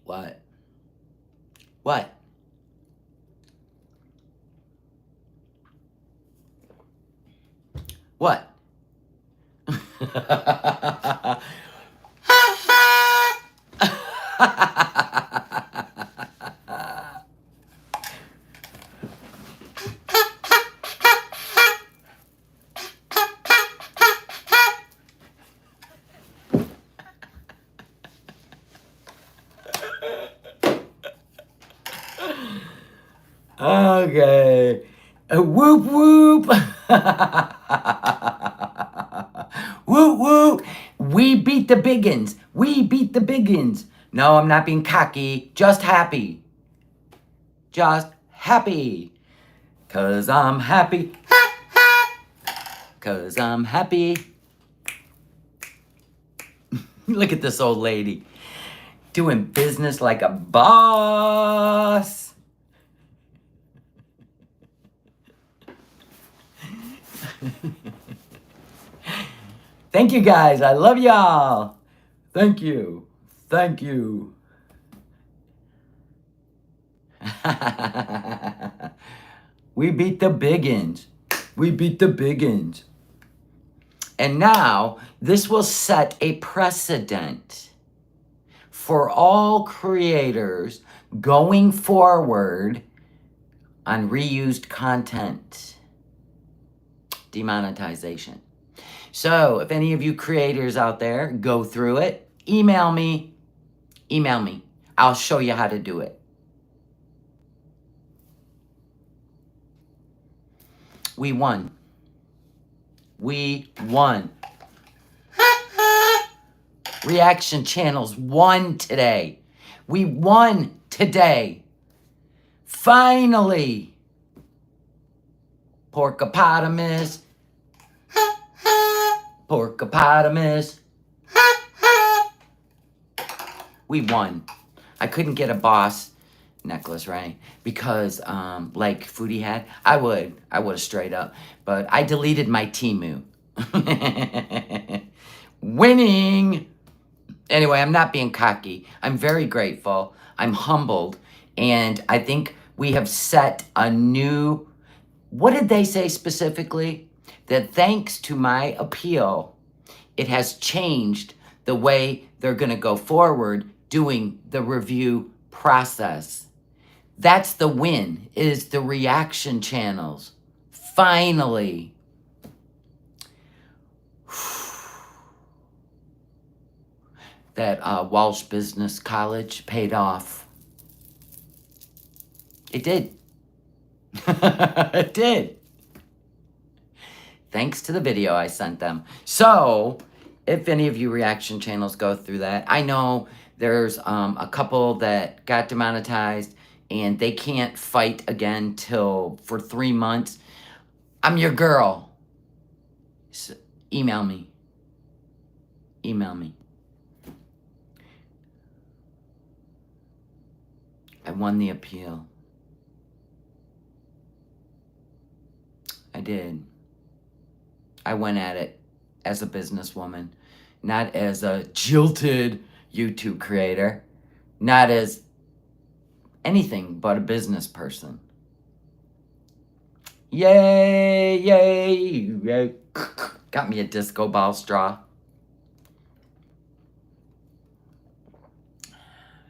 What? What? What? Okay. Whoop whoop. Whoop whoop. We beat the biggins. We beat the biggins. No, I'm not being cocky. Just happy. Just happy. 'Cause I'm happy. 'Cause I'm happy. Look at this old lady. Doing business like a boss. Thank you guys. I love y'all. Thank you. Thank you. We beat the biggins. We beat the biggins. And now this will set a precedent for all creators going forward on reused content demonetization. So if any of you creators out there go through it, email me. Email me. I'll show you how to do it. We won. We won. Reaction channels won today. We won today. Finally. Porcopotamus. Porcopotamus. We won. I couldn't get a boss necklace, right? Because like Foodie had, I would have straight up. But I deleted my Temu. Winning. Anyway, I'm not being cocky. I'm very grateful. I'm humbled. And I think we have set a new, what did they say specifically? That thanks to my appeal, it has changed the way they're going to go forward doing the review process. That's the win, is the reaction channels. Finally. That Walsh Business College paid off. It did. It did. Thanks to the video I sent them. So, if any of you reaction channels go through that, I know there's a couple that got demonetized and they can't fight again for 3 months. I'm your girl. So, email me. Email me. I won the appeal. I did. I went at it as a businesswoman, not as a jilted YouTube creator, not as anything but a business person. Yay, yay, yay. Got me a disco ball straw.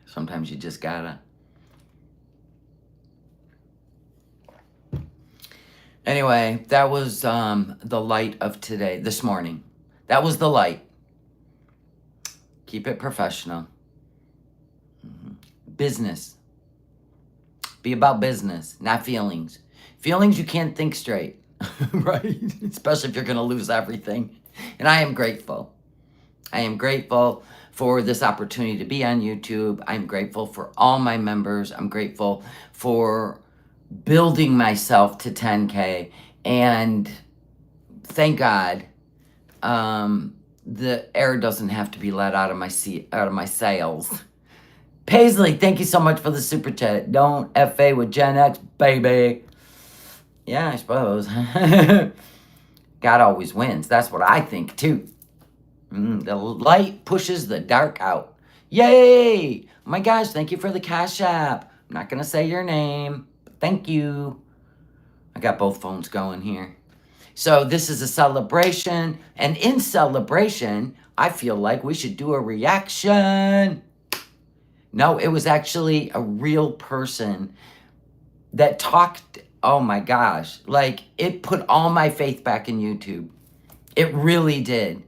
Sometimes you just gotta. Anyway, that was the light of today, this morning. That was the light. Keep it professional. Business. Be about business, not feelings. Feelings, you can't think straight, right? Especially if you're going to lose everything. And I am grateful. I am grateful for this opportunity to be on YouTube. I'm grateful for all my members. I'm grateful for building myself to 10K, and thank God the air doesn't have to be let out of my sails. Paisley, thank you so much for the super chat. Don't FA with Gen X, baby. Yeah, I suppose. God always wins. That's what I think too. The light pushes the dark out. Yay! Oh my gosh, thank you for the Cash App. I'm not going to say your name, but thank you. I got both phones going here. So this is a celebration, and in celebration, I feel like we should do a reaction. No, it was actually a real person that talked. Oh my gosh, like it put all my faith back in YouTube. It really did.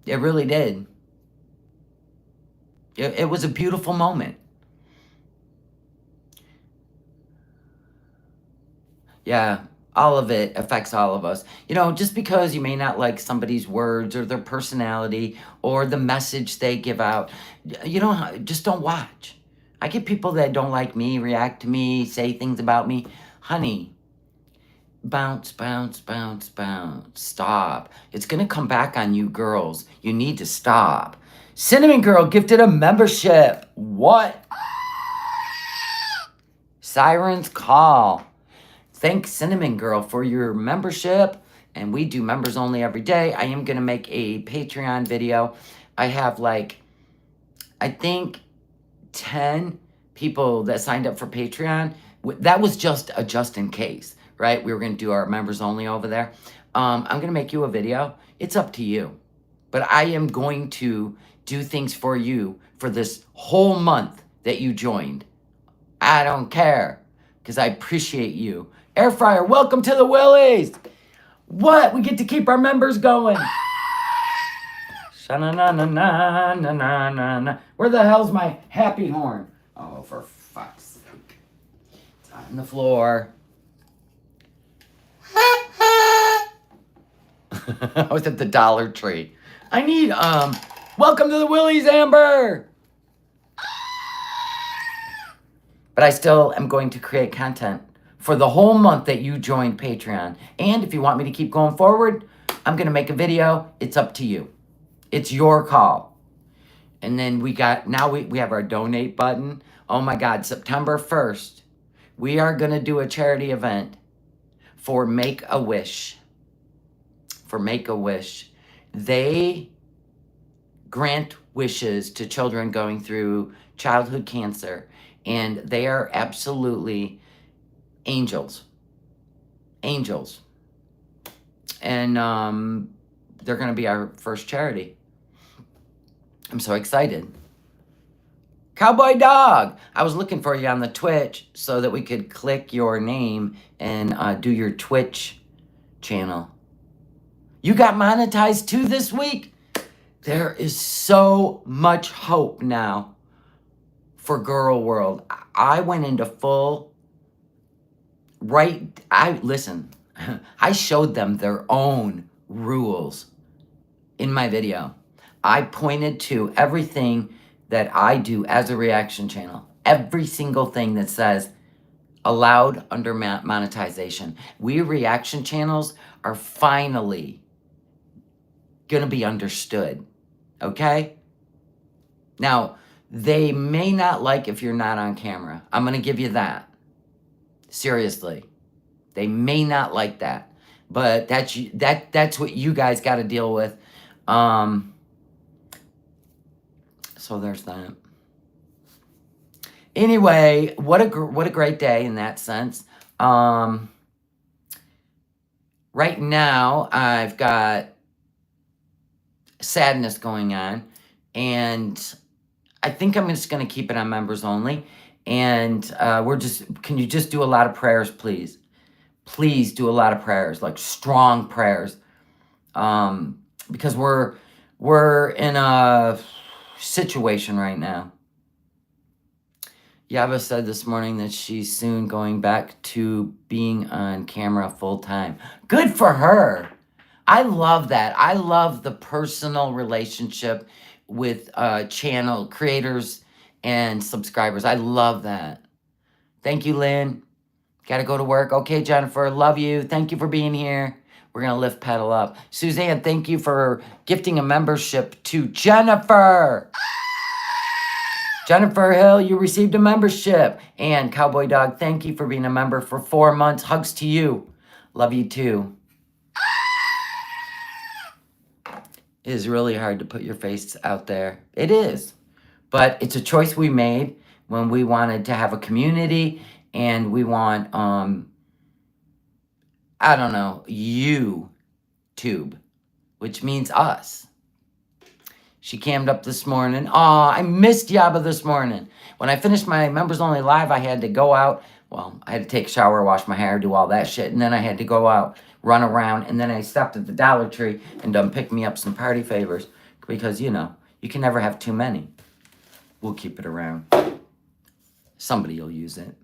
It really did. It was a beautiful moment. Yeah, all of it affects all of us. You know, just because you may not like somebody's words or their personality or the message they give out, you know, just don't watch. I get people that don't like me, react to me, say things about me. Honey, bounce, bounce, bounce, bounce. Stop. It's going to come back on you girls. You need to stop. Cinnamon Girl gifted a membership. What? Sirens Call. Thanks, Cinnamon Girl, for your membership. And we do members only every day. I am going to make a Patreon video. I have like, I think 10 people that signed up for Patreon. That was just a just in case, right? We were going to do our members only over there. I'm going to make you a video. It's up to you. But I am going to do things for you for this whole month that you joined. I don't care because I appreciate you. Air fryer, welcome to the Willies. What? We get to keep our members going. Sha-na-na-na-na-na-na-na. Where the hell's my happy horn? Oh, for fuck's sake. It's on the floor. I was at the Dollar Tree. I need, welcome to the Willies, Amber. But I still am going to create content for the whole month that you joined Patreon. And if you want me to keep going forward, I'm going to make a video. It's up to you. It's your call. And then we have our donate button. Oh my God, September 1st, we are going to do a charity event for Make-A-Wish. For Make-A-Wish. They grant wishes to children going through childhood cancer. And they are absolutely angels. Angels. And they're going to be our first charity. I'm so excited. Cowboy Dog. I was looking for you on the Twitch so that we could click your name and do your Twitch channel. You got monetized too this week? There is so much hope now for Girl World. I went into full listen, I showed them their own rules in my video. I pointed to everything that I do as a reaction channel. Every single thing that says allowed under monetization. We reaction channels are finally gonna be understood, okay? Now, they may not like if you're not on camera. I'm gonna give you that. Seriously. They may not like that. But that's what you guys gotta deal with. So there's that. Anyway, what a great day in that sense. Right now, I've got sadness going on, and I think I'm just going to keep it on members only. And can you just do a lot of prayers, please? Please do a lot of prayers, like strong prayers. Because we're in a situation right now. Yava said this morning that she's soon going back to being on camera full time. Good for her. I love that. I love the personal relationship with channel creators and subscribers. I love that. Thank you, Lynn. Gotta go to work. Okay, Jennifer, love you. Thank you for being here. We're gonna lift pedal up. Suzanne, thank you for gifting a membership to Jennifer. Jennifer Hill, you received a membership. And Cowboy Dog, thank you for being a member for 4 months. Hugs to you. Love you too. It is really hard to put your face out there. It is. But it's a choice we made when we wanted to have a community and we want, I don't know, YouTube, which means us. She cammed up this morning. Aw, I missed Yaba this morning. When I finished my members only live, I had to go out. Well, I had to take a shower, wash my hair, do all that shit. And then I had to go out, run around. And then I stopped at the Dollar Tree and picked me up some party favors. Because, you know, you can never have too many. We'll keep it around. Somebody will use it.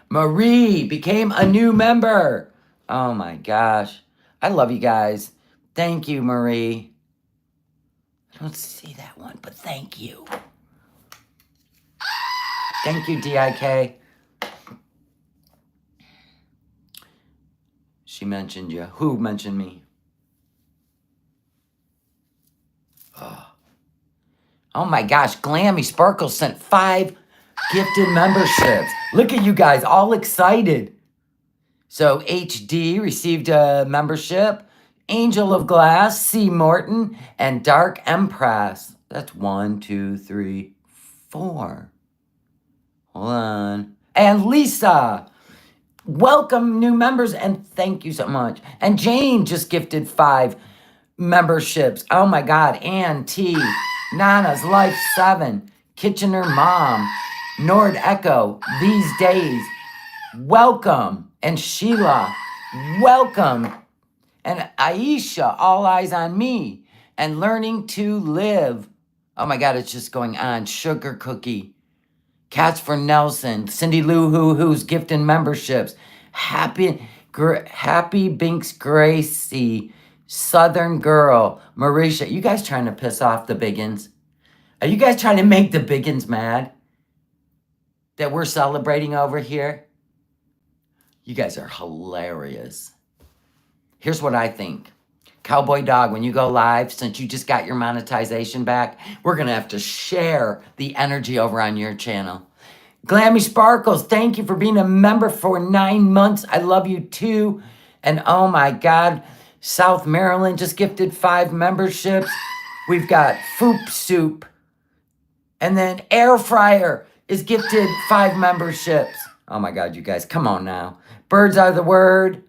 Marie became a new member. Oh my gosh. I love you guys. Thank you, Marie. I don't see that one, but thank you. Thank you, DIK. She mentioned you. Who mentioned me? Oh my gosh, Glammy Sparkle sent 5 gifted memberships. Look at you guys, all excited. So HD received a membership. Angel of Glass, C. Morton, and Dark Empress. That's 1, 2, 3, 4. Hold on. And Lisa. Welcome, new members, and thank you so much. And Jane just gifted 5 memberships. Oh my God. Ann T. Nana's Life 7. Kitchener Mom. Nord Echo. These Days. Welcome. And Sheila. Welcome. And Aisha. All Eyes on Me. And Learning to Live. Oh my God, it's just going on. Sugar Cookie. Cats for Nelson. Cindy Lou Who's gifting memberships. Happy Binks Gracie. Southern Girl. Marisha. You guys trying to piss off the biggins? Are you guys trying to make the biggins mad? That we're celebrating over here? You guys are hilarious. Here's what I think. Cowboy Dog, when you go live, since you just got your monetization back, we're going to have to share the energy over on your channel. Glammy Sparkles, thank you for being a member for 9 months. I love you too. And oh my God, South Maryland just gifted 5 memberships. We've got Foop Soup. And then Air Fryer is gifted 5 memberships. Oh my God, you guys, come on now. Birds Are the Word.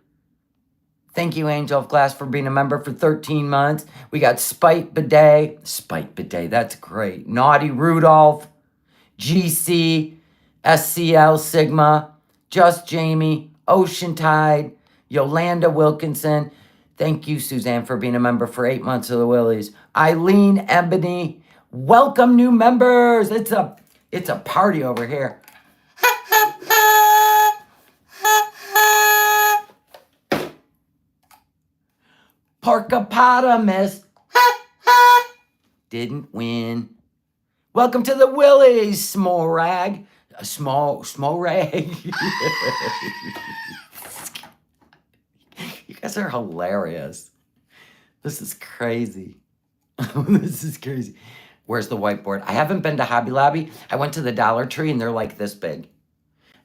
Thank you, Angel of Glass, for being a member for 13 months. We got Spite Bidet. That's great. Naughty Rudolph. GC. SCL Sigma. Just Jamie. Ocean Tide. Yolanda Wilkinson. Thank you, Suzanne, for being a member for 8 months of the Willies. Eileen Ebony. Welcome, new members. It's a party over here. Porcopotamus didn't win. Welcome to the Willies, small rag. Small rag. You guys are hilarious. This is crazy. This is crazy. Where's the whiteboard? I haven't been to Hobby Lobby. I went to the Dollar Tree and they're like this big.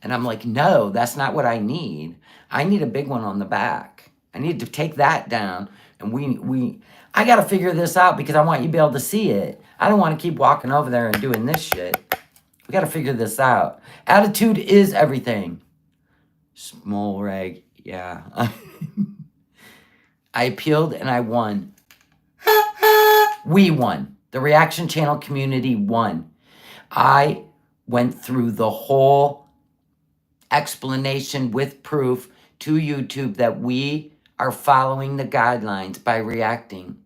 And I'm like, no, that's not what I need. I need a big one on the back. I need to take that down. And I got to figure this out because I want you to be able to see it. I don't want to keep walking over there and doing this shit. We got to figure this out. Attitude is everything. Small rag, yeah. I appealed and I won. We won. The reaction channel community won. I went through the whole explanation with proof to YouTube that we are following the guidelines by reacting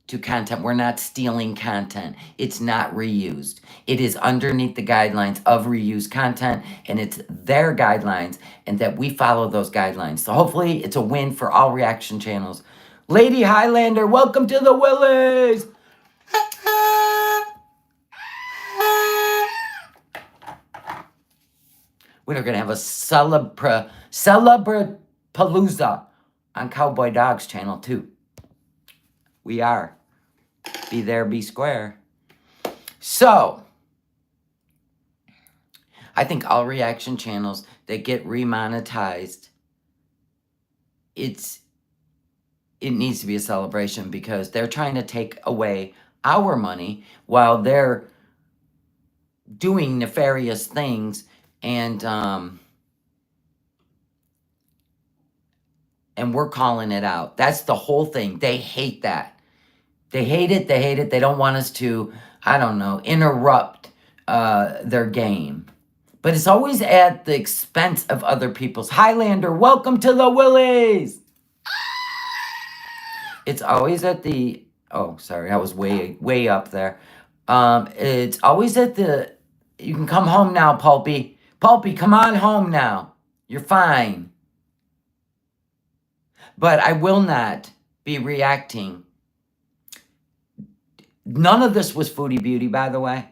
to content. We're not stealing content. It's not reused. It is underneath the guidelines of reused content, and it's their guidelines, and that we follow those guidelines. So hopefully it's a win for all reaction channels. Lady Highlander, welcome to the Willies. We're going to have a Celebrapalooza on Cowboy Dog's channel too. We are. Be there, be square. So, I think all reaction channels that get remonetized, it's it needs to be a celebration because they're trying to take away our money while they're doing nefarious things, and we're calling it out. That's the whole thing. They hate that. They hate it. They hate it. They don't want us to, I don't know, interrupt their game. But it's always at the expense of other people's. Highlander, welcome to the Willies. It's always at the, oh, sorry, I was way up there. It's always at the, you can come home now, Pulpy. Pulpy, come on home now. You're fine. But I will not be reacting. None of this was Foodie Beauty, by the way.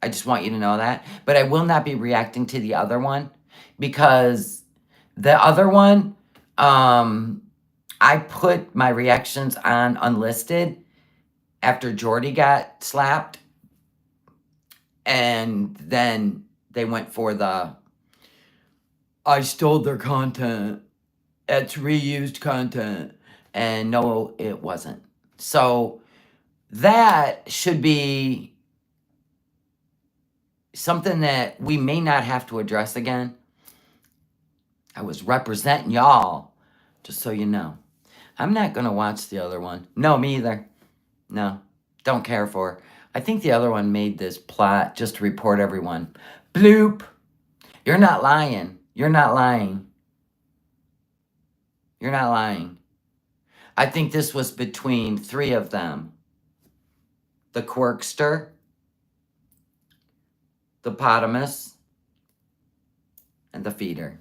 I just want you to know that. But I will not be reacting to the other one because the other one, I put my reactions on unlisted after Jordy got slapped. And then they went for the, I stole their content. It's reused content. And no, it wasn't. So that should be something that we may not have to address again. I was representing y'all, just so you know. I'm not going to watch the other one. No, me either. No, don't care for her. I think the other one made this plot just to report everyone. Bloop. You're not lying. You're not lying. You're not lying. I think this was between 3 of them. The Quirkster, the Potamus, and the Feeder.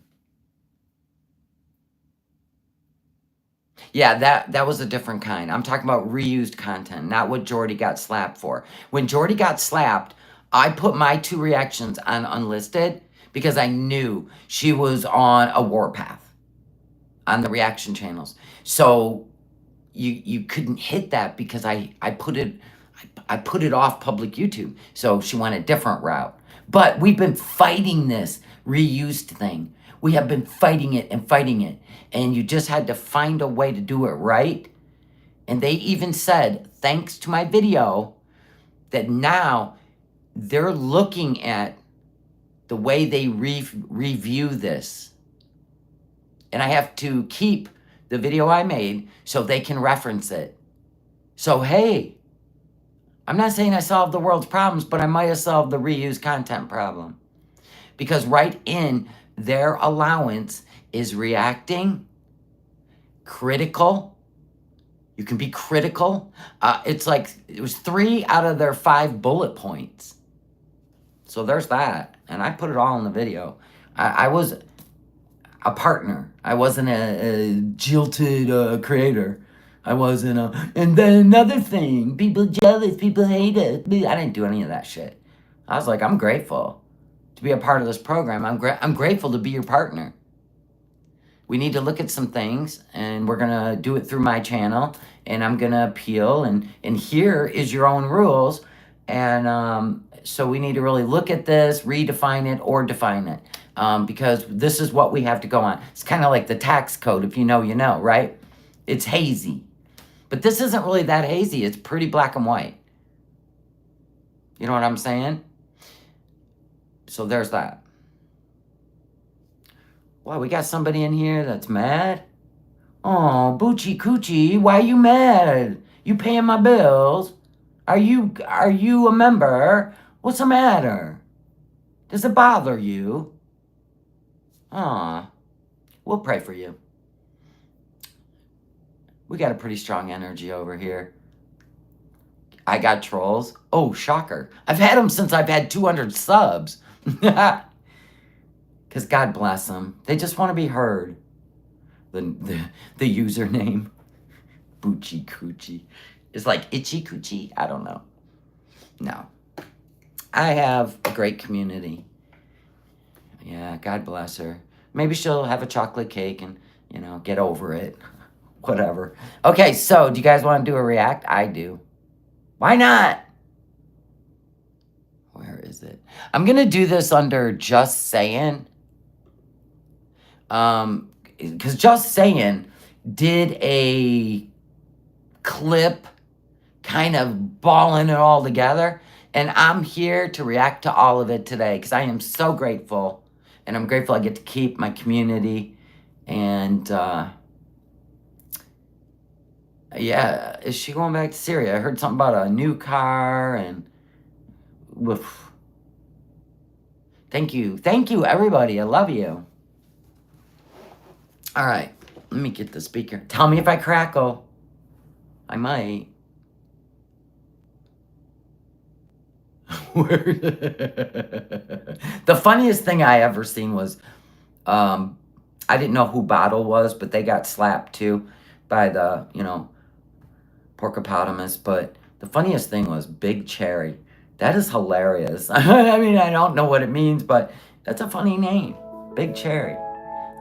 Yeah, that was a different kind. I'm talking about reused content, not what Jordy got slapped for. When Jordy got slapped, I put my 2 reactions on unlisted because I knew she was on a warpath on the reaction channels. So you couldn't hit that because I put it off public YouTube. So she went a different route. But we've been fighting this reused thing. We have been fighting it and fighting it. And you just had to find a way to do it right. And they even said, thanks to my video, that now they're looking at the way they review this. And I have to keep the video I made so they can reference it. So, hey, I'm not saying I solved the world's problems, but I might have solved the reused content problem. Because right in their allowance is reacting, critical. You can be critical. It's like, it was 3 out of their 5 bullet points. So there's that. And I put it all in the video. I was a partner. I wasn't a jilted creator. I wasn't a, and then another thing, people jealous, people hate it. I didn't do any of that shit. I was like, I'm grateful to be a part of this program. I'm grateful to be your partner. We need to look at some things, and we're going to do it through my channel, and I'm going to appeal, and here is your own rules. And so we need to really look at this, redefine it, or define it, because this is what we have to go on. It's kind of like the tax code. If you know, you know, right? It's hazy. But this isn't really that hazy. It's pretty black and white. You know what I'm saying? So there's that. Wow, we got somebody in here that's mad? Oh, Boochie Coochie, why you mad? You paying my bills? Are you a member? What's the matter? Does it bother you? Aw, we'll pray for you. We got a pretty strong energy over here. I got trolls. Oh, shocker. I've had them since I've had 200 subs. Because God bless them. They just want to be heard. The username, Boochie Coochie, is like Itchy Coochie. I don't know. No. I have a great community. Yeah, God bless her. Maybe she'll have a chocolate cake and, you know, get over it. Whatever. Okay, so do you guys want to do a react? I do. Why not? Where is it? I'm going to do this under Just Saying. Because Just Saying did a clip kind of balling it all together. And I'm here to react to all of it today because I am so grateful. And I'm grateful I get to keep my community. And yeah, is she going back to Syria? I heard something about a new car and woof. Thank you. Thank you, everybody. I love you. All right. Let me get the speaker. Tell me if I crackle. I might. The funniest thing I ever seen was, I didn't know who Bottle was, but they got slapped too by the, porcopotamus. But the funniest thing was Big Cherry. That is hilarious. I mean, I don't know what it means, but that's a funny name. Big Cherry.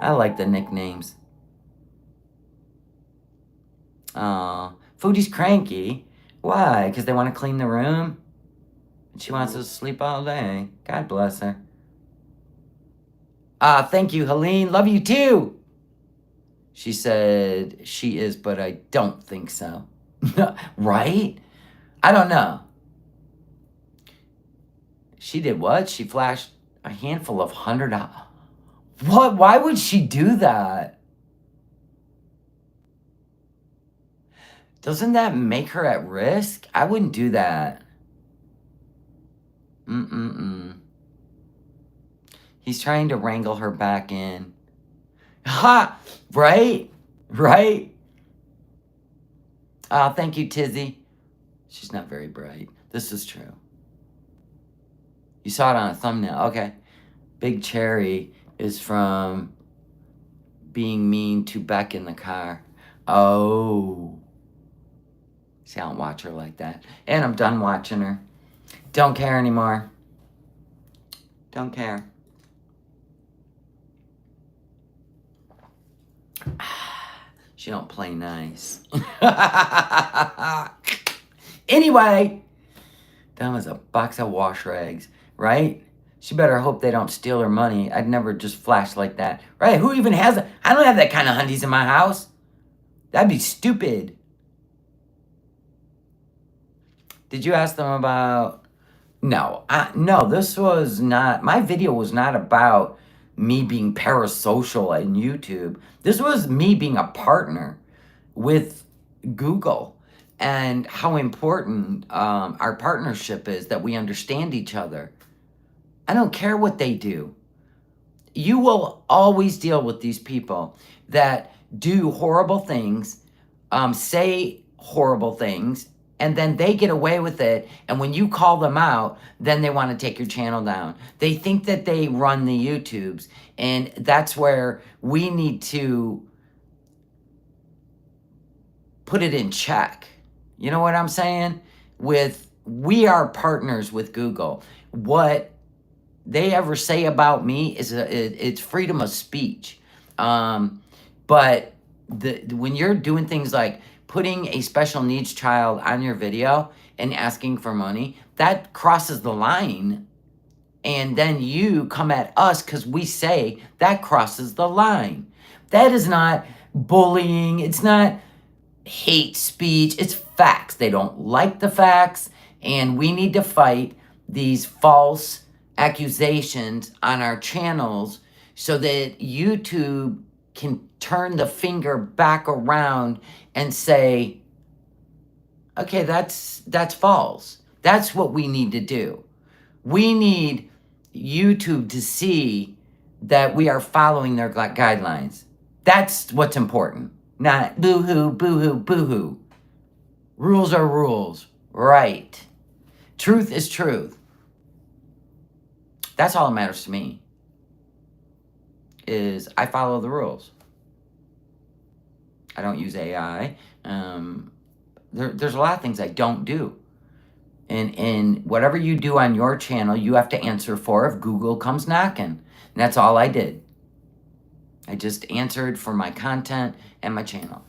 I like the nicknames. Foodie's cranky. Why? Because they want to clean the room? She wants us to sleep all day. God bless her. Thank you, Helene. Love you too. She said she is, but I don't think so. Right? I don't know. She did what? She flashed a handful of $100. What? Why would she do that? Doesn't that make her at risk? I wouldn't do that. He's trying to wrangle her back in. Ha! Right? Right? Thank you, Tizzy. She's not very bright. This is true. You saw it on a thumbnail. Okay. Big Cherry is from being mean to Beck in the car. Oh. See, I don't watch her like that. And I'm done watching her. Don't care anymore. Don't care. She don't play nice. Anyway, that was a box of wash rags, right? She better hope they don't steal her money. I'd never just flash like that. Right? Who even has it? I don't have that kind of hundies in my house. That'd be stupid. Did you ask them about... No, no, this was not... My video was not about me being parasocial on YouTube. This was me being a partner with Google and how important our partnership is, that we understand each other. I don't care what they do. You will always deal with these people that do horrible things, say horrible things, and then they get away with it. And when you call them out, then they want to take your channel down. They think that they run the YouTubes. And that's where we need to put it in check. You know what I'm saying? We are partners with Google. What they ever say about me is it's freedom of speech. But when you're doing things like putting a special needs child on your video and asking for money, that crosses the line. And then you come at us because we say that crosses the line. That is not bullying. It's not hate speech. It's facts. They don't like the facts. And we need to fight these false accusations on our channels so that YouTube can turn the finger back around and say, okay, that's false. That's what we need to do. We need YouTube to see that we are following their guidelines. That's what's important. Not boo-hoo, boo-hoo, boo-hoo. Rules are rules. Right. Truth is truth. That's all that matters to me. Is I follow the rules. I don't use AI. There's a lot of things I don't do. And whatever you do on your channel, you have to answer for if Google comes knocking. And that's all I did. I just answered for my content and my channel.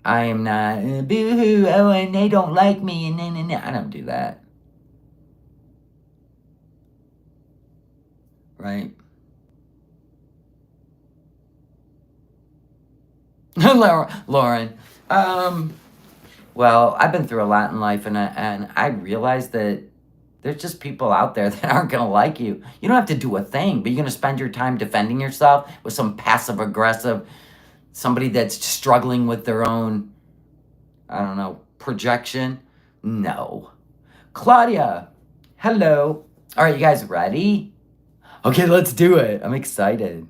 I am not, boo-hoo, oh, and they don't like me, and I don't do that. Right? Lauren. Well, I've been through a lot in life, and I realized that there's just people out there that aren't going to like you. You don't have to do a thing, but you're going to spend your time defending yourself with some passive aggressive, somebody that's struggling with their own, I don't know, projection. No. Claudia, hello. All right, you guys ready? Okay, let's do it. I'm excited.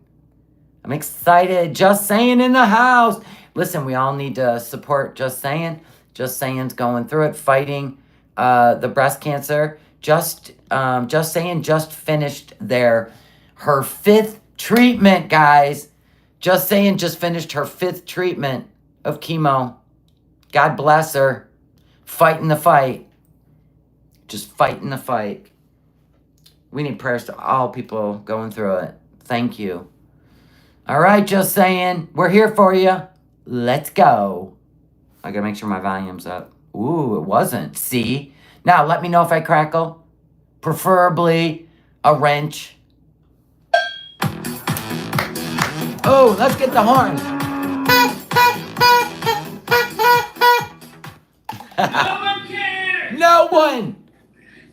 Just saying in the house. Listen, we all need to support Just Saying. Just Saying's going through it, fighting the breast cancer. Just Saying just finished her 5th treatment, guys. Just Saying just finished her 5th treatment of chemo. God bless her. Fighting the fight. Just fighting the fight. We need prayers to all people going through it. Thank you. All right, Just Saying. We're here for you. Let's go. I gotta make sure my volume's up. Ooh, it wasn't. See? Now, let me know if I crackle. Preferably a wrench. Oh, let's get the horn. No one cares! No one!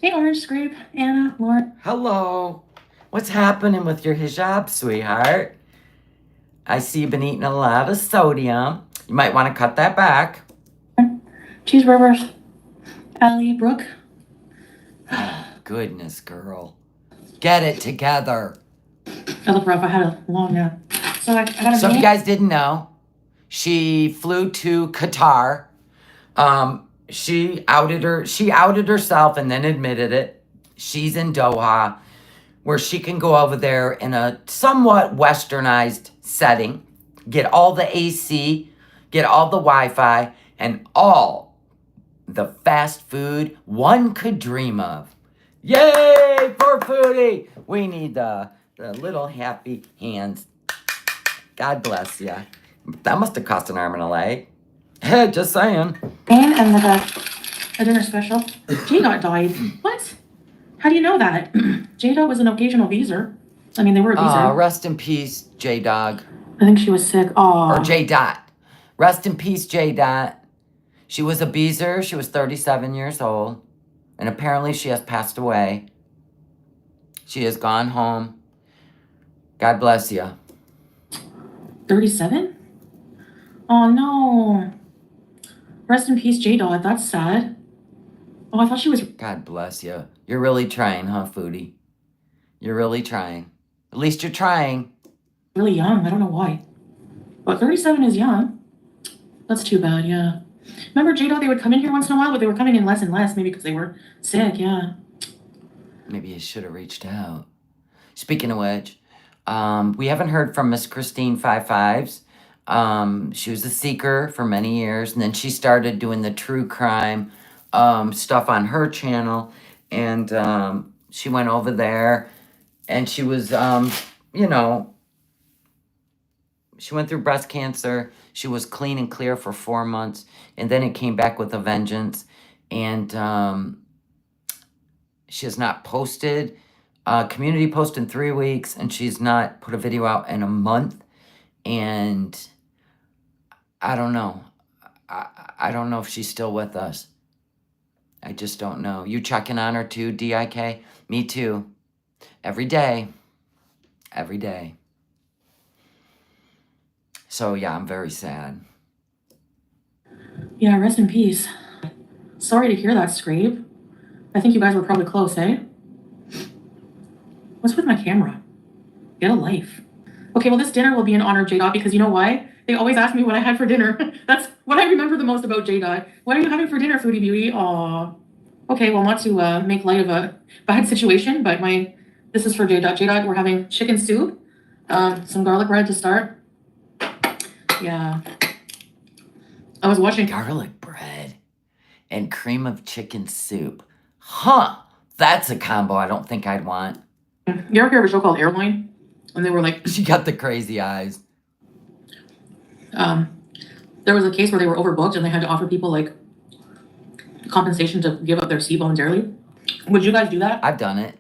Hey, Orange Scrape, Anna, Lauren. Hello. What's happening with your hijab, sweetheart? I see you've been eating a lot of sodium. You might want to cut that back. Cheeseburgers. Allie, Brooke. Goodness, girl. Get it together. I look rough. I had a long nap. So I got a So if you guys didn't know, she flew to Qatar. She outed herself and then admitted it. She's in Doha, where she can go over there in a somewhat westernized setting, get all the AC, get all the Wi-Fi, and all the fast food one could dream of. Yay for Foodie! We need the little happy hands. God bless ya. That must have cost an arm and a leg. Hey, just saying. And the dinner special. J-Dot died. What? How do you know that? J-Dot was an occasional beezer. I mean, they were a beezer. Rest in peace, J-Dog. I think she was sick. Or J-Dot. Rest in peace, J-Dot. She was a beezer. She was 37 years old. And apparently she has passed away. She has gone home. God bless you. 37? Oh, no. Rest in peace, J-Dot. That's sad. Oh, I thought she was... God bless you. You're really trying, huh, Foodie? You're really trying. At least you're trying. really young. I don't know why. But 37 is young. That's too bad, yeah. Remember, J-Dot, they would come in here once in a while, but they were coming in less and less, maybe because they were sick, yeah. Maybe you should have reached out. Speaking of which, we haven't heard from Miss Christine 55s. She was a seeker for many years, and then she started doing the true crime stuff on her channel, and she went over there, and she was, she went through breast cancer. She was clean and clear for 4 months, and then it came back with a vengeance, and she has not posted community post in 3 weeks, and she's not put a video out in a month, and I don't know. I don't know if she's still with us. I just don't know. You checking on her too, DIK? Me too. Every day. Every day. So yeah, I'm very sad. Yeah, rest in peace. Sorry to hear that, Scrape. I think you guys were probably close, eh? What's with my camera? Get a life. Okay, well, this dinner will be in honor of J-Dot because you know why? They always ask me what I had for dinner. That's what I remember the most about J-Dot. What are you having for dinner, Foodie Beauty? Aw. Okay, well, not to make light of a bad situation, but this is for J-Dot. J-Dot, we're having chicken soup, some garlic bread to start. Yeah. I was watching... Garlic bread and cream of chicken soup. Huh. That's a combo I don't think I'd want. You ever hear of a show called Airline? And they were like... She got the crazy eyes. There was a case where they were overbooked and they had to offer people like compensation to give up their seat voluntarily. Would you guys do that? I've done it.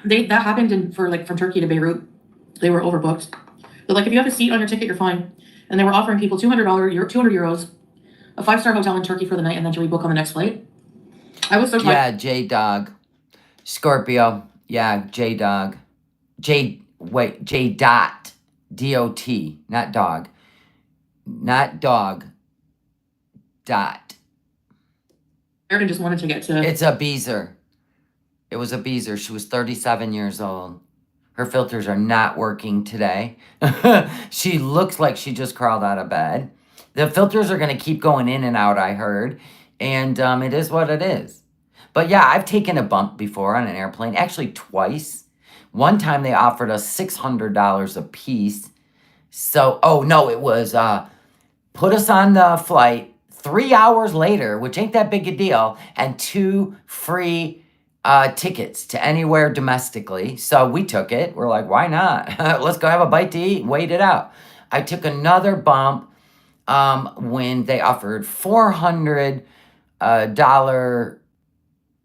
That happened from Turkey to Beirut. They were overbooked. But like if you have a seat on your ticket, you're fine. and they were offering people $200, 200 euros, a 5-star hotel in Turkey for the night, and then to rebook on the next flight. I was so tired. Yeah, J-Dog. Scorpio. Yeah, J-Dog. J dot. D-O-T. Not dog. Not dog. Dot. And just wanted to get to... It's a Beezer. It was a Beezer. She was 37 years old. Her filters are not working today. She looks like she just crawled out of bed. The filters are going to keep going in and out, I heard. And it is what it is. But yeah, I've taken a bump before on an airplane. Actually, twice. One time they offered us $600 a piece. So, oh no, it was put us on the flight 3 hours later, which ain't that big a deal, and 2 free tickets to anywhere domestically. So we took it. We're like, why not? Let's go have a bite to eat and wait it out. I took another bump when they offered $400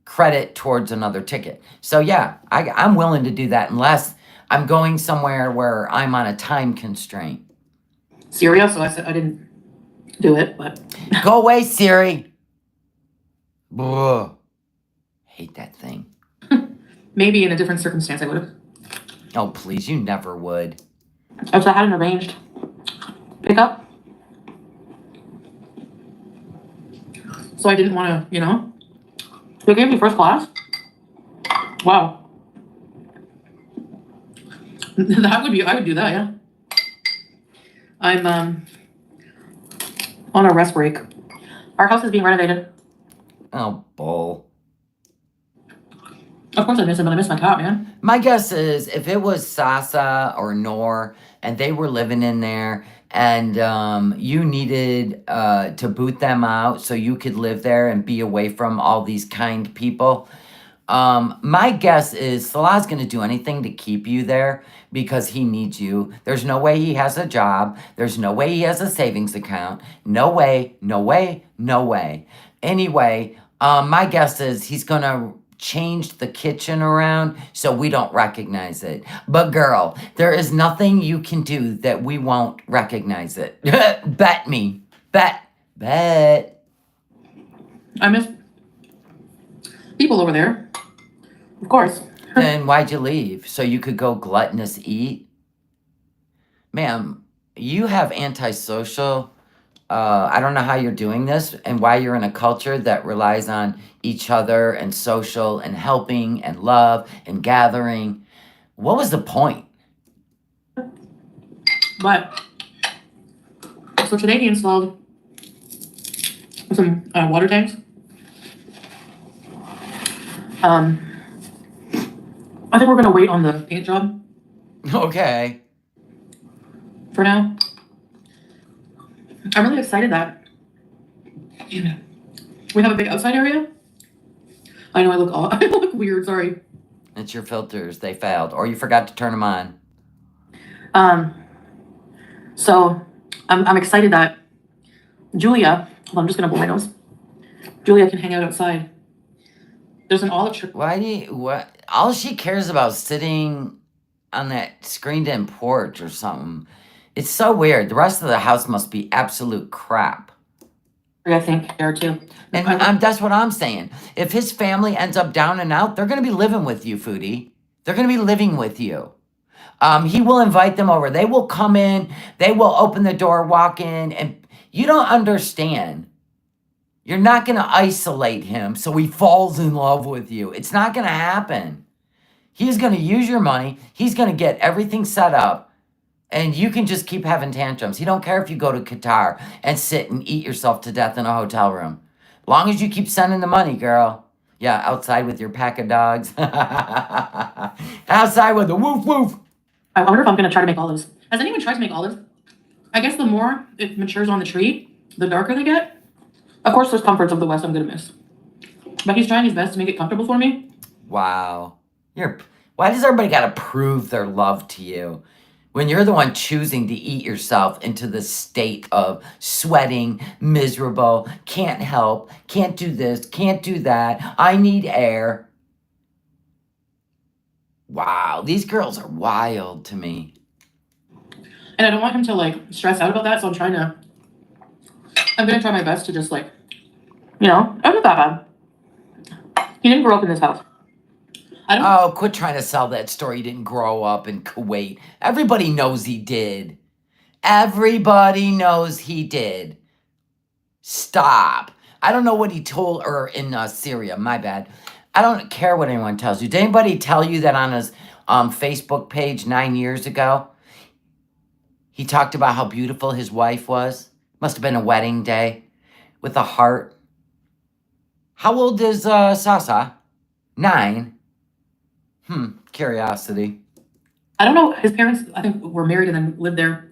credit towards another ticket. So yeah, I'm willing to do that unless I'm going somewhere where I'm on a time constraint. Syria, so I said I didn't do it, but... Go away, Siri. Ugh. Hate that thing. Maybe in a different circumstance I would have. Oh, please, you never would. If I had an arranged pickup. So I didn't want to, you know. They gave me first class. Wow. That would be, I would do that, yeah. I'm on a rest break. Our house is being renovated. Oh, bull. Of course I miss it, but I miss my cat, man. My guess is if it was Sasa or Noor and they were living in there and you needed to boot them out so you could live there and be away from all these kind people, my guess is Salah's going to do anything to keep you there because he needs you. There's no way he has a job. There's no way he has a savings account. No way, no way, no way. Anyway, my guess is he's going to change the kitchen around so we don't recognize it. But girl, there is nothing you can do that we won't recognize it. Bet me. Bet. I miss people over there. Of course. Then why'd you leave? So you could go gluttonous eat? Ma'am, you have antisocial. I don't know how you're doing this and why you're in a culture that relies on each other and social and helping and love and gathering. What was the point? But, so today he installed some water tanks. I think we're going to wait on the paint job Okay. for now. I'm really excited that we have a big outside area. I know I look weird, sorry. It's your filters. They failed. Or you forgot to turn them on. So I'm excited that Julia, hold on, I'm just going to blow my nose. Julia can hang out outside. There's an olive tree. Why do you, what? All she cares about is sitting on that screened-in porch or something. It's so weird. The rest of the house must be absolute crap. I think there too. And that's what I'm saying. If his family ends up down and out, they're going to be living with you, Foodie. They're going to be living with you. He will invite them over. They will come in. They will open the door, walk in. And you don't understand. You're not going to isolate him so he falls in love with you. It's not going to happen. He's going to use your money. He's going to get everything set up. And you can just keep having tantrums. He don't care if you go to Qatar and sit and eat yourself to death in a hotel room. Long as you keep sending the money, girl. Yeah, outside with your pack of dogs. Outside with the woof woof. I wonder if I'm going to try to make olives. Has anyone tried to make olives? I guess the more it matures on the tree, the darker they get. Of course, there's comforts of the West I'm going to miss. But he's trying his best to make it comfortable for me. Wow. Why does everybody got to prove their love to you? When you're the one choosing to eat yourself into the state of sweating, miserable, can't help, can't do this, can't do that, I need air. Wow, these girls are wild to me. And I don't want him to like stress out about that, so I'm gonna try my best to just like, I'm not that bad. He didn't grow up in this house. Oh, quit trying to sell that story. He didn't grow up in Kuwait. Everybody knows he did. Everybody knows he did. Stop. I don't know what he told her in Syria. My bad. I don't care what anyone tells you. Did anybody tell you that on his Facebook page 9 years ago, he talked about how beautiful his wife was? Must have been a wedding day with a heart. How old is Sasa? 9. Curiosity. I don't know. His parents, I think, were married and then lived there.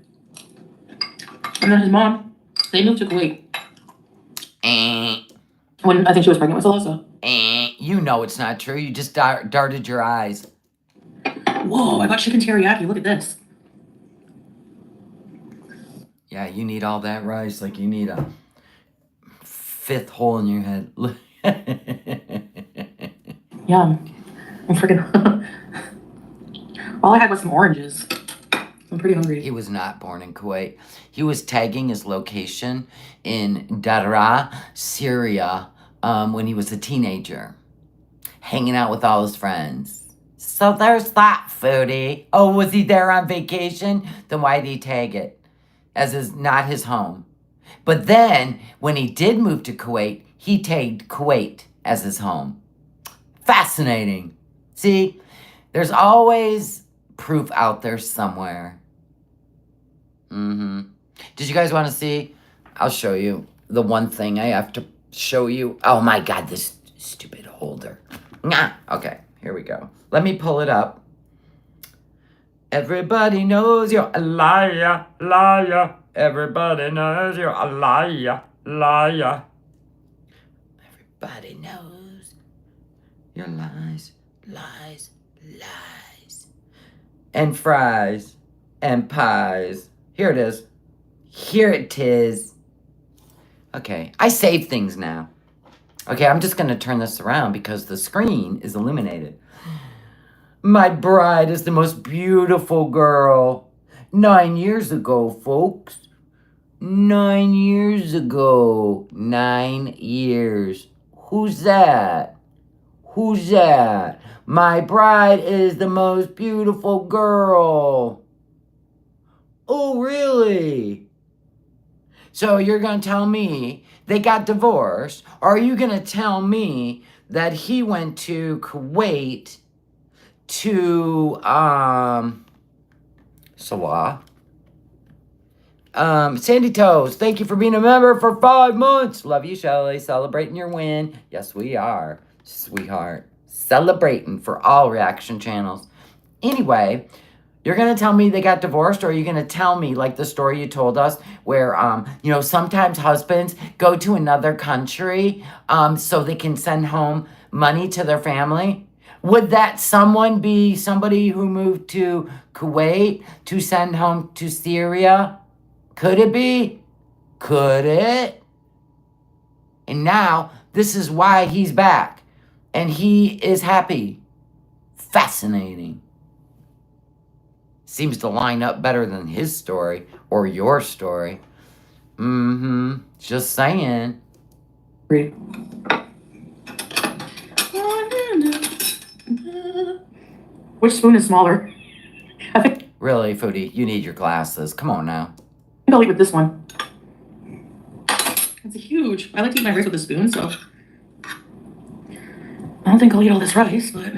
And then his mom, they moved to Kuwait. When I think she was pregnant with Alyssa. You know it's not true. You just darted your eyes. Whoa, I got chicken teriyaki. Look at this. Yeah, you need all that rice like you need a 5th hole in your head. Yum. I'm freaking... All I had was some oranges. I'm pretty hungry. He was not born in Kuwait. He was tagging his location in Daraa, Syria, when he was a teenager, hanging out with all his friends. So there's that, Foodie. Oh, was he there on vacation? Then why did he tag it as not his home? But then, when he did move to Kuwait, he tagged Kuwait as his home. Fascinating. See, there's always proof out there somewhere. Did you guys want to see? I'll show you the one thing I have to show you. Oh my God, this stupid holder. Okay, here we go. Let me pull it up. Everybody knows you're a liar, liar. Everybody knows you're a liar, liar. Everybody knows your lies, lies, lies. And fries and pies. Here it is. Here it is. Okay, I save things now. Okay, I'm just going to turn this around because the screen is illuminated. My bride is the most beautiful girl. 9 years ago, folks. 9 years ago. 9 years. Who's that? Who's that? My bride is the most beautiful girl. Oh, really? So you're going to tell me they got divorced? Or are you going to tell me that he went to Kuwait to, Salah? Sandy Toes, thank you for being a member for 5 months. Love you, Shelly. Celebrating your win. Yes, we are, sweetheart. Celebrating for all reaction channels. Anyway, you're going to tell me they got divorced, or are you going to tell me, like the story you told us, where, sometimes husbands go to another country so they can send home money to their family? Would that someone be somebody who moved to Kuwait to send home to Syria? Could it be? Could it? And now, this is why he's back. And he is happy. Fascinating. Seems to line up better than his story or your story. Just saying. Which spoon is smaller? I think Really, Foodie, you need your glasses. Come on now. I'll eat with this one. It's huge. I like to eat my rice with a spoon, so I don't think I'll eat all this rice, but...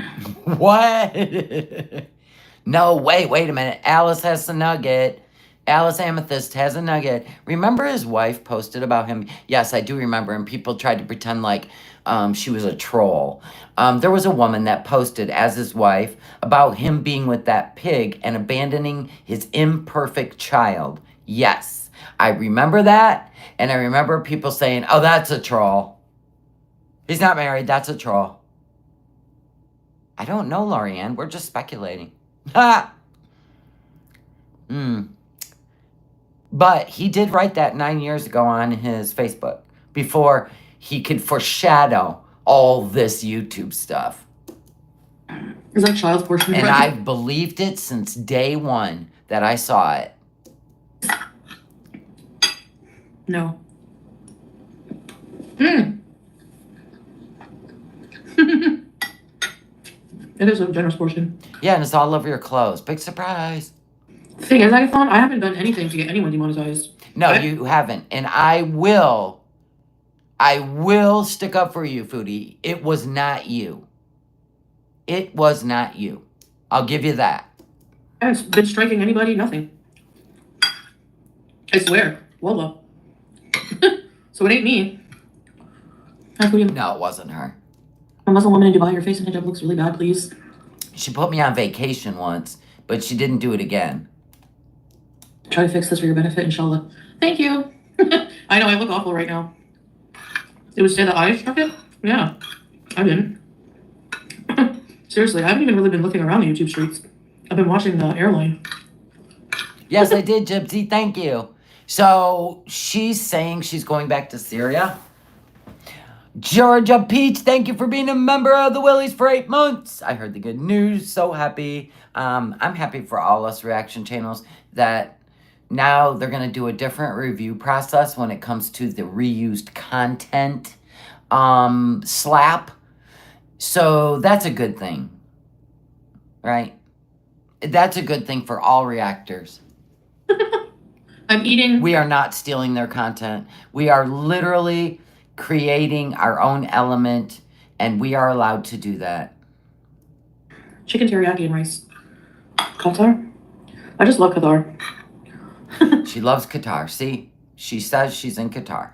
What? No, wait a minute. Alice has a nugget. Alice Amethyst has a nugget. Remember his wife posted about him? Yes, I do remember. And people tried to pretend like she was a troll. There was a woman that posted as his wife about him being with that pig and abandoning his imperfect child. Yes, I remember that. And I remember people saying, oh, that's a troll. He's not married. That's a troll. I don't know, Lorianne. We're just speculating. Ha! But he did write that 9 years ago on his Facebook before he could foreshadow all this YouTube stuff. Is that child's portion? And I've believed it since day one that I saw it. No. Mm. It is a generous portion. Yeah, and it's all over your clothes. Big surprise. The thing is, I haven't done anything to get anyone demonetized. No, What? you haven't. And I will stick up for you, Foodie. It was not you. It was not you. I'll give you that. I haven't been striking anybody, nothing. I swear. Wallah. So it ain't me. No, it wasn't her. A Muslim woman in Dubai, your face and hijab looks really bad, please. She put me on vacation once, but she didn't do it again. Try to fix this for your benefit, inshallah. Thank you. I know, I look awful right now. It would say that I struck it? Yeah. I didn't. Seriously, I haven't even really been looking around the YouTube streets. I've been watching the airline. Yes, I did, Gypsy. Thank you. So she's saying she's going back to Syria. Georgia Peach, thank you for being a member of the Willies for 8 months. I heard the good news. So happy. I'm happy for all us reaction channels that now they're going to do a different review process when it comes to the reused content slap. So that's a good thing. Right? That's a good thing for all reactors. I'm eating. We are not stealing their content. We are literally creating our own element, and we are allowed to do that. Chicken teriyaki and rice. Qatar? I just love Qatar. She loves Qatar. See? She says she's in Qatar.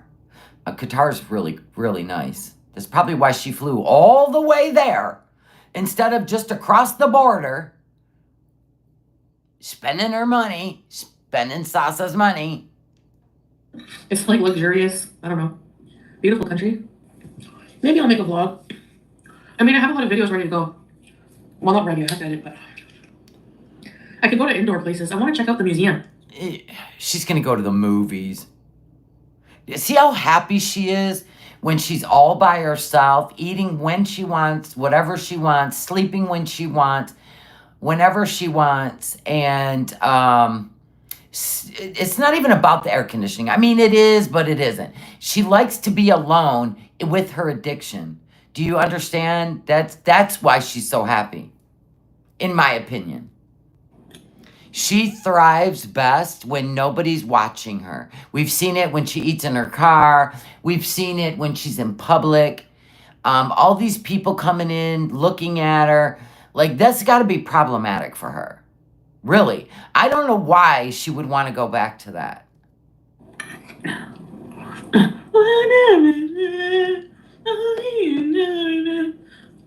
Qatar's really, really nice. That's probably why she flew all the way there instead of just across the border, spending her money, spending Sasa's money. It's like luxurious. I don't know. Beautiful country. Maybe I'll make a vlog. I mean, I have a lot of videos ready to go. Well, not ready. I have to edit, but I could go to indoor places. I want to check out the museum. She's going to go to the movies. See how happy she is when she's all by herself, eating when she wants, whatever she wants, sleeping when she wants, whenever she wants. And it's not even about the air conditioning. I mean, it is, but it isn't. She likes to be alone with her addiction. Do you understand? That's why she's so happy, in my opinion. She thrives best when nobody's watching her. We've seen it when she eats in her car. We've seen it when she's in public. All these people coming in, looking at her. Like, that's got to be problematic for her. Really. I don't know why she would want to go back to that.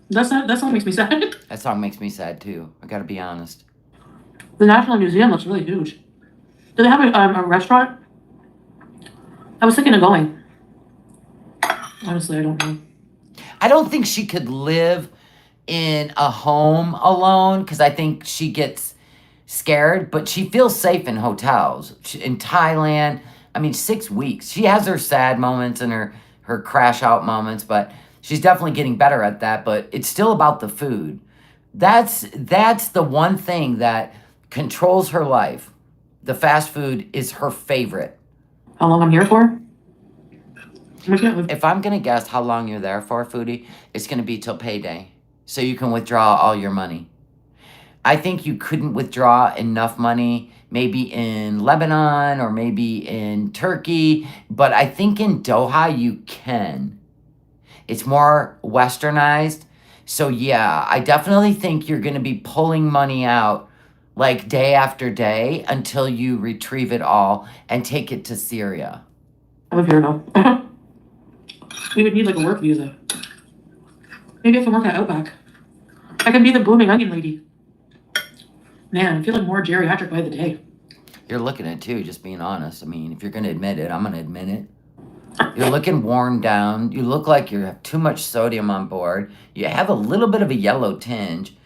That song makes me sad. That song makes me sad, too. I got to be honest. The National Museum looks really huge. Do they have a restaurant? I was thinking of going. Honestly, I don't know. I don't think she could live in a home alone because I think she gets scared, but she feels safe in hotels. In Thailand, I mean, 6 weeks. She has her sad moments and her crash out moments, but she's definitely getting better at that. But it's still about the food. That's the one thing that controls her life. The fast food is her favorite. How long I'm here for? If I'm going to guess how long you're there for, Foodie, it's going to be till payday. So you can withdraw all your money. I think you couldn't withdraw enough money maybe in Lebanon or maybe in Turkey. But I think in Doha you can. It's more westernized. So yeah, I definitely think you're going to be pulling money out like day after day until you retrieve it all and take it to Syria. I live here now. We would need like a work visa. Maybe I can work at Outback. I can be the blooming onion lady. Man, I feel like more geriatric by the day. You're looking at it too, just being honest. I mean, if you're going to admit it, I'm going to admit it. You're looking worn down. You look like you have too much sodium on board. You have a little bit of a yellow tinge.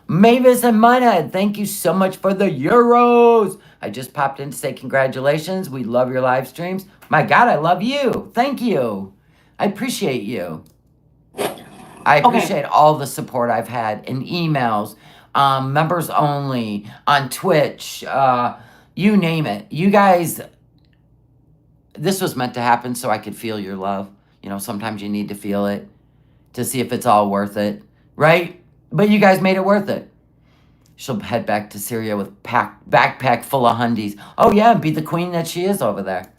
Mavis and Mudhead, thank you so much for the euros. I just popped in to say congratulations. We love your live streams. My God, I love you. Thank you. I appreciate you. I appreciate all the support I've had in emails, members only, on Twitch, you name it. You guys, This was meant to happen so I could feel your love. You know, sometimes you need to feel it to see if it's all worth it, right? But you guys made it worth it. She'll head back to Syria with backpack full of hundies. Oh yeah, and be the queen that she is over there.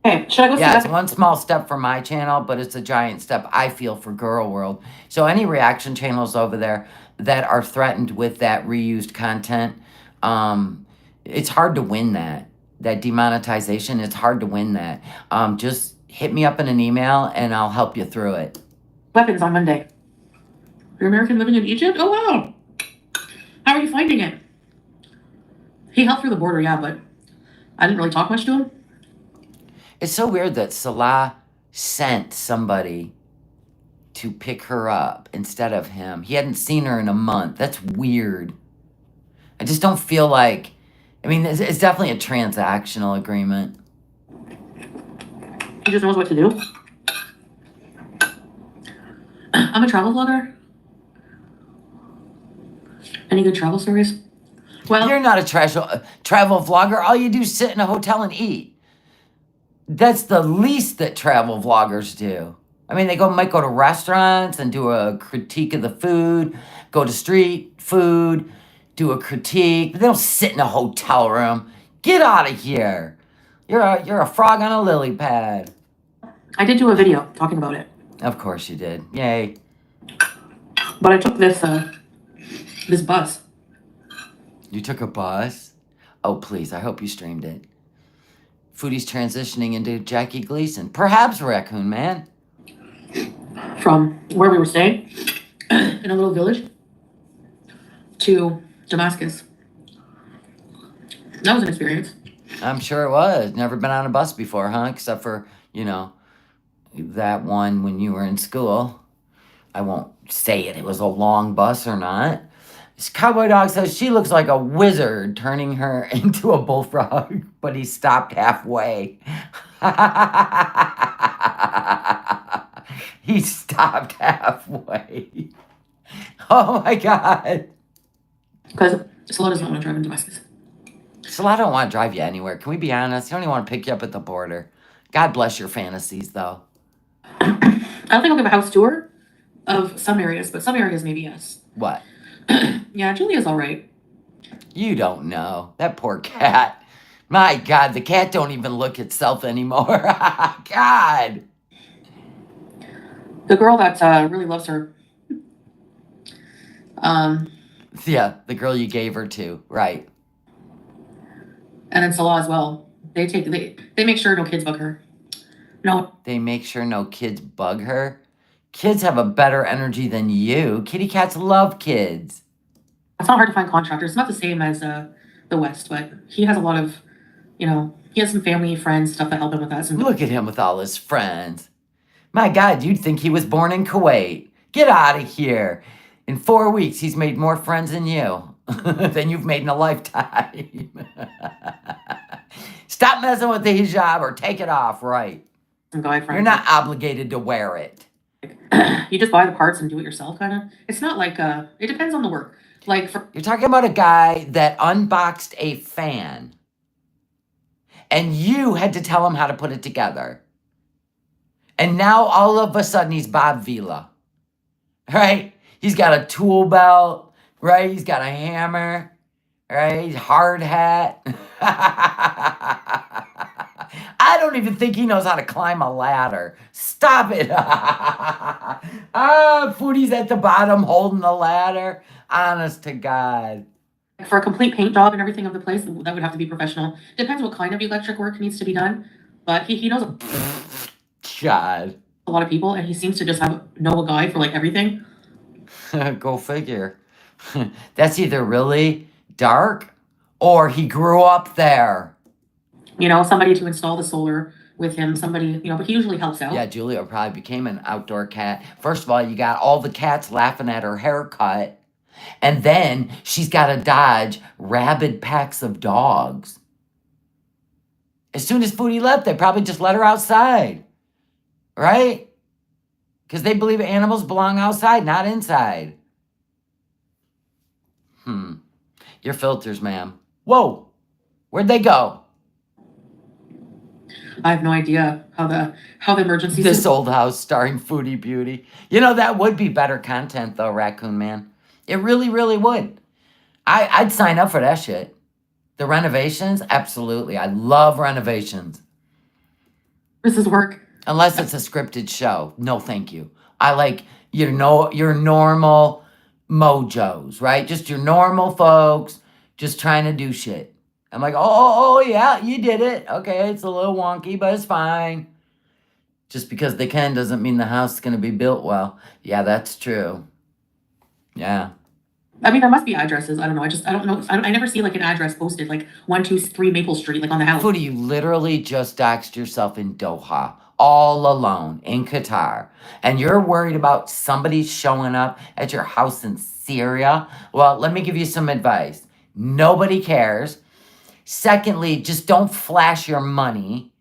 Hey, should I go Yeah, see it's that? one small step for my channel, but it's a giant step, I feel, for Girl World. So any reaction channels over there that are threatened with that reused content, it's hard to win that. That demonetization, it's hard to win that. Just hit me up in an email and I'll help you through it. Weapons on Monday. You're American living in Egypt? Oh, wow. How are you finding it? He helped through the border, yeah, but I didn't really talk much to him. It's so weird that Salah sent somebody to pick her up instead of him. He hadn't seen her in a month. That's weird. I just don't feel like... I mean, it's definitely a transactional agreement. He just knows what to do. I'm a travel vlogger. Any good travel stories? Well, You're not a travel vlogger. All you do is sit in a hotel and eat. That's the least that travel vloggers do. I mean, they might go to restaurants and do a critique of the food, go to street food, do a critique, but they don't sit in a hotel room. Get out of here. You're a frog on a lily pad. I did do a video talking about it, Of course you did. Yay. but I took this this bus. You took a bus? Oh, please, I hope you streamed it. Foodie's transitioning into Jackie Gleason. Perhaps Raccoon Man. From where we were staying in a little village to Damascus. That was an experience. I'm sure it was. Never been on a bus before, huh? Except for, you know, that one when you were in school. I won't say it was a long bus or not. This cowboy dog says she looks like a wizard turning her into a bullfrog, but he stopped halfway. He stopped halfway. Oh my God. Because Salah does not want to drive in Damascus. So I don't want to drive you anywhere. Can we be honest? I don't even want to pick you up at the border. God bless your fantasies, though. I don't think I'll give a house tour of some areas, but some areas maybe yes. What? Yeah, Julia's all right. You don't know. That poor cat. My God, the cat don't even look itself anymore. God. The girl that really loves her. Yeah, the girl you gave her to. Right. And then Salah as well. They make sure no kids bug her. No. They make sure no kids bug her. Kids have a better energy than you. Kitty cats love kids. It's not hard to find contractors. It's not the same as the West, but he has a lot of, he has some family, friends, stuff that help him with that. Look at him with all his friends. My God, you'd think he was born in Kuwait. Get out of here. In 4 weeks, he's made more friends than you. Than you've made in a lifetime. Stop messing with the hijab or take it off, right? Some guy friends. You're not obligated to wear it. You just buy the parts and do it yourself, kind of. It's not like, it depends on the work. Like, You're talking about a guy that unboxed a fan. And you had to tell him how to put it together. And now all of a sudden he's Bob Vila. Right? He's got a tool belt. Right? He's got a hammer. Right? Hard hat. I don't even think he knows how to climb a ladder. Stop it. Foodie's at the bottom holding the ladder. Honest to God. for a complete paint job and everything of the place, that would have to be professional. Depends what kind of electric work needs to be done. But he knows God. a lot of people, and he seems to just know a guy for like everything. Go figure. That's either really dark or he grew up there. Somebody to install the solar with him, somebody, but he usually helps out. Yeah, Julia probably became an outdoor cat. First of all, you got all the cats laughing at her haircut. And then she's got to dodge rabid packs of dogs. As soon as Foodie left, they probably just let her outside. Right? Because they believe animals belong outside, not inside. Your filters, ma'am. Whoa! Where'd they go? I have no idea how the emergency This Old House starring Foodie Beauty. You know, that would be better content, though, Raccoon Man. It really, really would. I'd sign up for that shit. The renovations? Absolutely. I love renovations. Chris's work. Unless it's a scripted show. No, thank you. I like your normal mojos, right? Just your normal folks just trying to do shit. I'm like, oh, yeah, you did it. Okay, it's a little wonky, but it's fine. Just because they can doesn't mean the house is going to be built well. Yeah, that's true. Yeah. I mean, there must be addresses. I don't know. I don't know. I never see like an address posted, like 123 Maple Street, like on the house. Foodie, you literally just doxed yourself in Doha, all alone in Qatar, and you're worried about somebody showing up at your house in Syria? Well, let me give you some advice. Nobody cares. Secondly, just don't flash your money,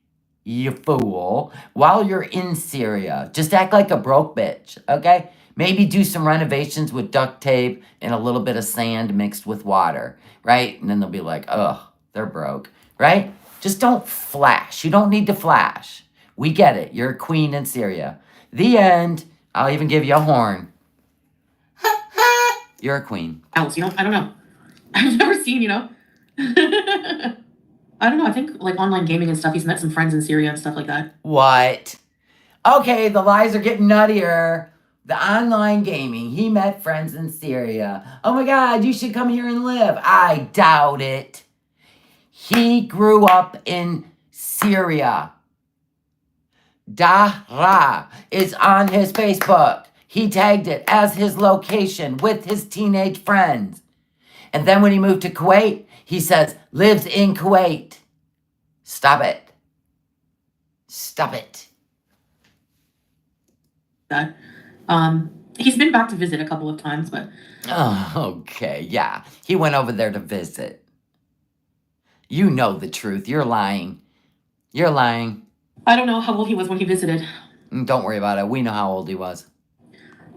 you fool, while you're in Syria. Just act like a broke bitch, okay? Maybe do some renovations with duct tape and a little bit of sand mixed with water, right? And then they'll be like, ugh, they're broke, right? Just don't flash. You don't need to flash. We get it. You're a queen in Syria. The end. I'll even give you a horn. You're a queen. House, I don't know. I've never seen, I don't know. I think like online gaming and stuff. He's met some friends in Syria and stuff like that. What? Okay, the lies are getting nuttier. The online gaming. He met friends in Syria. Oh my God, you should come here and live. I doubt it. He grew up in Syria. Dahra is on his Facebook. He tagged it as his location with his teenage friends. And then when he moved to Kuwait, he says, lives in Kuwait. Stop it. Stop it. That. He's been back to visit a couple of times, but Oh, okay, yeah. He went over there to visit. You know the truth. You're lying. You're lying. I don't know how old he was when he visited. Don't worry about it. We know how old he was.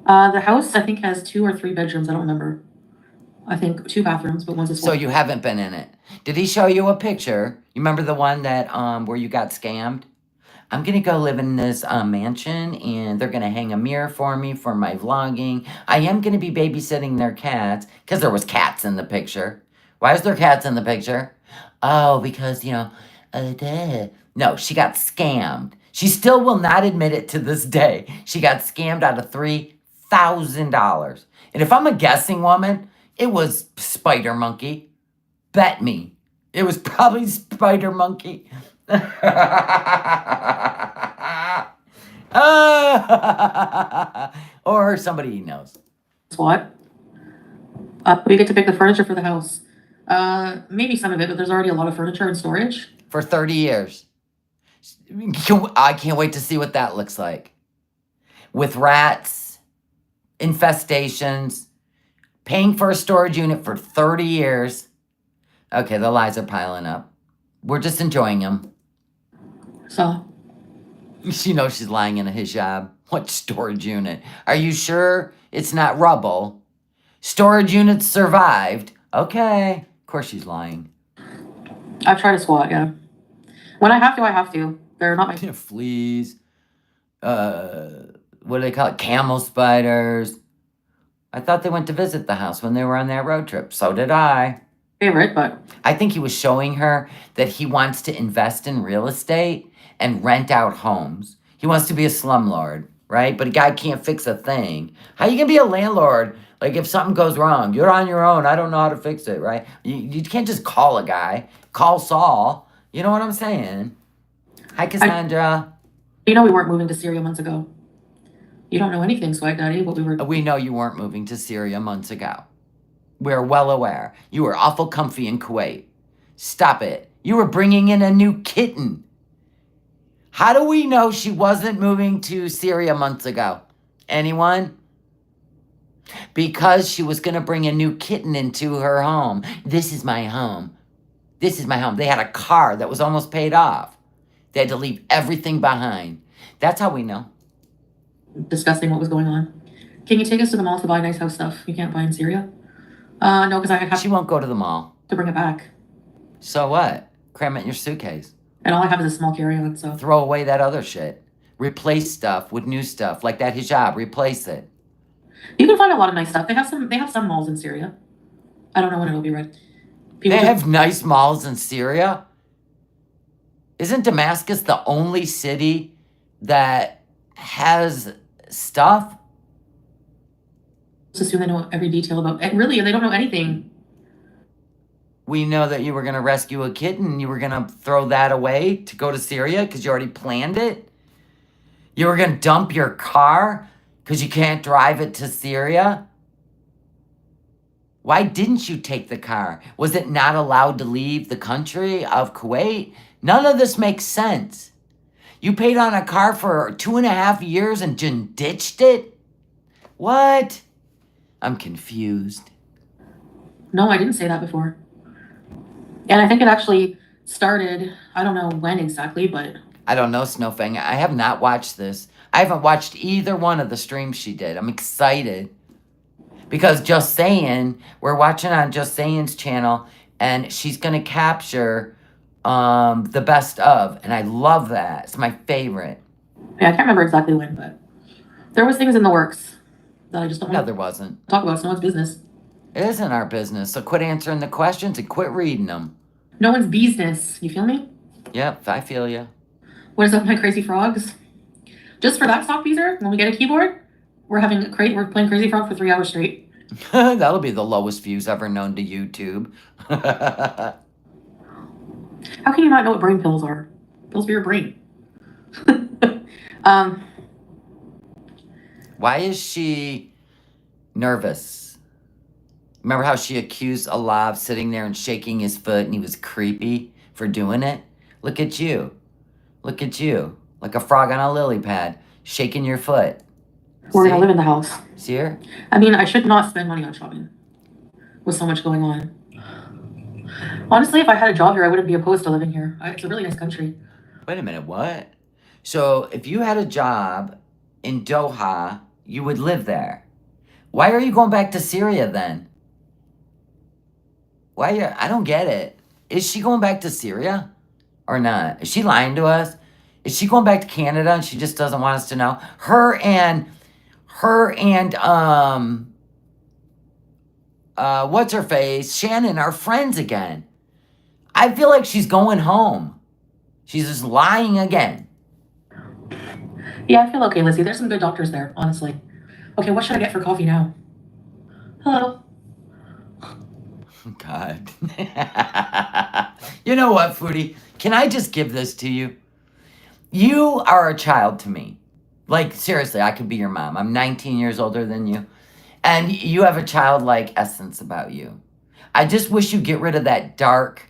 The house I think has 2 or 3 bedrooms. I don't remember. I think 2 bathrooms, but one's a So you haven't been in it. Did he show you a picture? You remember the one that where you got scammed? I'm gonna go live in this mansion, and they're gonna hang a mirror for me for my vlogging. I am gonna be babysitting their cats, because there was cats in the picture. Why is there cats in the picture? Oh, because, No, she got scammed. She still will not admit it to this day. She got scammed out of $3,000. And if I'm a guessing woman, it was Spider Monkey. Bet me. It was probably Spider Monkey. Or somebody he knows. SWAT. We get to pick the furniture for the house. Maybe some of it, but there's already a lot of furniture in storage. For 30 years. I can't wait to see what that looks like. With rats, infestations, paying for a storage unit for 30 years. Okay, the lies are piling up. We're just enjoying them. So, She knows she's lying in a hijab. What storage unit? Are you sure it's not rubble? Storage units survived. Okay. Of course she's lying. I've tried to SWAT, yeah. When I have to, I have to. They're not my... Fleas. What do they call it? Camel spiders. I thought they went to visit the house when they were on that road trip. So did I. favorite, but... I think he was showing her that he wants to invest in real estate and rent out homes. He wants to be a slumlord, right? But a guy can't fix a thing. How you gonna be a landlord? Like, if something goes wrong, you're on your own. I don't know how to fix it, right? You can't just call a guy. Call Saul. You know what I'm saying? Hi, Cassandra. We weren't moving to Syria months ago. You don't know anything, Swag Daddy, but we were... We know you weren't moving to Syria months ago. We're well aware. You were awful comfy in Kuwait. Stop it. You were bringing in a new kitten. How do we know she wasn't moving to Syria months ago? Anyone? Because she was going to bring a new kitten into her home. This is my home. This is my home. They had a car that was almost paid off. They had to leave everything behind. That's how we know. Discussing what was going on. Can you take us to the mall to buy nice house stuff you can't buy in Syria? No, because I have She won't go to the mall. to bring it back. So what? Cram it in your suitcase. And all I have is a small carry-on, so. Throw away that other shit. Replace stuff with new stuff, like that hijab. Replace it. You can find a lot of nice stuff. They have some malls in Syria. I don't know when it'll be ready. They have nice malls in Syria? Isn't Damascus the only city that has stuff? Assume they know every detail about it. Really, they don't know anything. We know that you were going to rescue a kitten. You were going to throw that away to go to Syria because you already planned it. You were going to dump your car because you can't drive it to Syria. Why didn't you take the car? Was it not allowed to leave the country of Kuwait? None of this makes sense. You paid on a car for 2.5 years and just ditched it? What? I'm confused. No, I didn't say that before. And I think it actually started, I don't know when exactly, but... I don't know, Snowfang. I have not watched this. I haven't watched either one of the streams she did. I'm excited. Because Just Saying, we're watching on Just Saying's channel, and she's going to capture the best of. And I love that. It's my favorite. Yeah, I can't remember exactly when, but there was things in the works that I just don't No, want there to wasn't. talk about. It's no one's business. It isn't our business, so quit answering the questions and quit reading them. No one's business. You feel me? Yep, I feel you. What is up, my crazy frogs? Just for that stock teaser, when we get a keyboard, we're playing Crazy Frog for 3 hours straight. That'll be the lowest views ever known to YouTube. How can you not know what brain pills are? Pills for your brain. Why is she nervous? Remember how she accused Allah of sitting there and shaking his foot and he was creepy for doing it? Look at you. Look at you. Like a frog on a lily pad, shaking your foot. We're See? gonna live in the house. See her? I mean, I should not spend money on shopping with so much going on. Honestly, if I had a job here, I wouldn't be opposed to living here. It's a really nice country. Wait a minute, what? So if you had a job in Doha, you would live there. Why are you going back to Syria then? I don't get it. Is she going back to Syria or not? Is she lying to us? Is she going back to Canada and she just doesn't want us to know? Her and what's her face? Shannon are friends again. I feel like she's going home. She's just lying again. Yeah, I feel okay, Lizzie. There's some good doctors there, honestly. Okay, what should I get for coffee now? Hello. God. You know what, Foodie? Can I just give this to you? You are a child to me. Like, seriously, I could be your mom. I'm 19 years older than you. And you have a childlike essence about you. I just wish you get rid of that dark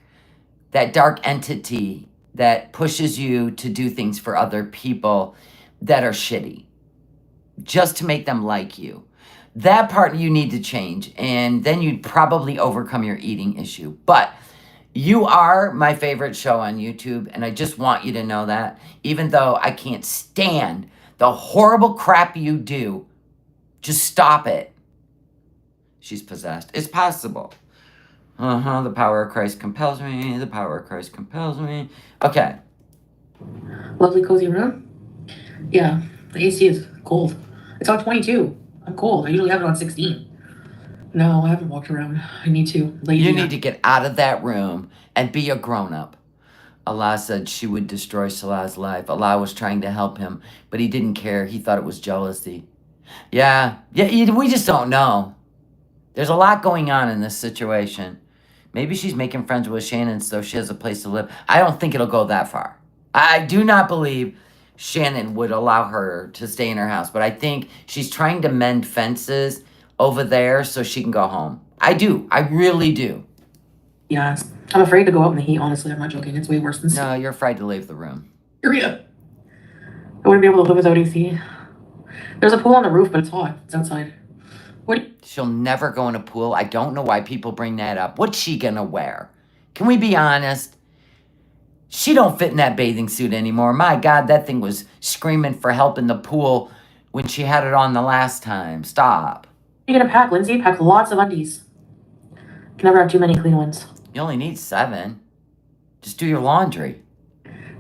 entity that pushes you to do things for other people that are shitty. Just to make them like you. That part you need to change. And then you'd probably overcome your eating issue. But you are my favorite show on YouTube. And I just want you to know that. Even though I can't stand the horrible crap you do, just stop it. She's possessed. It's possible. The power of Christ compels me. The power of Christ compels me. Okay. Lovely cozy room. Yeah, the AC is cold. It's on 22. I'm cold. I usually have it on 16. No, I haven't walked around. I need to. You need to get out of that room and be a grown-up. Allah said she would destroy Salah's life. Allah was trying to help him, but he didn't care. He thought it was jealousy. Yeah, we just don't know. There's a lot going on in this situation. Maybe she's making friends with Shannon so she has a place to live. I don't think it'll go that far. I do not believe Shannon would allow her to stay in her house, but I think she's trying to mend fences over there so she can go home. I do. I really do. Yeah, I'm afraid to go out in the heat, honestly. I'm not joking. It's way worse than No, you're afraid to leave the room. Syria. I wouldn't be able to live without AC. There's a pool on the roof, but it's hot. It's outside. She'll never go in a pool. I don't know why people bring that up. What's she gonna wear? Can we be honest? She don't fit in that bathing suit anymore. My God, that thing was screaming for help in the pool when she had it on the last time. Stop. You're gonna pack, Lindsay. Pack lots of undies. Can never have too many clean ones. You only need 7. Just do your laundry.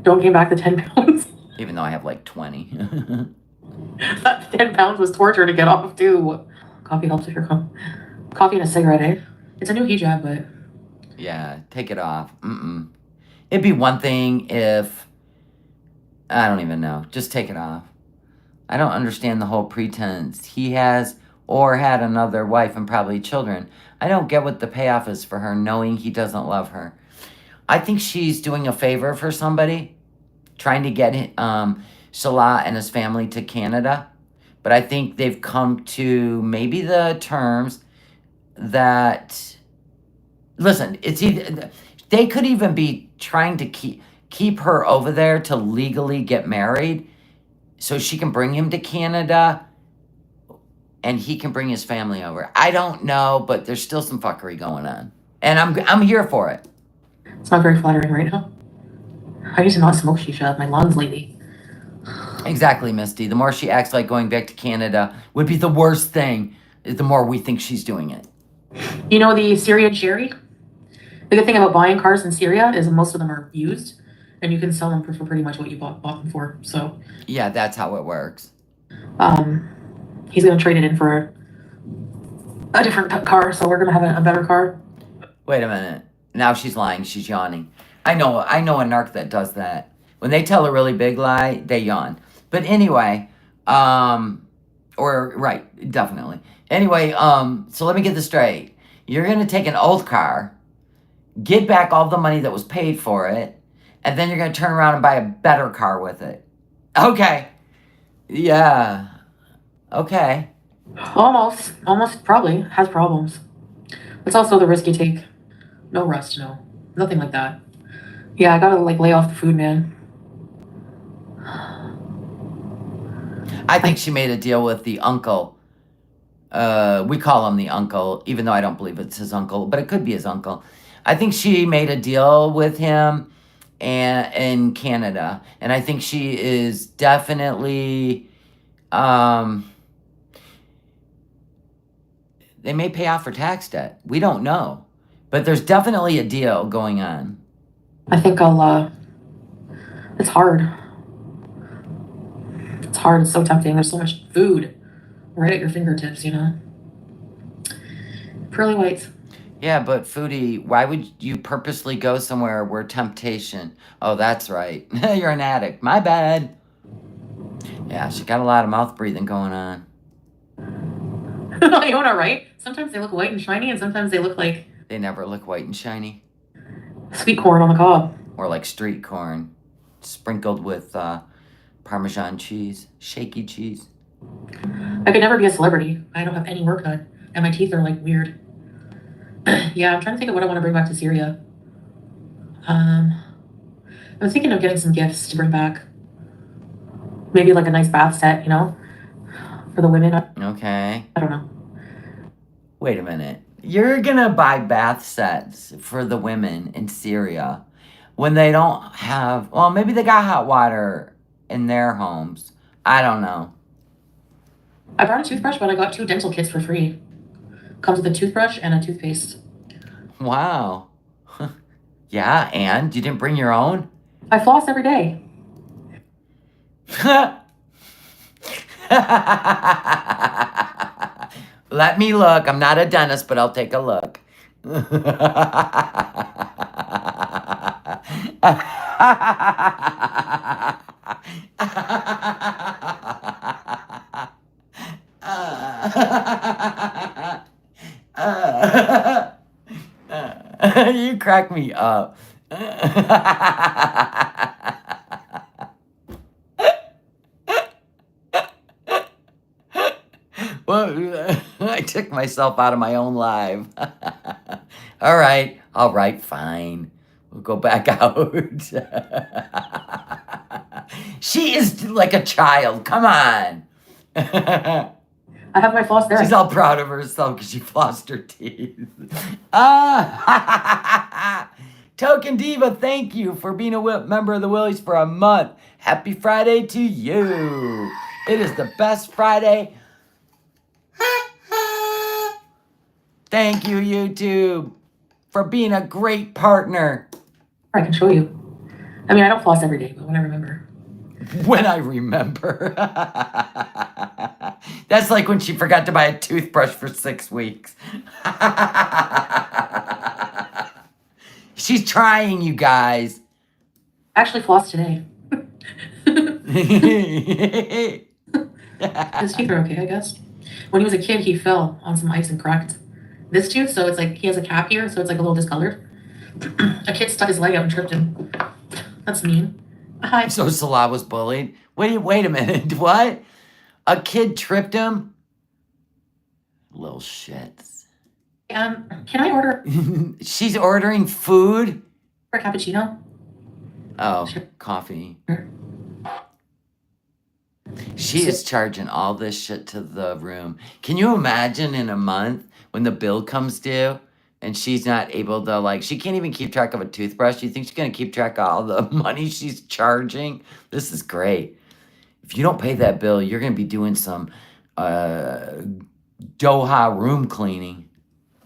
Don't gain back the 10 pounds. Even though I have like 20. That 10 pounds was torture to get off, too. Coffee helps if you're coffee and a cigarette, eh? It's a new hijab, but... Yeah, take it off. It'd be one thing if... I don't even know. Just take it off. I don't understand the whole pretense. He has or had another wife and probably children. I don't get what the payoff is for her knowing he doesn't love her. I think she's doing a favor for somebody, trying to get Salah and his family to Canada. But I think they've come to maybe the terms that... Listen, it's either... They could even be trying to keep her over there to legally get married so she can bring him to Canada and he can bring his family over. I don't know, but there's still some fuckery going on. And I'm here for it. It's not very flattering right now. I need to not smoke shisha out of my lungs lately. Exactly, Misty. The more she acts like going back to Canada would be the worst thing, the more we think she's doing it. You know the Syrian Sherry? The good thing about buying cars in Syria is most of them are used, and you can sell them for pretty much what you bought them for. So yeah, that's how it works. He's gonna trade it in for a different car, so we're gonna have a better car. Wait a minute. Now she's lying. She's yawning. I know a narc that does that. When they tell a really big lie, they yawn. But anyway, right, definitely. Anyway, so let me get this straight. You're gonna take an old car, get back all the money that was paid for it, and then you're going to turn around and buy a better car with it. Okay. Yeah. Okay. Almost probably has problems. It's also the risk you take. No rust, no. Nothing like that. Yeah, I gotta lay off the food, man. I think she made a deal with the uncle. We call him the uncle, even though I don't believe it's his uncle, but it could be his uncle. I think she made a deal with him in Canada, and I think she is definitely, they may pay off her tax debt. We don't know, but there's definitely a deal going on. I think it's hard. It's hard, it's so tempting. There's so much food right at your fingertips, you know? Pearly whites. Yeah, but Foodie, why would you purposely go somewhere where temptation... Oh, that's right. You're an addict. My bad. Yeah, she got a lot of mouth breathing going on. You know, right? Sometimes they look white and shiny, and sometimes they look like... They never look white and shiny. Sweet corn on the cob. Or like street corn, sprinkled with Parmesan cheese, shaky cheese. I could never be a celebrity. I don't have any work done, and my teeth are like weird. Yeah, I'm trying to think of what I want to bring back to Syria. I was thinking of getting some gifts to bring back. Maybe like a nice bath set, you know, for the women. Okay. I don't know. Wait a minute. You're gonna buy bath sets for the women in Syria when they don't have... Well, maybe they got hot water in their homes. I don't know. I brought a toothbrush, but I got 2 dental kits for free. Comes with a toothbrush and a toothpaste. Wow. Yeah, and you didn't bring your own? I floss every day. Let me look. I'm not a dentist, but I'll take a look. You crack me up. Well, I took myself out of my own live. All right, fine. We'll go back out. She is like a child. Come on. I have my floss there. She's all proud of herself because she flossed her teeth. Token Diva, thank you for being a member of the Willies for a month. Happy Friday to you. It is the best Friday. Thank you, YouTube, for being a great partner. I can show you. I mean, I don't floss every day, but when I remember. When I remember. That's like when she forgot to buy a toothbrush for 6 weeks. She's trying, you guys. I actually flossed today. His teeth are okay, I guess. When he was a kid, he fell on some ice and cracked this tooth, so it's like he has a cap here, so it's like a little discolored. A kid stuck his leg out and tripped him. That's mean. Hi. So Salah was bullied. Wait a minute. What? A kid tripped him? Little shits. Can I order She's ordering food? a cappuccino? Oh, Sure. coffee. Sure. She is charging all this shit to the room. Can you imagine in a month when the bill comes due and she's not able to, like, she can't even keep track of a toothbrush? You think she's going to keep track of all the money she's charging? This is great. If you don't pay that bill, you're going to be doing some Doha room cleaning.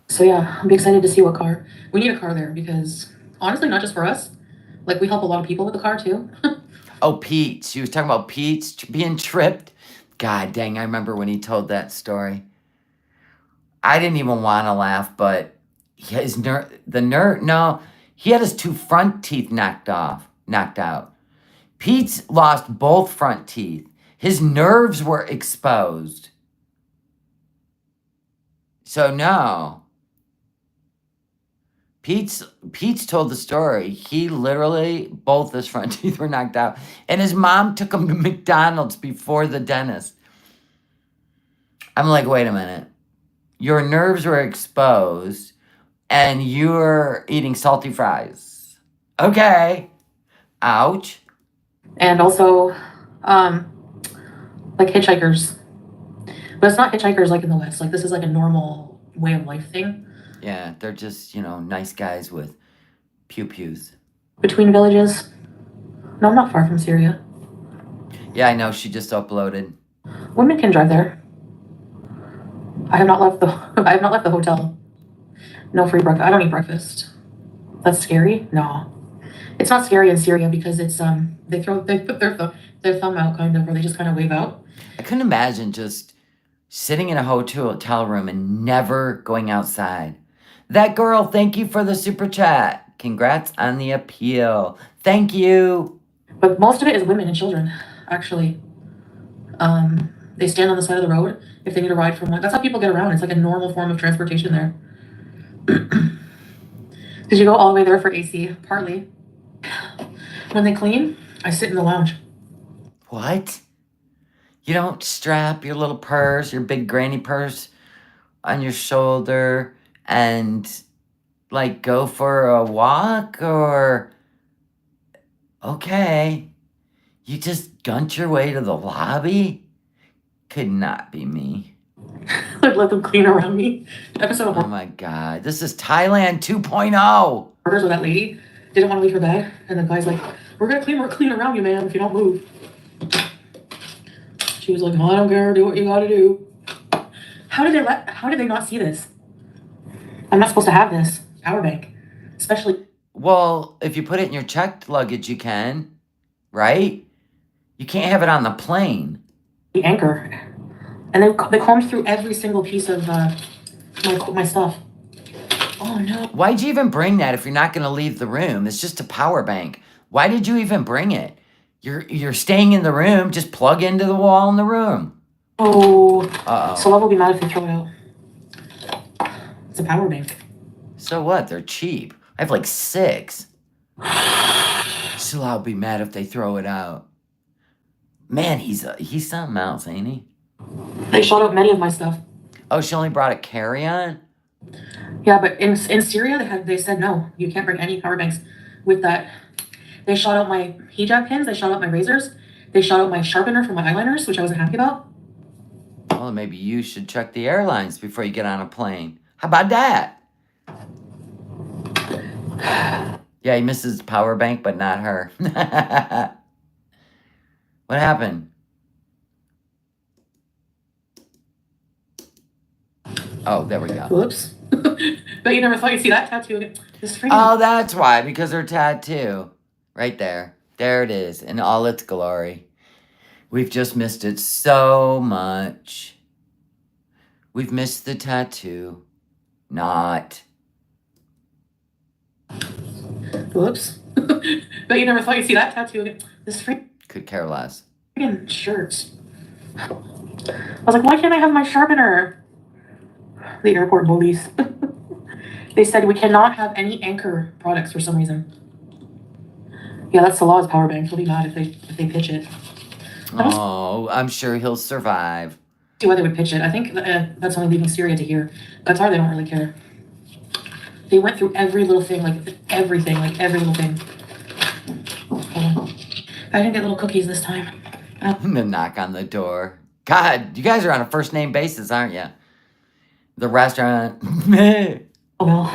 So yeah, I'm excited to see what car. We need a car there because honestly, not just for us. Like we help a lot of people with the car too. Oh, Pete. She was talking about Pete's being tripped. God dang, I remember when he told that story. I didn't even want to laugh, but he had his 2 front teeth knocked out. Pete's lost both front teeth. His nerves were exposed. So no. Pete's told the story. He literally, both his front teeth were knocked out. And his mom took him to McDonald's before the dentist. I'm like, wait a minute. Your nerves were exposed and you're eating salty fries. Okay. Ouch. And also, like hitchhikers. But it's not hitchhikers like in the West. Like this is like a normal way of life thing. Yeah, they're just, nice guys with pew-pews. Between villages. No, I'm not far from Syria. Yeah, I know. She just uploaded. Women can drive there. I have not left the hotel. No free breakfast. I don't eat breakfast. That's scary? No. It's not scary in Syria because it's they put their thumb out kind of, or they just kind of wave out. I couldn't imagine just sitting in a hotel room and never going outside. That girl, thank you for the super chat. Congrats on the appeal. Thank you. But most of it is women and children, actually. They stand on the side of the road if they need a ride from one. That's how people get around. It's like a normal form of transportation there. Did you go all the way there for AC? Partly. When they clean, I sit in the lounge. What? You don't strap your little purse, your big granny purse on your shoulder and like go for a walk or okay. You just gunt your way to the lobby? Could not be me. I'd let them clean around me. Episode Oh my god. This is Thailand 2.0. Orders with that lady didn't want to leave her bed, and the guy's like, we're clean around you, man, if you don't move. She was like, oh, I don't care, do what you gotta do. How did they not see this? I'm not supposed to have this power bank. Especially Well, if you put it in your checked luggage, you can, right? You can't have it on the plane. the anchor. And they combed through every single piece of my stuff. Oh no. Why'd you even bring that if you're not going to leave the room? It's just a power bank. Why did you even bring it? You're staying in the room. Just plug into the wall in the room. Oh. Uh-oh. So love will be mad if they throw it out. It's a power bank. So what? They're cheap. I have like 6. So I'll be mad if they throw it out. Man, he's something else, ain't he? They shot out many of my stuff. Oh, she only brought a carry-on? Yeah, but in Syria they said no, you can't bring any power banks with that. They shot out my hijab pins, they shot out my razors, they shot out my sharpener for my eyeliners, which I wasn't happy about. Well, maybe you should check the airlines before you get on a plane. How about that? Yeah, he misses the power bank, but not her. What happened? Oh, there we go. Whoops. But you never thought you'd see that tattoo again. This freaking Oh, that's why, because her tattoo. Right there. There it is in all its glory. We've just missed it so much. We've missed the tattoo. Not. Whoops. But you never thought you'd see that tattoo again. This Could care less. freaking shirt. I was like, why can't I have my sharpener? The airport bullies. They said we cannot have any Anchor products for some reason. Yeah, that's the law's power bank. He'll be mad if they pitch it. Oh, I'm sure he'll survive. See why they would pitch it. I think that's only leaving Syria to hear. Qatar, they don't really care. They went through every little thing, like everything, like every little thing. I didn't get little cookies this time. The knock on the door. God, you guys are on a first name basis, aren't you? The restaurant. Oh well.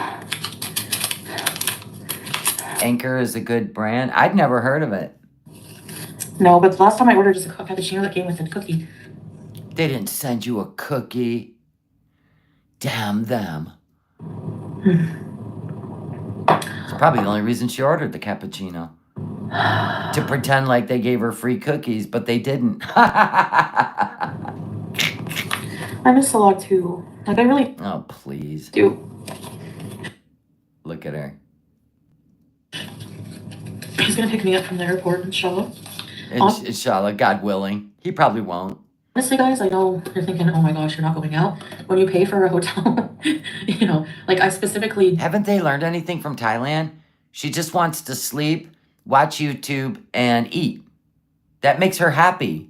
Anchor is a good brand. I'd never heard of it. No, but the last time I ordered just a cappuccino that came with a cookie. They didn't send you a cookie. Damn them. It's probably the only reason she ordered the cappuccino. To pretend like they gave her free cookies, but they didn't. I miss the log too. Like I really Oh, please. do. Look at her. He's gonna pick me up from the airport, inshallah. Inshallah, God willing. He probably won't. Honestly, guys, I know you're thinking, oh my gosh, you're not going out. When you pay for a hotel, like I specifically... Haven't they learned anything from Thailand? She just wants to sleep, watch YouTube, and eat. That makes her happy.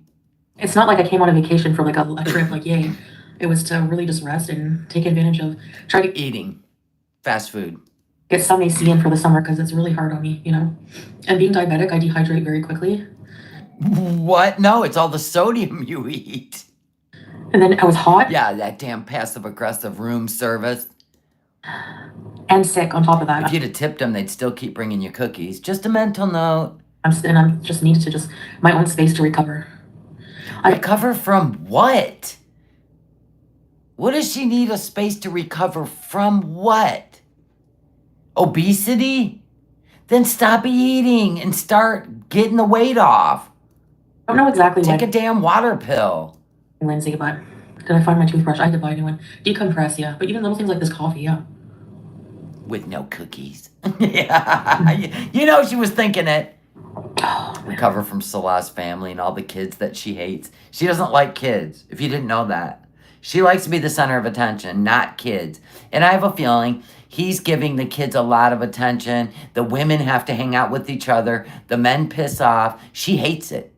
It's not like I came on a vacation for like a trip, like yay. It was to really just rest and take advantage of... Try to Eating. Fast food. get some AC in for the summer because it's really hard on me, And being diabetic, I dehydrate very quickly. What? No, it's all the sodium you eat. And then I was hot Yeah, that damn passive-aggressive room service. and sick on top of that. If you'd have tipped them, they'd still keep bringing you cookies. Just a mental note. I'm just needed to just my own space to recover. Recover from what? What does she need a space to recover from what? Obesity? Then stop eating and start getting the weight off. I don't know exactly Take a what damn water pill. Lindsay, but did I find my toothbrush? I had to buy a new one. Decompress, yeah. But even little things like this coffee, yeah. With no cookies. Yeah. You know she was thinking it. Oh, Recover from Salah's family and all the kids that she hates. She doesn't like kids, if you didn't know that. She likes to be the center of attention, not kids. And I have a feeling he's giving the kids a lot of attention. The women have to hang out with each other. The men piss off. She hates it.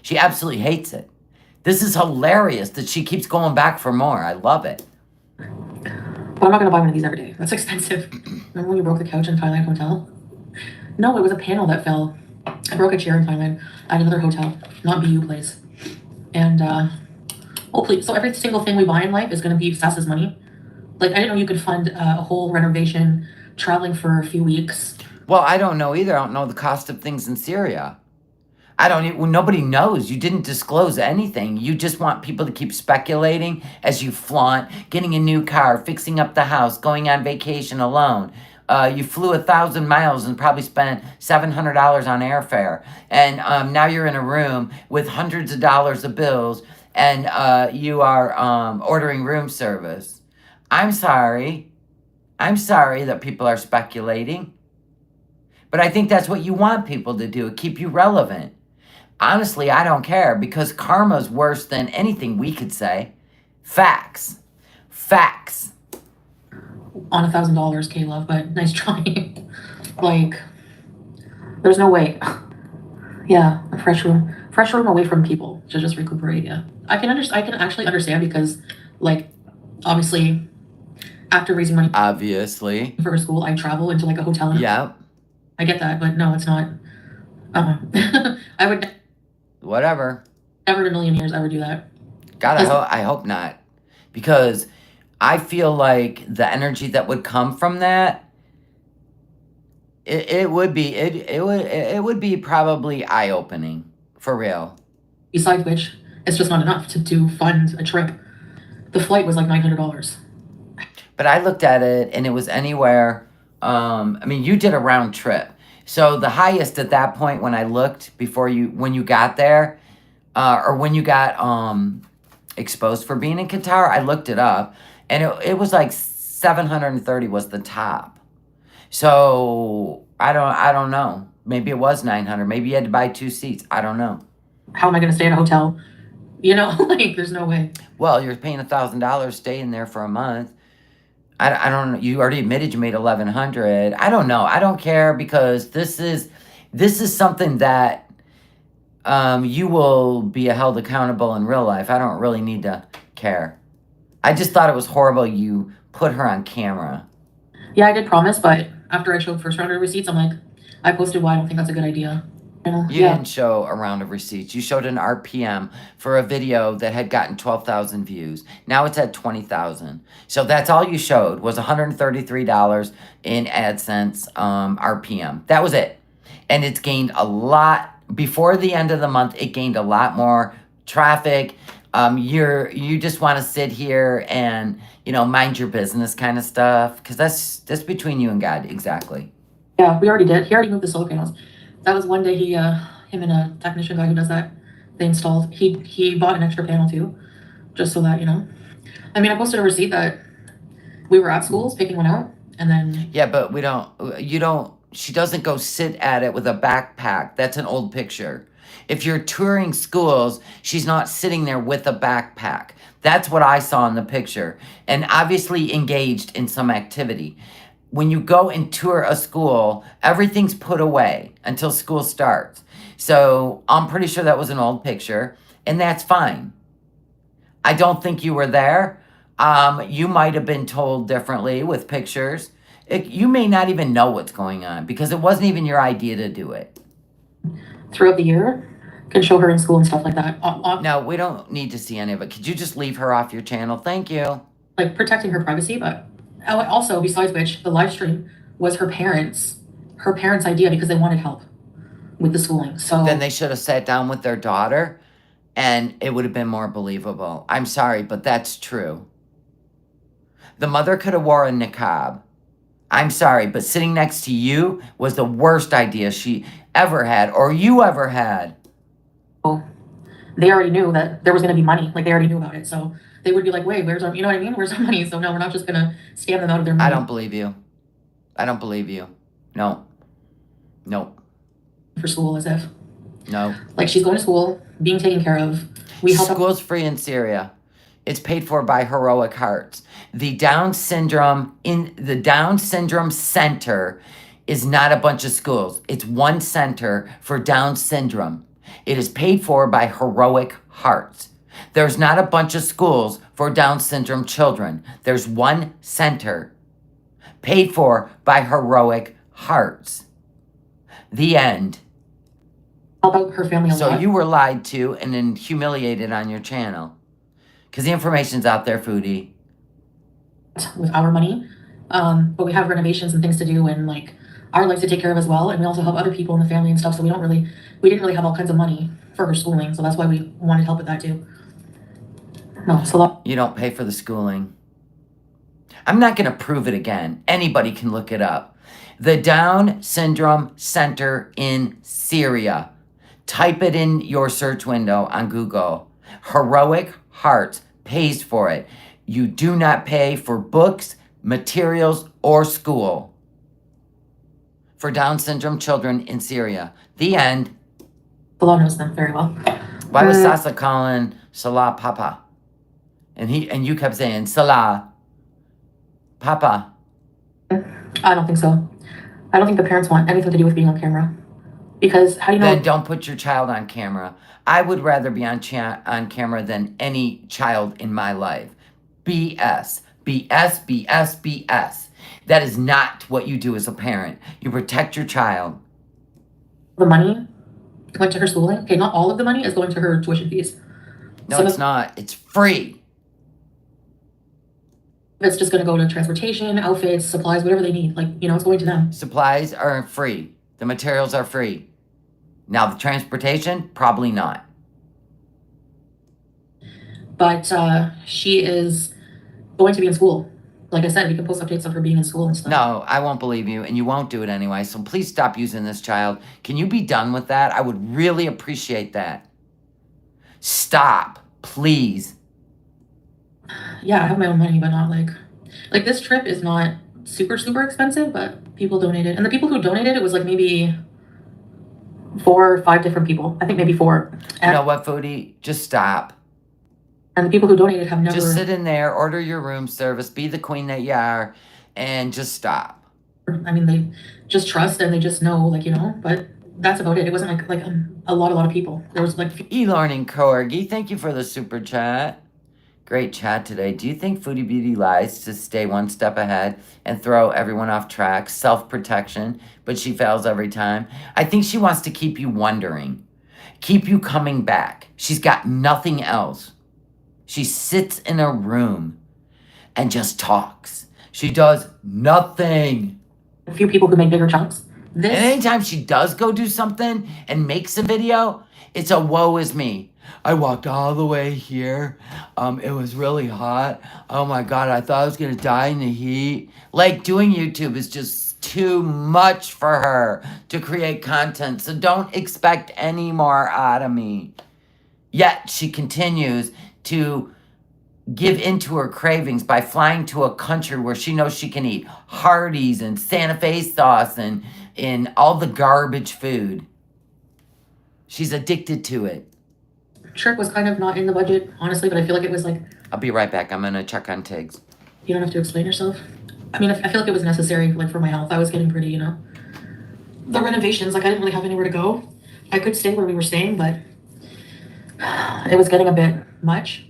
She absolutely hates it. This is hilarious that she keeps going back for more. I love it. But I'm not going to buy one of these every day. That's expensive. Remember when you broke the couch in Thailand hotel? No, it was a panel that fell. I broke a chair in Thailand at another hotel, not BU place. And, please. So every single thing we buy in life is going to be Sas's money. Like, I didn't know you could fund a whole renovation, traveling for a few weeks. Well, I don't know either. I don't know the cost of things in Syria. Nobody knows. You didn't disclose anything. You just want people to keep speculating as you flaunt, getting a new car, fixing up the house, going on vacation alone. You flew 1,000 miles and probably spent $700 on airfare. And now you're in a room with hundreds of dollars of bills and you are ordering room service. I'm sorry. I'm sorry that people are speculating. But I think that's what you want people to do, keep you relevant. Honestly, I don't care because karma's worse than anything we could say. Facts. Facts. On $1,000, K-Love, but nice try. Like, there's no way. Yeah, a fresh room away from people to just recuperate. Yeah, I can actually understand because, like, obviously, after raising money Obviously. for school, I travel into like a hotel. Yeah. I get that, but no, it's not. I would Whatever. never in a million years ever do that. God, I hope not. Because I feel like the energy that would come from that, it would be probably eye-opening. For real. Besides which, it's just not enough to fund a trip. The flight was like $900. But I looked at it and it was anywhere. I mean, you did a round trip. So the highest at that point when I looked when you got there, or when you got exposed for being in Qatar, I looked it up, and it was like 730 was the top. So I don't know. Maybe it was 900. Maybe you had to buy 2 seats. I don't know. How am I going to stay at a hotel? You know, like there's no way. Well, you're paying $1,000 staying there for a month. I don't know. You already admitted you made 1,100. I don't know. I don't care because this is something that you will be held accountable in real life. I don't really need to care. I just thought it was horrible you put her on camera. Yeah, I did promise, but after I showed first round of receipts, I'm like, I posted why I don't think that's a good idea. You didn't show a round of receipts. You showed an RPM for a video that had gotten 12,000 views. Now it's at 20,000. So that's all you showed was $133 in AdSense RPM. That was it. And it's gained a lot. Before the end of the month, it gained a lot more traffic. You just want to sit here and, mind your business kind of stuff. Because that's between you and God, exactly. Yeah, we already did. He already moved the solar panels. That was one day him and a technician guy who does that, they installed. He bought an extra panel too, just so that, I mean, I posted a receipt that we were at schools picking one out, and then... Yeah, but she doesn't go sit at it with a backpack. That's an old picture. If you're touring schools, she's not sitting there with a backpack. That's what I saw in the picture. And obviously engaged in some activity. When you go and tour a school, everything's put away until school starts. So I'm pretty sure that was an old picture, and that's fine. I don't think you were there. You might have been told differently with pictures. You may not even know what's going on because it wasn't even your idea to do it. Throughout the year, can show her in school and stuff like that. No, we don't need to see any of it. Could you just leave her off your channel? Thank you. Like protecting her privacy, but also, besides which, the live stream was her parents' idea because they wanted help with the schooling. So then they should have sat down with their daughter and it would have been more believable. I'm sorry, but that's true. The mother could have wore a niqab. I'm sorry, but sitting next to you was the worst idea she ever had or you ever had. They already knew that there was going to be money. Like, they already knew about it. So they would be like, wait, where's our, you know what I mean? Where's our money? So no, we're not just going to scam them out of their money. I don't believe you. I don't believe you. No. Nope. For school, as if. No. Like, she's going to school, being taken care of. School's free in Syria. It's paid for by Heroic Hearts. The Down Syndrome Center is not a bunch of schools. It's one center for Down syndrome. It is paid for by Heroic Hearts. There's not a bunch of schools for Down syndrome children. There's one center paid for by Heroic Hearts. The end. How about her family? So you were lied to and then humiliated on your channel. Because the information's out there, Foodie. With our money. But we have renovations and things to do and like our life to take care of as well. And we also help other people in the family and stuff. So we didn't really have all kinds of money for her schooling. So that's why we wanted help with that too. No, so you don't pay for the schooling. I'm not going to prove it again. Anybody can look it up. The Down Syndrome Center in Syria. Type it in your search window on Google. Heroic Hearts pays for it. You do not pay for books, materials, or school for Down syndrome children in Syria. The end. Allah knows them very well. Why was Sasa calling Salah Papa? And you kept saying Salah Papa. I don't think so. I don't think the parents want anything to do with being on camera. Because how do you know? Then don't put your child on camera. I would rather be on camera than any child in my life. BS. BS, BS, BS. That is not what you do as a parent. You protect your child. The money going to her schooling. Okay, not all of the money is going to her tuition fees. No, it's not. It's free. It's just going to go to transportation, outfits, supplies, whatever they need. Like, it's going to them. Supplies are free. The materials are free. Now, the transportation, probably not. But she is going to be in school. like I said, we can post updates of her being in school and stuff. No, I won't believe you, and you won't do it anyway. So please stop using this child. Can you be done with that? I would really appreciate that. Stop, please. Yeah, I have my own money, but not like this trip is not super expensive, but people donated, and the people who donated, it was like maybe 4 or 5 different people. I think maybe 4. You And, know what, Foodie? Just stop. and the people who donated have never. Just sit in there, order your room service, be the queen that you are, and just stop. I mean, they just trust and they just know, like, you know. But that's about it. It wasn't like a lot of people. There was like. E-learning Corgi, thank you for the super chat. Great chat today. Do you think Foodie Beauty lies to stay one step ahead and throw everyone off track? Self-protection, but she fails every time. I think she wants to keep you wondering, keep you coming back. She's got nothing else. She sits in a room and just talks. She does nothing. A few people who make bigger chunks. And anytime she does go do something and makes a video, it's a woe is me. I walked all the way here. It was really hot. Oh my God, I thought I was gonna die in the heat. Like, doing YouTube is just too much for her to create content. So don't expect any more out of me. Yet she continues to give into her cravings by flying to a country where she knows she can eat Hardee's and Santa Fe sauce and all the garbage food. She's addicted to it. Trip was kind of not in the budget, honestly, but I feel like it was like. I'll be right back. I'm gonna check on Tiggs. You don't have to explain yourself. I mean, I feel like it was necessary, like, for my health. I was getting pretty, you know. The renovations, like, I didn't really have anywhere to go. I could stay where we were staying, but it was getting a bit much.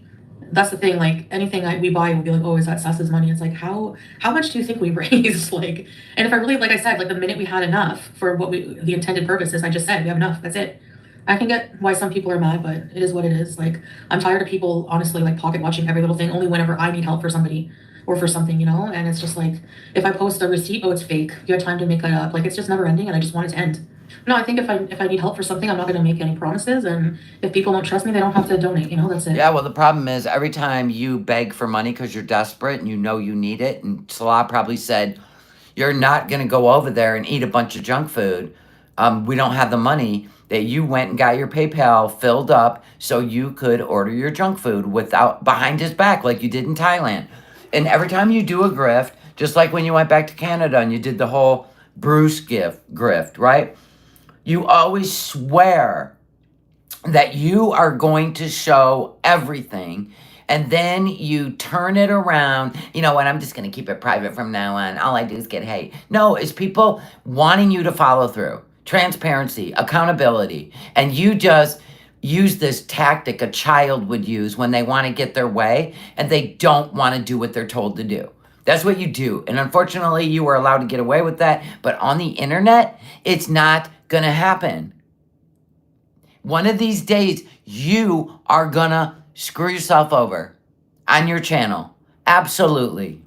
That's the thing, like, anything we buy, we'll be like, oh, is that Sas's money? It's like, how much do you think we raised? Like, and if I really, like I said, like, the minute we had enough for what the intended purpose is, I just said, we have enough, that's it. I can get why some people are mad, but it is what it is. Like, I'm tired of people, honestly, like, pocket watching every little thing, only whenever I need help for somebody or for something, you know? And it's just like, if I post a receipt, oh, it's fake. You had time to make that up. Like, it's just never ending, and I just want it to end. No, I think if I need help for something, I'm not going to make any promises, and if people don't trust me, they don't have to donate, you know? That's it. Yeah, well, the problem is every time you beg for money because you're desperate and you know you need it, and Salah probably said, you're not going to go over there and eat a bunch of junk food. We don't have the money. That you went and got your PayPal filled up so you could order your junk food behind his back like you did in Thailand. And every time you do a grift, just like when you went back to Canada and you did the whole Bruce grift, right? You always swear that you are going to show everything, and then you turn it around. You know what? I'm just going to keep it private from now on. All I do is get hate. No, it's people wanting you to follow through. Transparency, accountability, and you just use this tactic a child would use when they want to get their way and they don't want to do what they're told to do. That's what you do. And unfortunately, you were allowed to get away with that, but on the internet, it's not gonna happen. One of these days, you are gonna screw yourself over on your channel. Absolutely.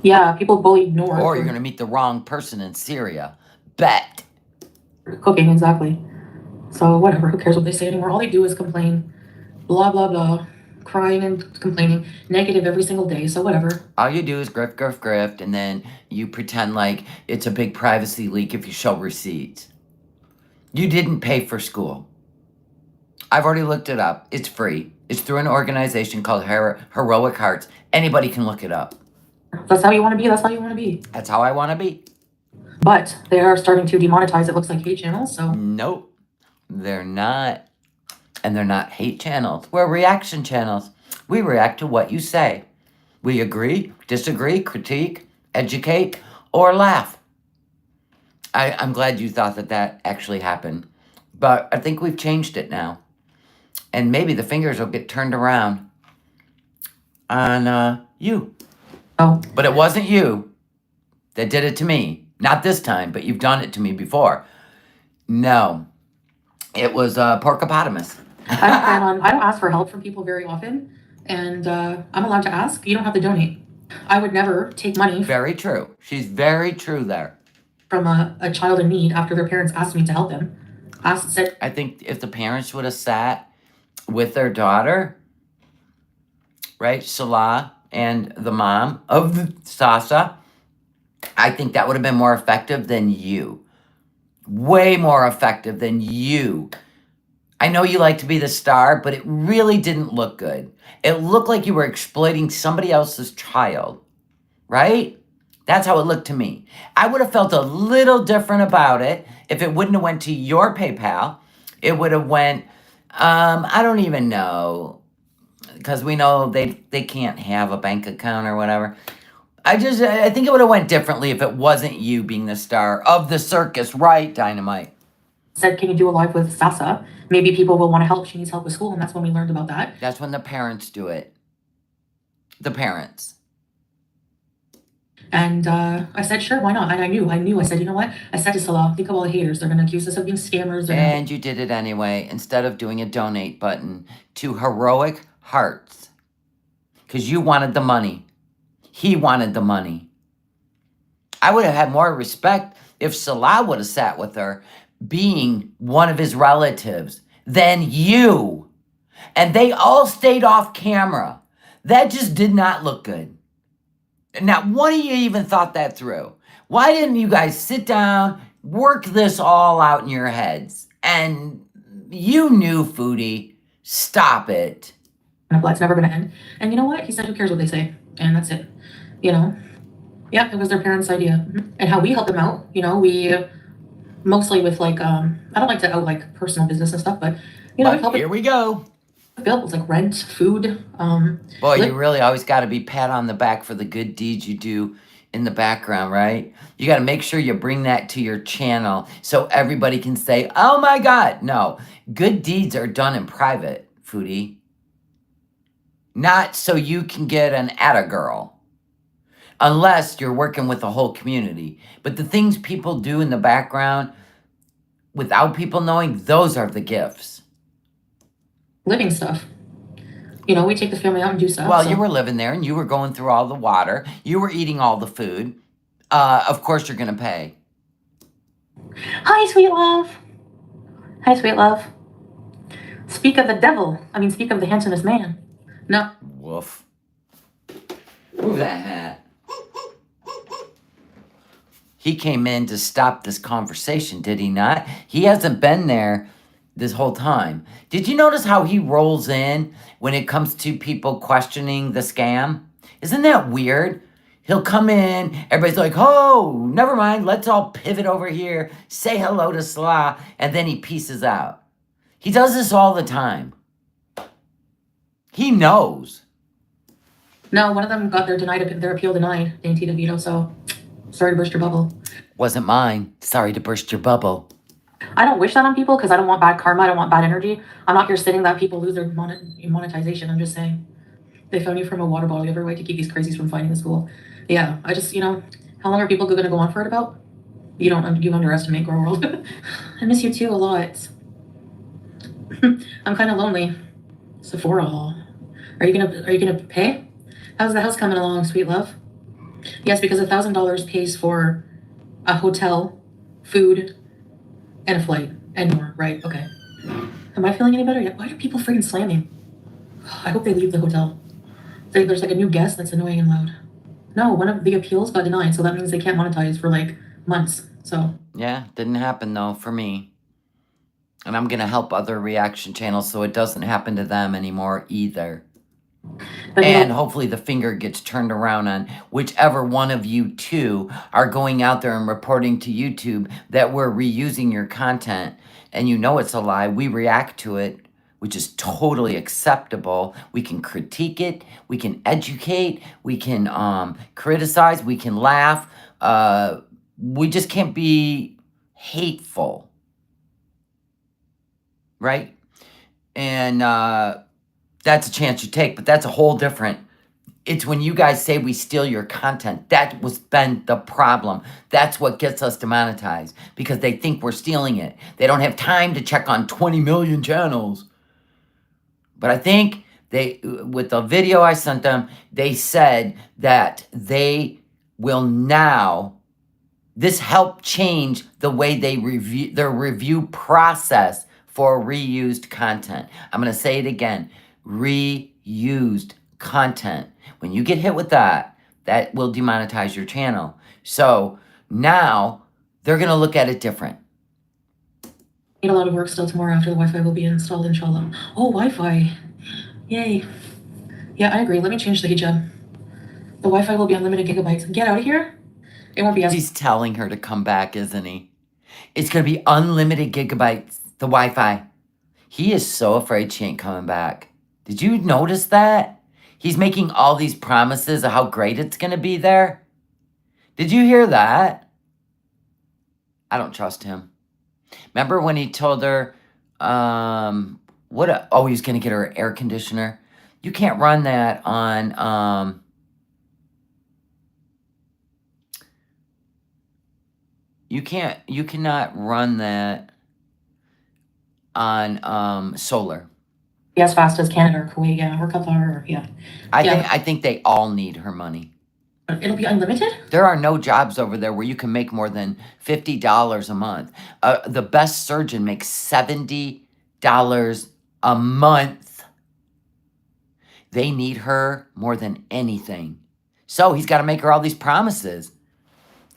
Yeah, people bullied Nora. Or you're gonna meet the wrong person in Syria. Bet. Cooking, exactly. So whatever, who cares what they say anymore? All they do is complain, blah blah blah, crying and complaining, negative every single day. So whatever. All you do is grift, and then you pretend like it's a big privacy leak if you show receipts. You didn't pay for school. I've already looked it up. It's free. It's through an organization called Heroic Hearts. Anybody can look it up. That's how you want to be. That's how you want to be. That's how I want to be. But they are starting to demonetize, it looks like, hate channels, so. Nope, they're not. And they're not hate channels. We're reaction channels. We react to what you say. We agree, disagree, critique, educate, or laugh. I'm glad you thought that actually happened. But I think we've changed it now. And maybe the fingers will get turned around on you. Oh. But it wasn't you that did it to me. Not this time, but you've done it to me before. No, it was Porcopotamus. I don't ask for help from people very often, and I'm allowed to ask. You don't have to donate. I would never take money. Very true. She's very true there. From a child in need after their parents asked me to help them. I think if the parents would have sat with their daughter, right, Salah, and the mom of Sasa, I think that would have been more effective than you. Way more effective than you. I know you like to be the star, but it really didn't look good. It looked like you were exploiting somebody else's child, right? That's how it looked to me. I would have felt a little different about it if it wouldn't have went to your PayPal. It would have went, I don't even know, because we know they can't have a bank account or whatever. I think it would have went differently if it wasn't you being the star of the circus, right, Dynamite? Said, can you do a live with Sasa? Maybe people will want to help. She needs help with school. And that's when we learned about that. That's when the parents do it. The parents. And I said, sure, why not? And I knew. I said, you know what? I said to Salah, think of all the haters. They're going to accuse us of being scammers. And you did it anyway, instead of doing a donate button to Heroic Hearts. Because you wanted the money. He wanted the money. I would have had more respect if Salah would have sat with her, being one of his relatives, than you. And they all stayed off camera. That just did not look good. Not one of you even thought that through. Why didn't you guys sit down, work this all out in your heads? And you knew, Foodie. Stop it. It's never going to end. And you know what? He said, who cares what they say? And that's it. You know? Yeah, it was their parents' idea. And how we helped them out, you know, we mostly with like, I don't like to out like personal business and stuff, but, you know, But here we go. Bills like rent, food. Boy, you really always got to be pat on the back for the good deeds you do in the background, right? You got to make sure you bring that to your channel so everybody can say, oh my God. No, good deeds are done in private, Foodie. Not so you can get an attagirl. Unless you're working with the whole community. But the things people do in the background without people knowing, those are the gifts. Living stuff. You know, we take the family out and do stuff. Well, so you were living there and you were going through all the water. You were eating all the food. Of course you're going to pay. Hi, sweet love. Hi, sweet love. Speak of the devil. Speak of the handsomest man. No. Woof. Move that hat. He came in to stop this conversation, did he not? He hasn't been there this whole time. Did you notice how he rolls in when it comes to people questioning the scam? Isn't that weird? He'll come in, everybody's like, oh, never mind, let's all pivot over here, say hello to Salah, and then he pieces out. He does this all the time. He knows. No, one of them got their appeal denied, Dainty DeVito, so sorry to burst your bubble. Wasn't mine. Sorry to burst your bubble. I don't wish that on people because I don't want bad karma. I don't want bad energy. I'm not here saying that people lose their monetization. I'm just saying they found you from a water bottle. You have a way to keep these crazies from finding the school. Yeah, I just, how long are people going to go on for it about? You underestimate Girl World. I miss you too a lot. I'm kind of lonely. Sephora. Are you gonna pay? How's the house coming along, sweet love? Yes, because $1,000 pays for a hotel, food, and a flight, and more, right? Okay. Am I feeling any better yet? Why do people freaking slam me? I hope they leave the hotel. There's like a new guest that's annoying and loud. No, one of the appeals got denied, so that means they can't monetize for like months. So yeah, didn't happen though for me. And I'm gonna help other reaction channels so it doesn't happen to them anymore either. But and hopefully the finger gets turned around on whichever one of you two are going out there and reporting to YouTube that we're reusing your content and you know it's a lie. We react to it, which is totally acceptable. We can critique it. We can educate. We can criticize. We can laugh. We just can't be hateful. Right? And that's a chance you take, but that's a whole different. It's when you guys say we steal your content. That was been the problem. That's what gets us demonetized because they think we're stealing it. They don't have time to check on 20 million channels. But I think with the video I sent them, they said that they will now, this helped change the way they review their review process for reused content. I'm going to say it again. Reused content. When you get hit with that, that will demonetize your channel. So now they're going to look at it different. Need a lot of work still tomorrow after the Wi-Fi will be installed, inshallah. Oh, Wi-Fi. Yay. Yeah, I agree. Let me change the hijab. The Wi-Fi will be unlimited gigabytes. Get out of here. It won't be as... He's telling her to come back, isn't he? It's going to be unlimited gigabytes, the Wi-Fi. He is so afraid she ain't coming back. Did you notice that? He's making all these promises of how great it's going to be there. Did you hear that? I don't trust him. Remember when he told her, he was going to get her an air conditioner? You can't run that on, you cannot run that on solar. as fast as Canada or Kuwait, yeah, or Qatar, or yeah. I think they all need her money. It'll be unlimited? There are no jobs over there where you can make more than $50 a month. The best surgeon makes $70 a month. They need her more than anything. So he's got to make her all these promises,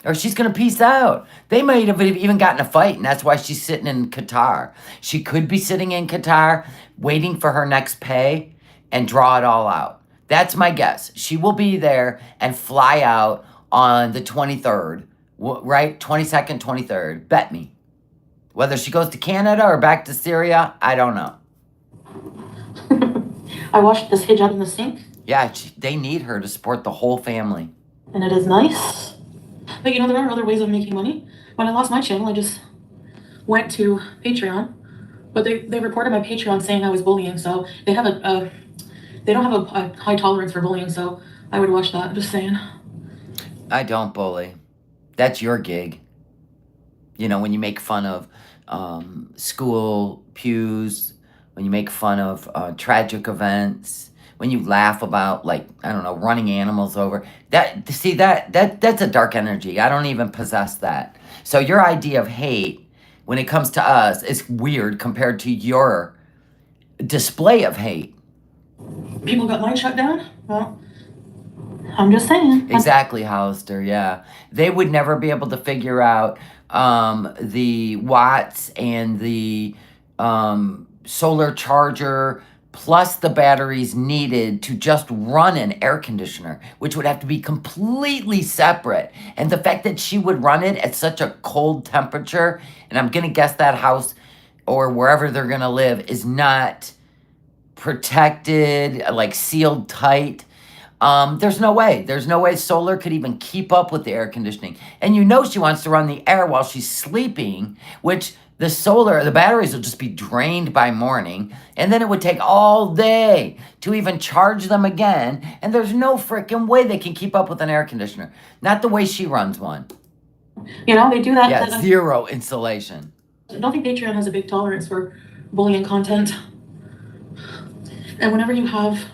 or she's going to peace out. They might have even gotten a fight, and that's why she's sitting in Qatar. She could be sitting in Qatar waiting for her next pay and draw it all out. That's my guess. She will be there and fly out on the 23rd, right? 22nd, 23rd. Bet me. Whether she goes to Canada or back to Syria, I don't know. I washed this hijab in the sink. Yeah, they need her to support the whole family. And it is nice. But you know, there are other ways of making money. When I lost my channel, I just went to Patreon. But they reported my Patreon saying I was bullying, so they have they don't have a high tolerance for bullying, so I would watch that. Just saying. I don't bully. That's your gig. You know, when you make fun of school pews, when you make fun of tragic events, when you laugh about, like, I don't know, running animals over. That's a dark energy. I don't even possess that. So your idea of hate, when it comes to us, is weird compared to your display of hate. People got mine shut down? Well, I'm just saying. Exactly, Hollister, yeah. They would never be able to figure out the watts and the solar charger plus the batteries needed to just run an air conditioner, which would have to be completely separate. And the fact that she would run it at such a cold temperature, and I'm going to guess that house or wherever they're going to live is not protected, like sealed tight. There's no way. There's no way solar could even keep up with the air conditioning. And you know she wants to run the air while she's sleeping, which the batteries will just be drained by morning, and then it would take all day to even charge them again, and there's no freaking way they can keep up with an air conditioner. Not the way she runs one. You know, they do that. Yeah, zero insulation. I don't think Patreon has a big tolerance for bullying content. And whenever you have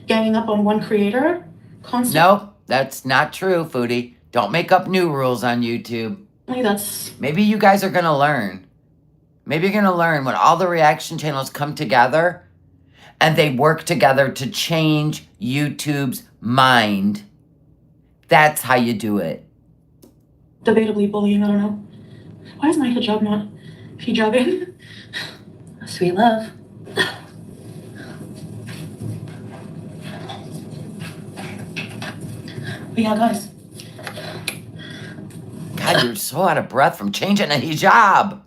ganging up on one creator, constantly... Nope, that's not true, Foodie. Don't make up new rules on YouTube. Maybe you guys are going to learn. Maybe you're going to learn when all the reaction channels come together and they work together to change YouTube's mind. That's how you do it. Debatably bullying, I don't know. Why is my hijab not hijabing? Sweet love. But yeah, guys. God, you're so out of breath from changing a hijab.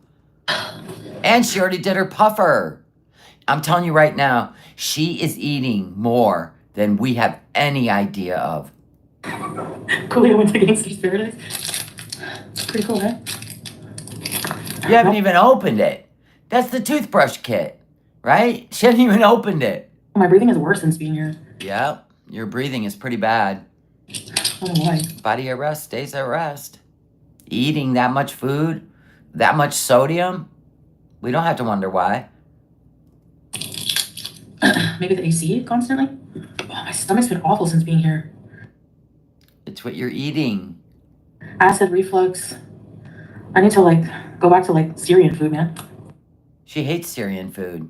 And she already did her puffer. I'm telling you right now, she is eating more than we have any idea of. Coolio went to Gangster's Paradise. Pretty cool, huh? You haven't even opened it. That's the toothbrush kit, right? She hasn't even opened it. My breathing is worse since being here. Yeah, your breathing is pretty bad. I don't know why. Body at rest stays at rest. Eating that much food, that much sodium, we don't have to wonder why. Maybe the AC constantly? Oh, my stomach's been awful since being here. It's what you're eating. Acid reflux. I need to go back to Syrian food, man. She hates Syrian food.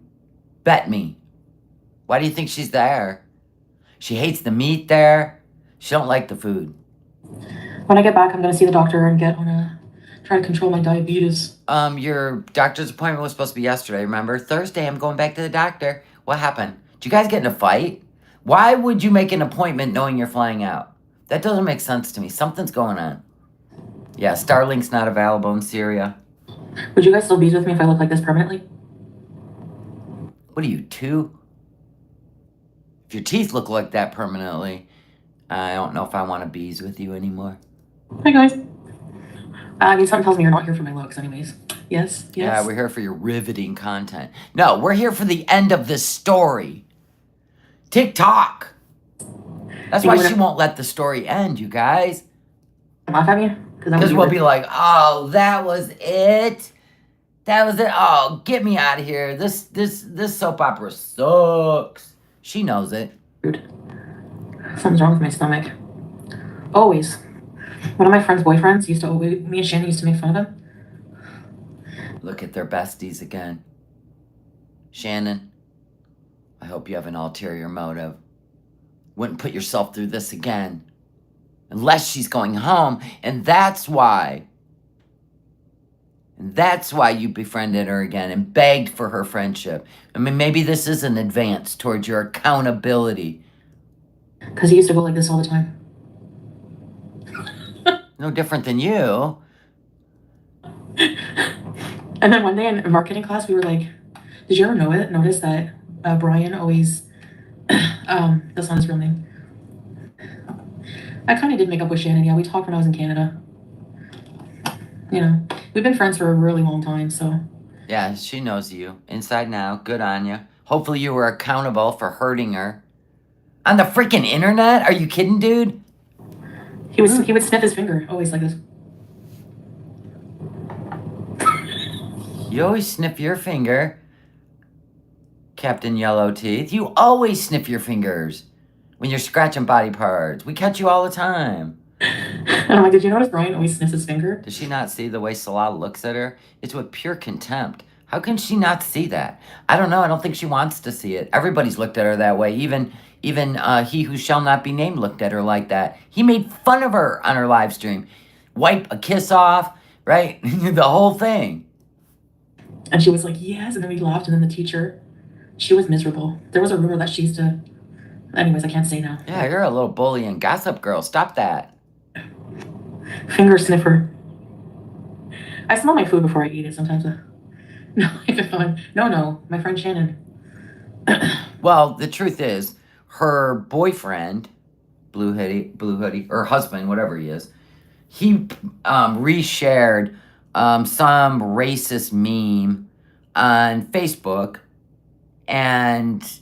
Bet me. Why do you think she's there? She hates the meat there. She don't like the food. When I get back, I'm gonna see the doctor and try to control my diabetes. Your doctor's appointment was supposed to be yesterday, remember? Thursday, I'm going back to the doctor. What happened? Did you guys get in a fight? Why would you make an appointment knowing you're flying out? That doesn't make sense to me. Something's going on. Yeah, Starlink's not available in Syria. Would you guys still be with me if I look like this permanently? What are you, 2? If your teeth look like that permanently, I don't know if I want to bees with you anymore. Hi, guys. Something tells me you're not here for my looks anyways. Yes? Yeah, we're here for your riveting content. No, we're here for the end of this story. TikTok. That's why she won't let the story end, you guys. Laugh at me? Because we'll be like, oh, that was it? That was it? Oh, get me out of here. This soap opera sucks. She knows it. Dude, something's wrong with my stomach. Always. One of my friend's boyfriends me and Shannon used to make fun of him. Look at their besties again. Shannon, I hope you have an ulterior motive. Wouldn't put yourself through this again. Unless she's going home, and that's why. And that's why you befriended her again and begged for her friendship. I mean, maybe this is an advance towards your accountability. Because he used to go like this all the time. No different than you. And then one day in marketing class, we were like, did you ever notice that Brian always, that's not his real name. I kind of did make up with Shannon. Yeah, we talked when I was in Canada. You know, we've been friends for a really long time, so. Yeah, she knows you. Inside and out. Good on you. Hopefully you were accountable for hurting her. On the freaking internet? Are you kidding, dude? He would sniff his finger, always like this. You always sniff your finger, Captain Yellow Teeth. You always sniff your fingers when you're scratching body parts. We catch you all the time. And I'm like, did you notice Brian always sniffs his finger? Does she not see the way Salah looks at her? It's with pure contempt. How can she not see that? I don't know. I don't think she wants to see it. Everybody's looked at her that way. Even he who shall not be named looked at her like that. He made fun of her on her live stream. Wipe a kiss off, right? The whole thing. And she was like, yes. And then we laughed. And then the teacher, she was miserable. There was a rumor that she used to... Anyways, I can't say now. Yeah, you're a little bully and gossip girl. Stop that. Finger sniffer. I smell my food before I eat it sometimes. No, my friend Shannon. Well, the truth is, her boyfriend, Blue Hoodie, or husband, whatever he is, he reshared some racist meme on Facebook, and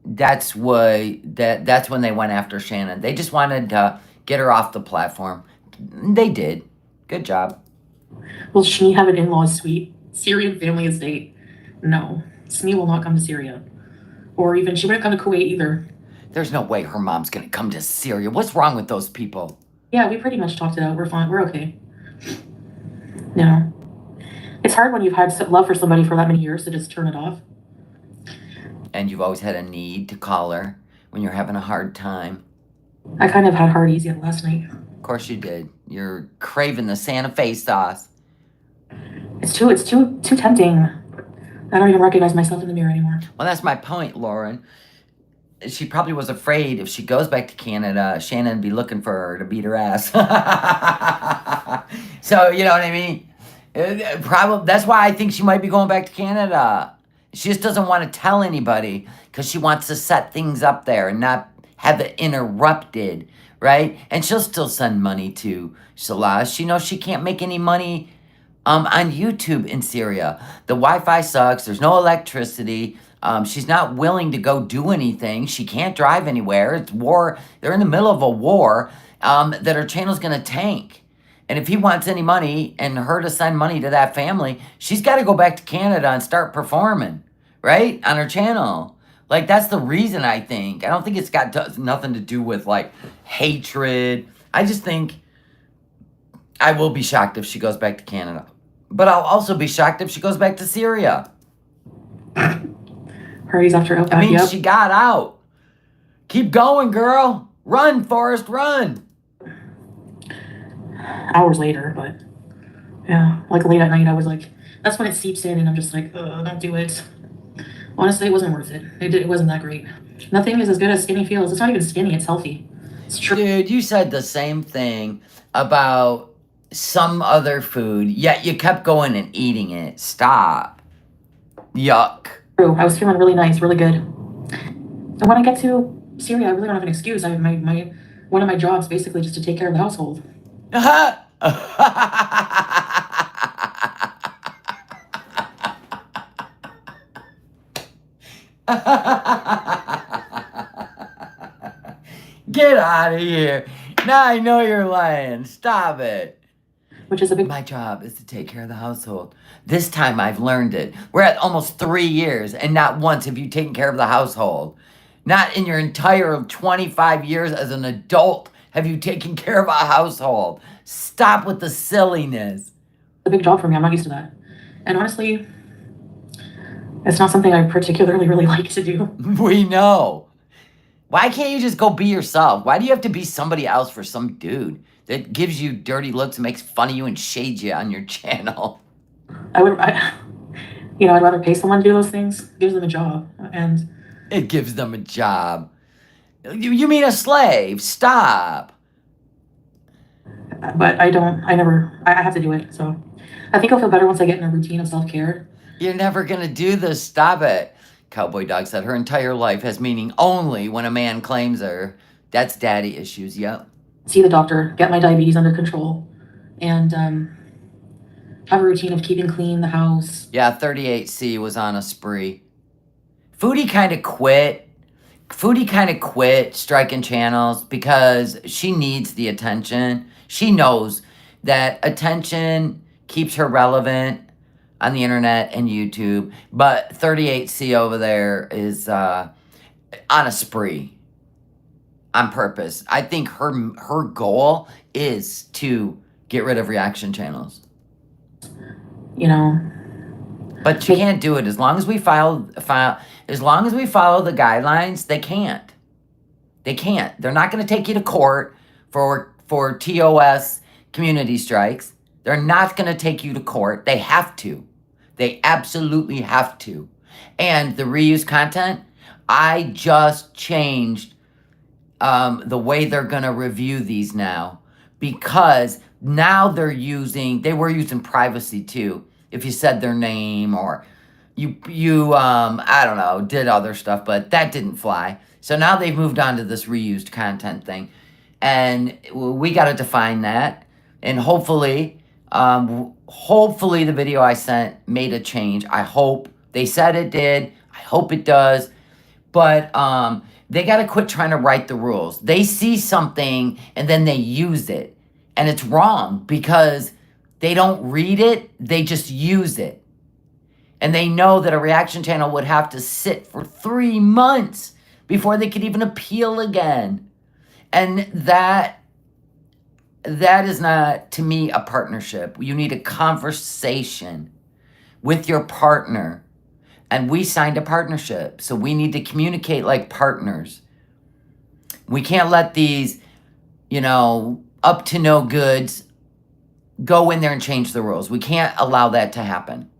that's when they went after Shannon. They just wanted to get her off the platform. They did. Good job. Will Shmi have an in-laws suite? Syrian family estate? No. Shmi will not come to Syria. Or even, she wouldn't come to Kuwait either. There's no way her mom's going to come to Syria. What's wrong with those people? Yeah, we pretty much talked it out. We're fine. We're okay. You know, it's hard when you've had love for somebody for that many years to just turn it off. And you've always had a need to call her when you're having a hard time. I kind of had heart easy last night. Of course you did. You're craving the Santa Fe sauce. It's too tempting. I don't even recognize myself in the mirror anymore. Well, that's my point, Lauren. She probably was afraid if she goes back to Canada, Shannon would be looking for her to beat her ass. So, you know what I mean? Probably that's why I think she might be going back to Canada. She just doesn't want to tell anybody because she wants to set things up there and not have it interrupted, right? And she'll still send money to Salah. She knows she can't make any money on YouTube in Syria. The Wi-Fi sucks. There's no electricity. She's not willing to go do anything. She can't drive anywhere. It's war. They're in the middle of a war that her channel's going to tank. And if he wants any money and her to send money to that family, she's got to go back to Canada and start performing, right? On her channel. Like, that's the reason, I think. I don't think it's got nothing to do with, like, hatred. I just think I will be shocked if she goes back to Canada. But I'll also be shocked if she goes back to Syria. Hurries after Outback. I mean, she got out. Keep going, girl. Run, Forrest, run. Hours later, but yeah, like late at night, I was like, that's when it seeps in, and I'm just like, don't do it. Honestly, it wasn't worth it. It wasn't that great. Nothing is as good as skinny feels. It's not even skinny, it's healthy. It's true. Dude, you said the same thing about some other food, yet you kept going and eating it. Stop. Yuck. I was feeling really nice, really good. And when I get to Syria, I really don't have an excuse. My one of my jobs basically just to take care of the household. Get out of here. Now I know you're lying. Stop it. Which is a big... My job is to take care of the household. This time I've learned it. We're at almost 3 years, and not once have you taken care of the household. Not in your entire 25 years as an adult have you taken care of a household. Stop with the silliness. A big job for me. I'm not used to that. And honestly, it's not something I particularly really like to do. We know. Why can't you just go be yourself? Why do you have to be somebody else for some dude that gives you dirty looks and makes fun of you and shades you on your channel? I'd rather pay someone to do those things. Gives them a job. And it gives them a job. You mean a slave? Stop. But I have to do it. So I think I'll feel better once I get in a routine of self-care. You're never going to do this. Stop it. Cowboy Dog said her entire life has meaning only when a man claims her. That's daddy issues, yep. See the doctor, get my diabetes under control, and have a routine of keeping clean the house. Yeah, 38C was on a spree. Foodie kind of quit. Foodie kind of quit striking channels because she needs the attention. She knows that attention keeps her relevant on the internet and YouTube, but 38C over there is on a spree on purpose. I think her goal is to get rid of reaction channels. You know, but you can't do it as long as we follow the guidelines. They can't. They can't. They're not going to take you to court for TOS community strikes. They're not going to take you to court. They have to. They absolutely have to. And the reused content, I just changed the way they're going to review these now, because now they were using privacy too. If you said their name or you I don't know, did other stuff, but that didn't fly. So now they've moved on to this reused content thing. And we got to define that. And hopefully the video I sent made a change. I hope. They said it did. I hope it does. But they got to quit trying to write the rules. They see something and then they use it. And it's wrong because they don't read it. They just use it. And they know that a reaction channel would have to sit for 3 months before they could even appeal again. And that is not, to me, a partnership. You need a conversation with your partner. And we signed a partnership. So we need to communicate like partners. We can't let these, up to no goods go in there and change the rules. We can't allow that to happen.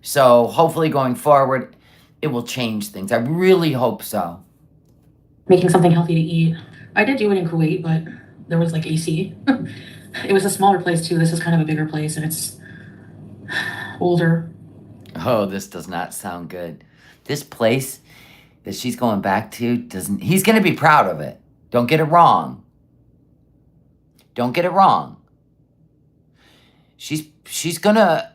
So hopefully going forward, it will change things. I really hope so. Making something healthy to eat. I did do it in Kuwait, but there was like AC. It was a smaller place too. This is kind of a bigger place and it's older. Oh, this does not sound good. This place that she's going back to he's going to be proud of it. Don't get it wrong. Don't get it wrong. He's going to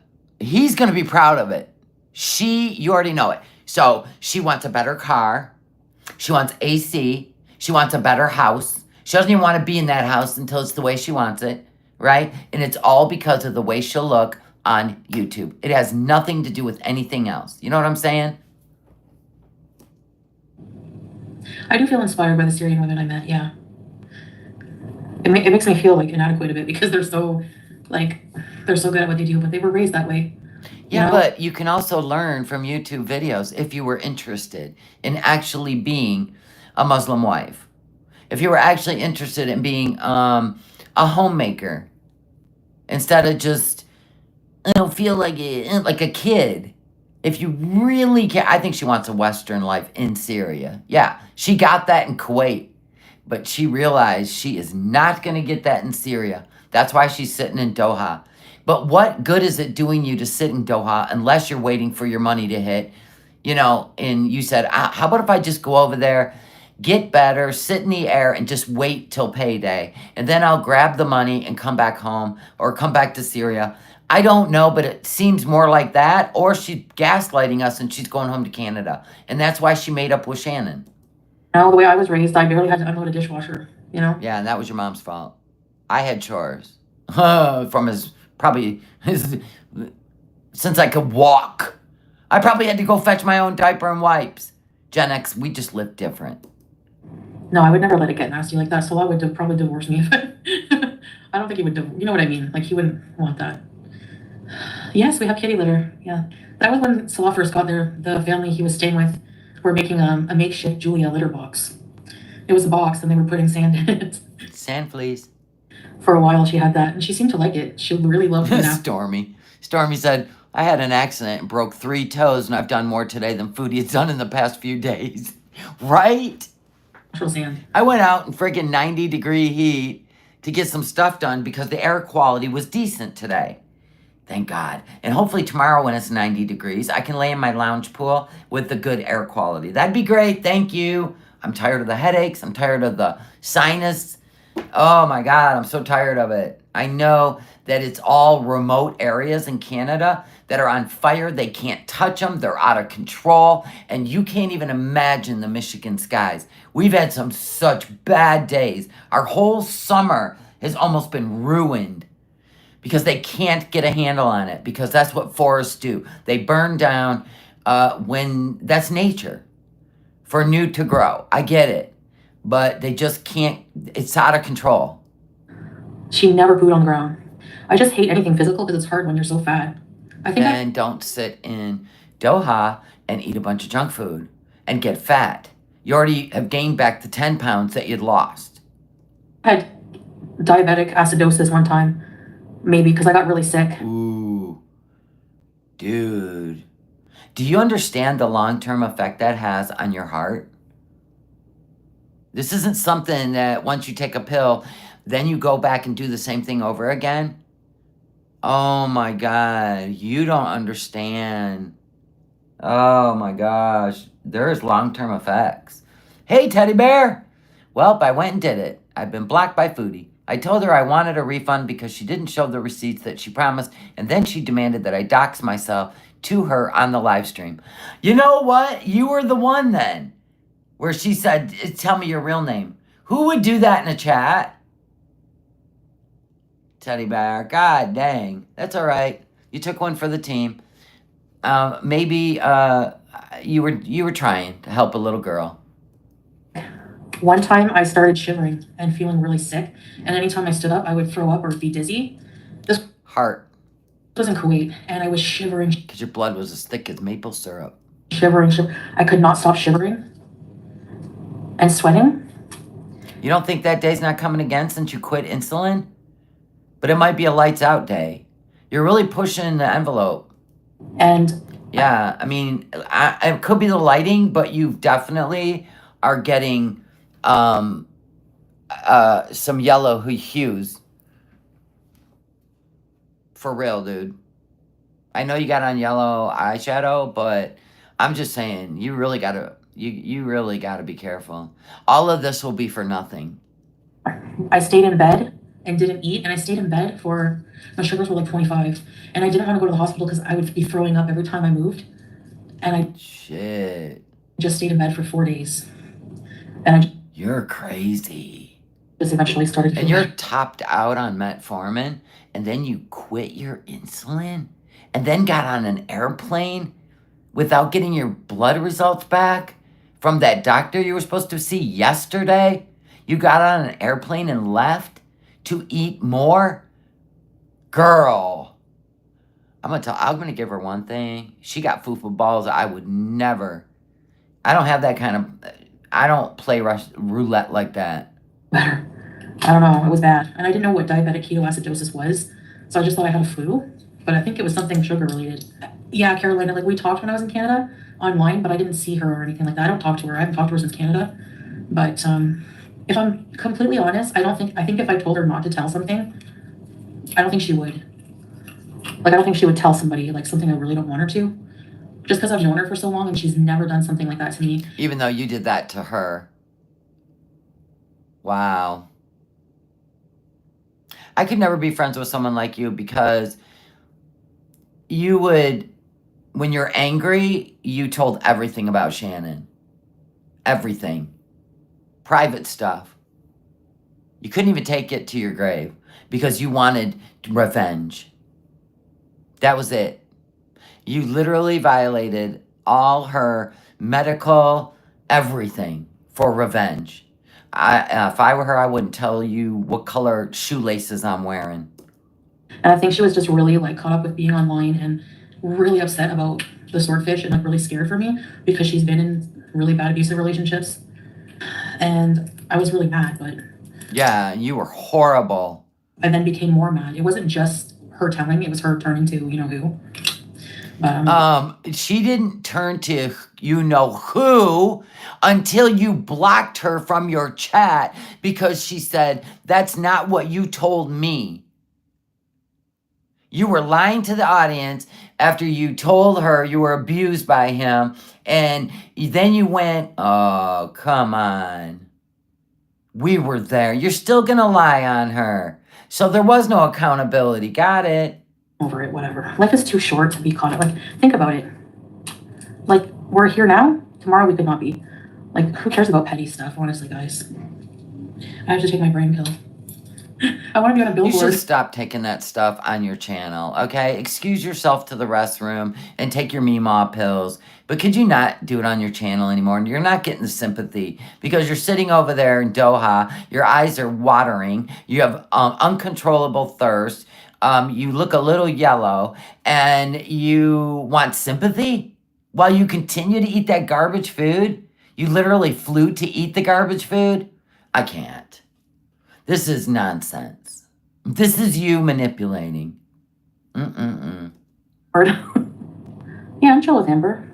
be proud of it. You already know it. So she wants a better car. She wants AC. She wants a better house. She doesn't even want to be in that house until it's the way she wants it, right? And it's all because of the way she'll look on YouTube. It has nothing to do with anything else. You know what I'm saying? I do feel inspired by the Syrian women I met, yeah. It makes me feel like inadequate a bit because they're so good at what they do, but they were raised that way. Yeah, but you can also learn from YouTube videos if you were interested in actually being a Muslim wife. If you were actually interested in being a homemaker instead of just, feel like a kid. If you really care, I think she wants a Western life in Syria. Yeah, she got that in Kuwait, but she realized she is not going to get that in Syria. That's why she's sitting in Doha. But what good is it doing you to sit in Doha unless you're waiting for your money to hit? And you said, how about if I just go over there, get better, sit in the air, and just wait till payday? And then I'll grab the money and come back home or come back to Syria. I don't know, but it seems more like that. Or she's gaslighting us and she's going home to Canada. And that's why she made up with Shannon. The way I was raised, I barely had to unload a dishwasher, Yeah, and that was your mom's fault. I had chores. From since I could walk. I probably had to go fetch my own diaper and wipes. Gen X, we just live different. No, I would never let it get nasty like that. So I would probably divorce me. I don't think he would, you know what I mean? Like, he wouldn't want that. Yes, we have kitty litter. Yeah. That was when Salah first got there. The family he was staying with were making a makeshift Julia litter box. It was a box and they were putting sand in it. Sand fleas. For a while she had that and she seemed to like it. She really loved it. Stormy said, I had an accident and broke 3 toes and I've done more today than Foodie has done in the past few days. Right? Natural sand. I went out in friggin' 90-degree heat to get some stuff done because the air quality was decent today. Thank God. And hopefully tomorrow when it's 90 degrees, I can lay in my lounge pool with the good air quality. That'd be great. Thank you. I'm tired of the headaches. I'm tired of the sinus. Oh my God, I'm so tired of it. I know that it's all remote areas in Canada that are on fire. They can't touch them. They're out of control. And you can't even imagine the Michigan skies. We've had some such bad days. Our whole summer has almost been ruined because they can't get a handle on it, because that's what forests do. They burn down when that's nature for new to grow. I get it, but they just can't. It's out of control. She never pooed on the ground. I just hate anything physical because it's hard when you're so fat. Then don't sit in Doha and eat a bunch of junk food and get fat. You already have gained back the 10 pounds that you'd lost. I had diabetic acidosis one time. Maybe because I got really sick. Ooh. Dude. Do you understand the long-term effect that has on your heart? This isn't something that once you take a pill, then you go back and do the same thing over again. Oh my God. You don't understand. Oh my gosh. There's long-term effects. Hey, teddy bear. Well, I went and did it. I've been blocked by Foodie. I told her I wanted a refund because she didn't show the receipts that she promised, and then she demanded that I dox myself to her on the live stream. You know what? You were the one then, where she said, tell me your real name. Who would do that in a chat? Teddy bear. God dang. That's all right. You took one for the team. Maybe you were trying to help a little girl. One time I started shivering and feeling really sick, and anytime I stood up, I would throw up or be dizzy. This Heart. was in Kuwait, and I was shivering. Because your blood was as thick as maple syrup. Shivering. I could not stop shivering and sweating. You don't think that day's not coming again since you quit insulin? But it might be a lights out day. You're really pushing the envelope. And yeah, I mean, it could be the lighting, but you definitely are getting some yellow hues. For real, dude. I know you got on yellow eyeshadow, but I'm just saying, you really gotta be careful. All of this will be for nothing. I stayed in bed and didn't eat, and I stayed in bed for, my sugars were like 25, and I didn't want to go to the hospital because I would be throwing up every time I moved, and I just stayed in bed for 4 days, and you're crazy. Just eventually started. And you're topped out on metformin, and then you quit your insulin, and then got on an airplane without getting your blood results back from that doctor you were supposed to see yesterday. You got on an airplane and left to eat more? Girl. I'm gonna give her one thing. She got fufu balls. I would never. I don't have that kind of I don't play roulette like that. Better. I don't know. It was bad. And I didn't know what diabetic ketoacidosis was. So I just thought I had a flu. But I think it was something sugar related. Yeah, Carolina, like we talked when I was in Canada online, but I didn't see her or anything like that. I don't talk to her. I haven't talked to her since Canada. But if I'm completely honest, I think if I told her not to tell something, I don't think she would. Like, I don't think she would tell somebody, like, something I really don't want her to. Just because I've known her for so long and she's never done something like that to me. Even though you did that to her. Wow. I could never be friends with someone like you because you would, when you're angry, you told everything about Shannon. Everything. Private stuff. You couldn't even take it to your grave because you wanted revenge. That was it. You literally violated all her medical everything for revenge. If I were her, I wouldn't tell you what color shoelaces I'm wearing. And I think she was just really, like, caught up with being online and really upset about the swordfish and, like, really scared for me because she's been in really bad abusive relationships. And I was really mad, but Yeah, you were horrible. I then became more mad. It wasn't just her telling me, it was her turning to you know who. She didn't turn to you know who until you blocked her from your chat because she said, that's not what you told me. You were lying to the audience after you told her you were abused by him, and then you went, oh, come on. We were there. You're still gonna lie on her. So there was no accountability. Got it? Over it, whatever. Life is too short to be caught up. Like, think about it. Like, we're here now. Tomorrow we could not be. Like, who cares about petty stuff, honestly, guys? I have to take my brain pill. I want to be on a You billboard. should stop taking that stuff on your channel, okay? Excuse yourself to the restroom and take your Meemaw pills. But could you not do it on your channel anymore? You're not getting the sympathy because you're sitting over there in Doha. Your eyes are watering. You have uncontrollable thirst. You look a little yellow. And you want sympathy while you continue to eat that garbage food? You literally flew to eat the garbage food? I can't. This is nonsense. This is you manipulating. Yeah, I'm chill with Amber.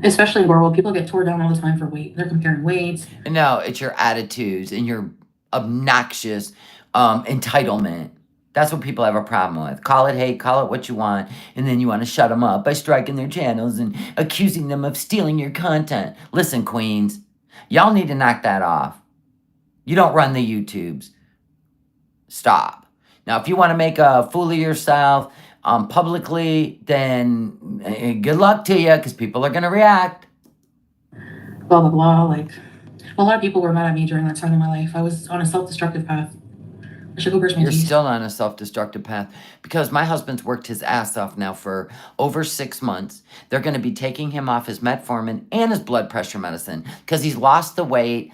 Especially in World, people get tore down all the time for weight. They're comparing weights. No, it's your attitudes and your obnoxious entitlement. That's what people have a problem with. Call it hate, call it what you want, and then you want to shut them up by striking their channels and accusing them of stealing your content. Listen, queens, y'all need to knock that off. You don't run the YouTubes. Stop. Now, if you want to make a fool of yourself publicly, then good luck to you because people are going to react. Blah, blah, blah. Like, a lot of people were mad at me during that time in my life. I was on a self-destructive path. I should go brush my You're teeth. still on a self-destructive path because my husband's worked his ass off now for over 6 months. They're going to be taking him off his metformin and his blood pressure medicine because he's lost the weight.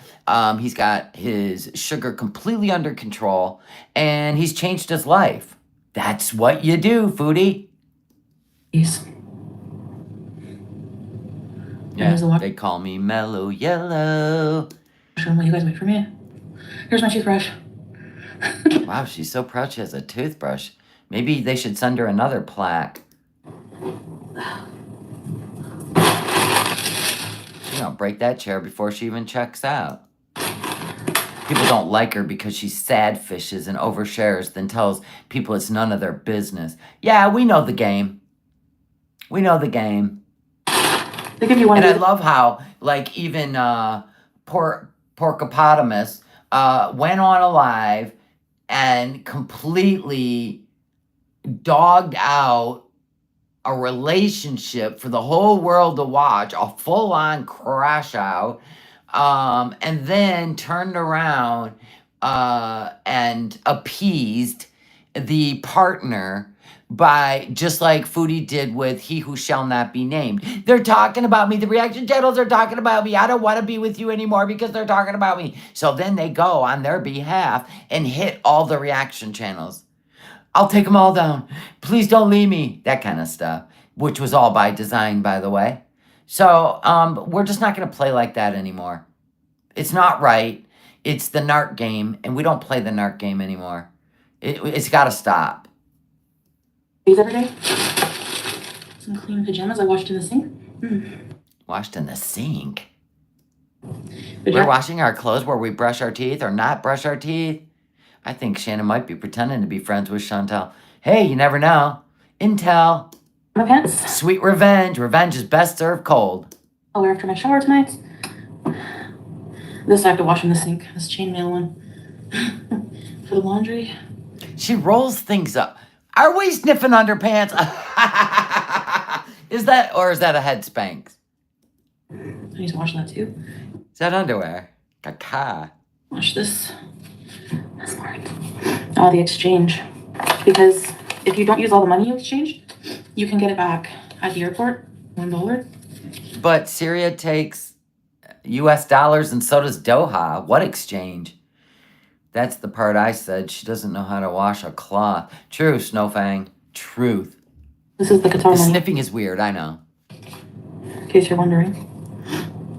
He's got his sugar completely under control and he's changed his life. That's what you do, Foodie. Peace. Yeah, they call me Mellow Yellow. Will you guys wait for me? Here's my toothbrush. Wow, she's so proud she has a toothbrush. Maybe they should send her another plaque. She's gonna break that chair before she even checks out. People don't like her because she sad fishes and overshares, then tells people it's none of their business. Yeah, we know the game. We know the game. They give you one. And I love how, like, even Porcopotamus went on a live and completely dogged out a relationship for the whole world to watch, a full-on crash out, and then turned around and appeased the partner by, just like Foodie did with He Who Shall Not Be Named. They're talking about me. The reaction channels are talking about me. I don't want to be with you anymore because they're talking about me. So then they go on their behalf and hit all the reaction channels. I'll take them all down. Please don't leave me. That kind of stuff, which was all by design, by the way. So we're just not going to play like that anymore. It's not right. It's the narc game, and we don't play the narc game anymore. It's got to stop. These every day. Some clean pajamas I washed in the sink. Washed in the sink? But We're yeah, washing our clothes where we brush our teeth or not brush our teeth? I think Shannon might be pretending to be friends with Chantel. Hey, you never know. Intel. my pants. Sweet revenge. Revenge is best served cold. I'll wear after my shower tonight. This I have to wash in the sink. This chainmail one. For the laundry. She rolls things up. Are we sniffing underpants? Is that a head Spanx? I need to wash that too. Is that underwear? Caca. Wash this. That's smart. Oh, the exchange. Because if you don't use all the money you exchanged, you can get it back at the airport. $1. But Syria takes US dollars and so does Doha. What exchange? That's the part I said. She doesn't know how to wash a cloth. True, Snowfang. Truth. This is the Qatar The money, sniffing is weird, I know. in case you're wondering.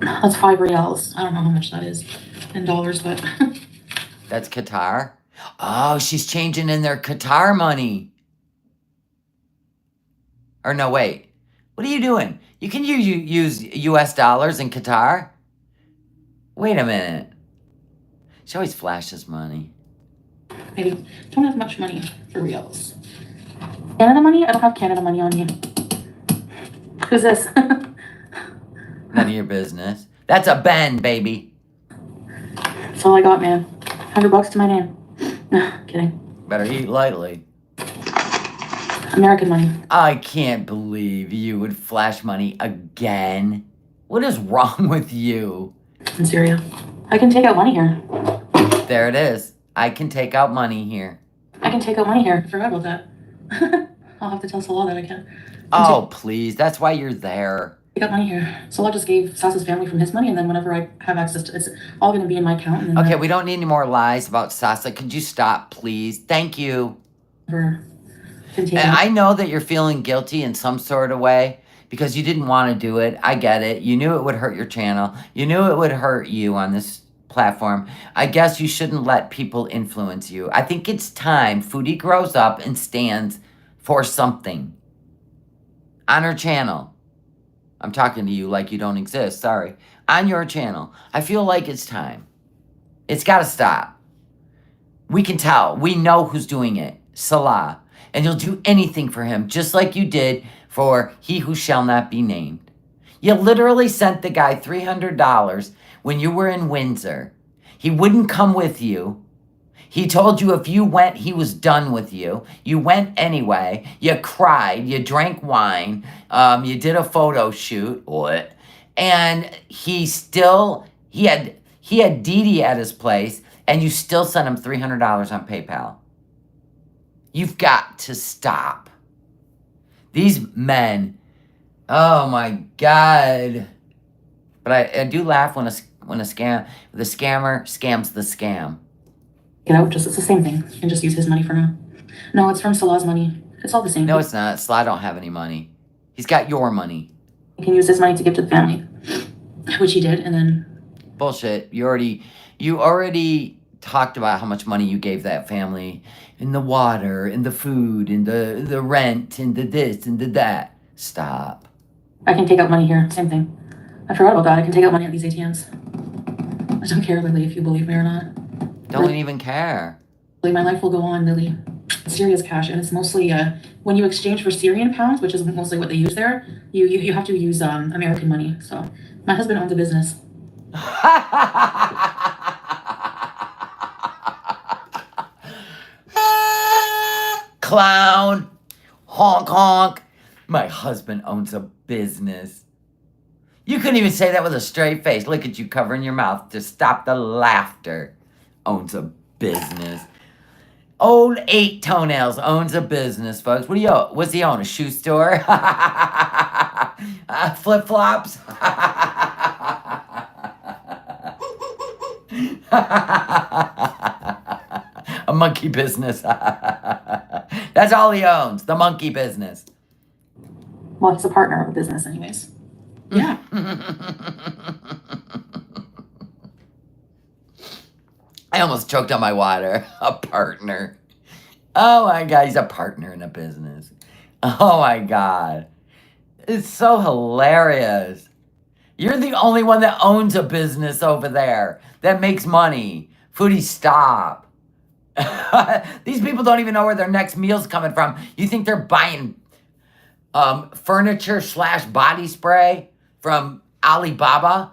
That's 5 reals. I don't know how much that is in dollars, but That's Qatar? Oh, she's changing in their Qatar money. Or no, wait. What are you doing? You can use US dollars in Qatar? Wait a minute. She always flashes money. maybe don't have much money for reals. Canada money? I don't have Canada money on me. Who's this? None of your business. That's a Ben, baby. That's all I got, man. $100 to my name. Kidding. Better eat lightly. American money. I can't believe you would flash money again. What is wrong with you? In Syria. I can take out money here. There it is. I can take out money here. I can take out money here. I forgot about that. I'll have to tell Salah that I can. Oh, please. That's why you're there. Take out money here. Salah just gave Sas's family from his money, and then whenever I have access to it's all going to be in my account. And then Okay, we don't need any more lies about Sasa. Could you stop, please? Thank you. never can take And out. I know that you're feeling guilty in some sort of way because you didn't want to do it. I get it. You knew it would hurt your channel. You knew it would hurt you on this platform. I guess you shouldn't let people influence you. I think it's time Foodie grows up and stands for something on her channel. I'm talking to you like you don't exist. Sorry. On your channel. I feel like it's time. It's got to stop. We can tell. We know who's doing it. Salah. And you'll do anything for him, just like you did for he who shall not be named. You literally sent the guy $300 when you were in Windsor. He wouldn't come with you. He told you if you went, he was done with you. You went anyway. You cried. You drank wine. You did a photo shoot. What? And he had Dee Dee at his place, and you still sent him $300 on PayPal. You've got to stop. These men, oh my God. But I do laugh when the scammer scams the scam. Get out. Just it's the same thing. You can just use his money for now. No, it's from Salah's money. It's all the same. No, it's not. Sly don't have any money. He's got your money. You can use his money to give to the family, which he did, and then Bullshit. You already talked about how much money you gave that family in the water, in the food, in the rent, in the this, and the that. Stop. I can take out money here. Same thing. I forgot about that. I can take out money at these ATMs. I don't care, Lily, if you believe me or not. Don't even care. My life will go on, Lily. It's Syria's cash, and it's mostly when you exchange for Syrian pounds, which is mostly what they use there. You have to use American money. So my husband owns a business. Clown. Honk honk. My husband owns a business. You couldn't even say that with a straight face. Look at you covering your mouth to stop the laughter. Owns a business. Old 8 Toenails owns a business, folks. What do you own? What's he own? A shoe store? Flip-flops? A monkey business. That's all he owns. The monkey business. Well, he's a partner of a business, anyways. Yeah. I almost choked on my water. A partner. Oh my God, he's a partner in a business. Oh my God. It's so hilarious. You're the only one that owns a business over there that makes money. Foodie, stop. These people don't even know where their next meal's coming from. You think they're buying furniture / body spray from Alibaba?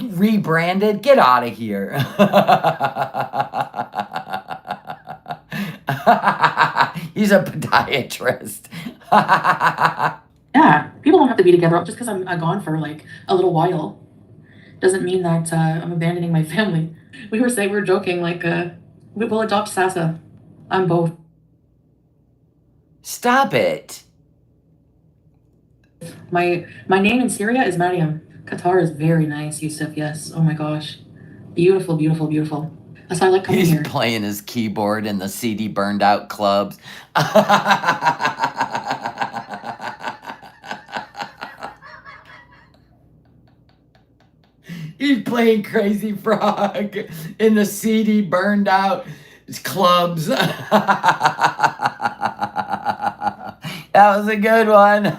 Rebranded? Get out of here. He's a podiatrist. Yeah, people don't have to be together just because I'm gone for like a little while. Doesn't mean that I'm abandoning my family. We were joking like we'll adopt Sasa. I'm both. Stop it. My name in Syria is Mariam. Qatar is very nice, Yusuf. Yes. Oh my gosh, beautiful, beautiful, beautiful. That's why I like coming He's here. playing his keyboard in the CD burned out clubs. He's playing Crazy Frog in the CD burned out clubs. That was a good one.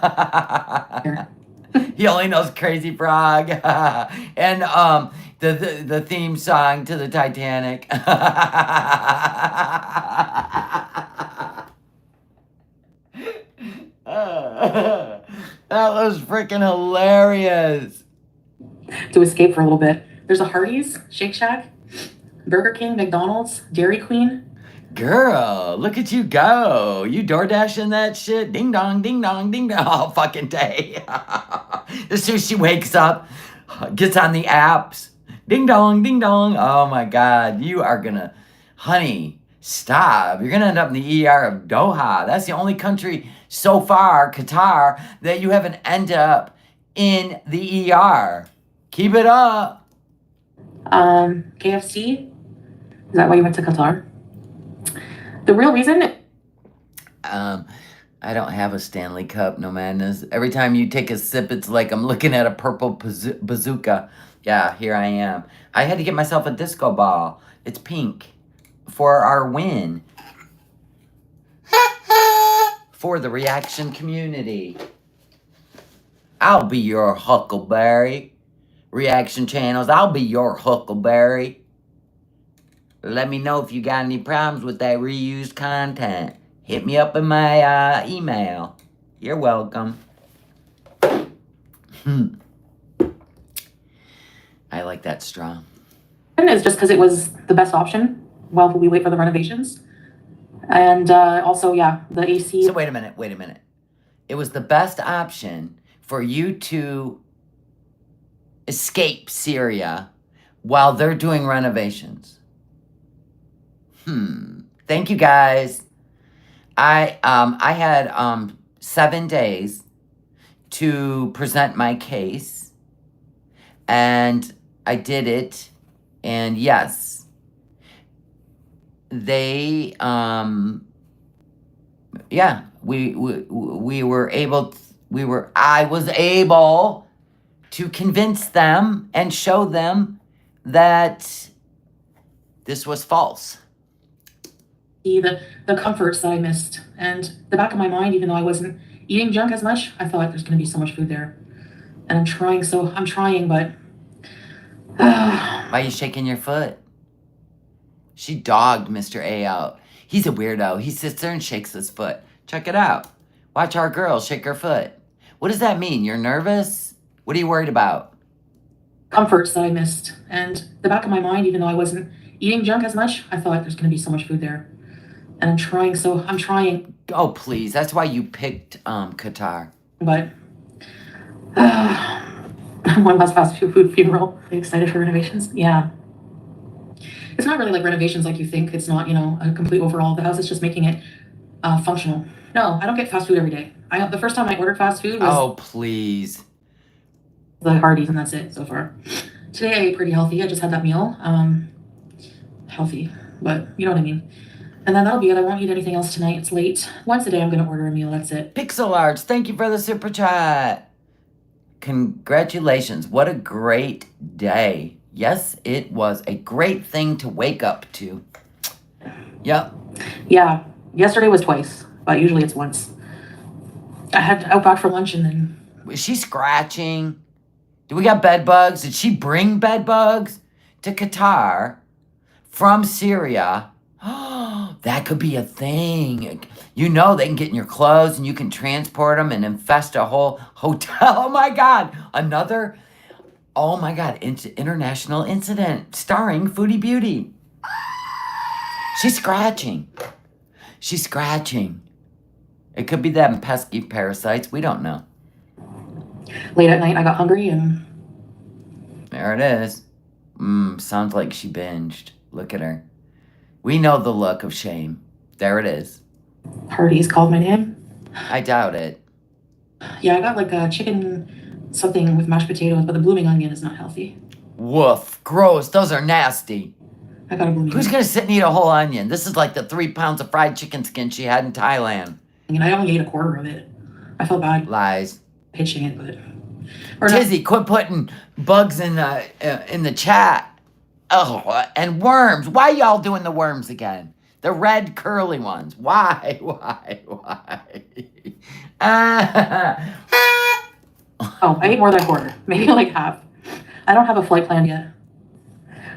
He only knows Crazy Frog and the theme song to the Titanic. That was freaking hilarious. To escape for a little bit. There's a Hardee's, Shake Shack, Burger King, McDonald's, Dairy Queen. Girl, look at you go. You DoorDashing that shit? Ding dong, ding dong, ding dong all fucking day. As soon as she wakes up, gets on the apps. Ding dong, ding dong. Oh my God. You are gonna, honey, stop. You're gonna end up in the ER of Doha. That's the only country so far, Qatar, that you haven't ended up in the ER. Keep it up. KFC. Is that why you went to Qatar? The real reason. I don't have a Stanley Cup, no madness. Every time you take a sip, it's like I'm looking at a purple bazooka. Yeah, here I am. I had to get myself a disco ball. It's pink for our win. For the reaction community. I'll be your huckleberry. Reaction channels, I'll be your huckleberry. Let me know if you got any problems with that reused content. Hit me up in my email. You're welcome. I like that straw. Is just because it was the best option while we wait for the renovations. And also, yeah, the AC. So wait a minute. It was the best option for you to escape Syria while they're doing renovations. Thank you guys. I had 7 days to present my case, and I did it. And yes, they yeah, we were able. I was able to convince them and show them that this was false. The comforts that I missed, and the back of my mind, even though I wasn't eating junk as much, I thought there's going to be so much food there, and I'm trying, but Why are you shaking your foot? She dogged Mr. A out. He's a weirdo. He sits there and shakes his foot. Check it out. Watch our girl shake her foot. What does that mean? You're nervous? What are you worried about? Comforts that I missed, and the back of my mind, even though I wasn't eating junk as much, I thought there's going to be so much food there, and I'm trying. Oh, please. That's why you picked Qatar. But one last fast food funeral. Are you excited for renovations? Yeah. It's not really like renovations like you think. It's not, a complete overhaul of the house. It's just making it functional. No, I don't get fast food every day. The first time I ordered fast food was Oh, please. the Hardee's, and that's it so far. Today I ate pretty healthy. I just had that meal. Healthy, but you know what I mean. And then that'll be it. I won't eat anything else tonight. It's late. Once a day I'm going to order a meal. That's it. Pixel Arts, thank you for the super chat. Congratulations. What a great day Yes, it was a great thing to wake up to. Yep. Yeah, yesterday was twice, but usually it's once. I had Outback for lunch and then Was she scratching? Do we got bed bugs? Did she bring bed bugs to Qatar from Syria? Oh, that could be a thing. You know they can get in your clothes and you can transport them and infest a whole hotel. Oh my God. Oh my God, international incident starring Foodie Beauty. She's scratching. She's scratching. It could be them pesky parasites. We don't know. late at night I got hungry and There it is. Sounds like she binged. Look at her. We know the look of shame. There it is. Hardee's called my name. I doubt it. Yeah, I got like a chicken something with mashed potatoes, but the blooming onion is not healthy. Woof. Gross. Those are nasty. I got a blooming Who's onion. going to sit and eat a whole onion? This is like the 3 pounds of fried chicken skin she had in Thailand. And I only ate a quarter of it. I felt bad Lies. pitching it, but or not. Tizzy, quit putting bugs in the chat. Oh, and worms. Why y'all doing the worms again? The red curly ones. Why? Oh, I ate more than a quarter, maybe like half. I don't have a flight planned yet.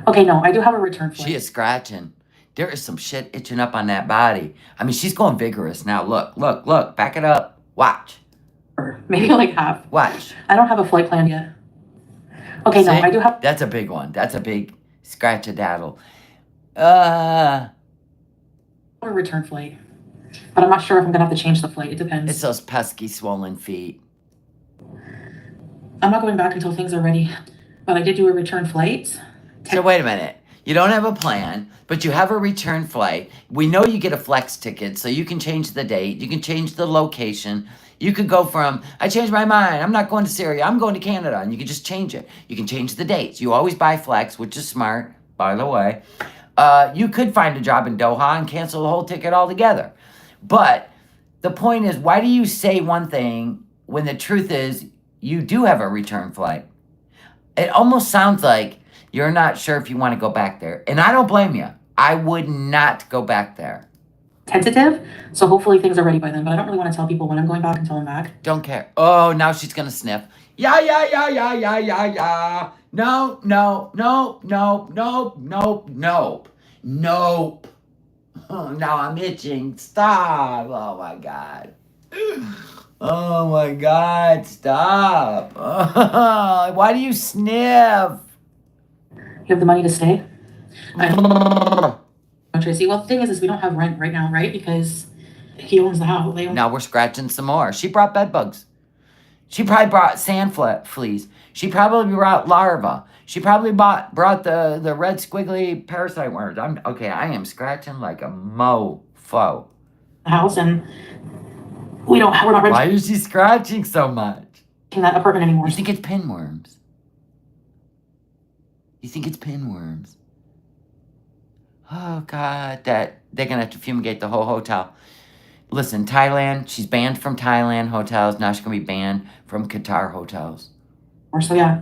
Okay, no, I do have a return flight. She is scratching. There is some shit itching up on that body. I mean, she's going vigorous now. Look. Back it up. Watch. Maybe like half. Watch. I don't have a flight planned yet. Okay, no, See? I do have That's a big one. That's a big scratch-a-daddle. a return flight, but I'm not sure if I'm gonna have to change the flight. It depends. It's those pesky swollen feet. I'm not going back until things are ready, but I did do a return flight. So wait a minute. You don't have a plan, but you have a return flight. We know you get a flex ticket, so you can change the date. You can change the location. You could go from, I changed my mind. I'm not going to Syria. I'm going to Canada. And you can just change it. You can change the dates. You always buy flex, which is smart, by the way. You could find a job in Doha and cancel the whole ticket altogether. But the point is, why do you say one thing when the truth is you do have a return flight? It almost sounds like you're not sure if you want to go back there. And I don't blame you. I would not go back there. Tentative, so hopefully things are ready by then, but I don't really want to tell people when I'm going back until I'm back. Don't care. Oh, now she's going to sniff. Yeah. Nope. Oh, now I'm itching. Stop. Oh, my God. Oh, my God. Stop. Why do you sniff? You have the money to stay? Tracy. Well, the thing is we don't have rent right now, right? Because he owns the house. Now we're scratching some more. She brought bed bugs. She probably brought sand fleas. She probably brought larvae. She probably brought the red squiggly parasite worms. I am scratching like a mofo. House, and we're not renting Why is she scratching so much? that apartment anymore. You think it's pinworms? Oh, God, that they're going to have to fumigate the whole hotel. Listen, Thailand, she's banned from Thailand hotels. Now she's going to be banned from Qatar hotels. So, yeah,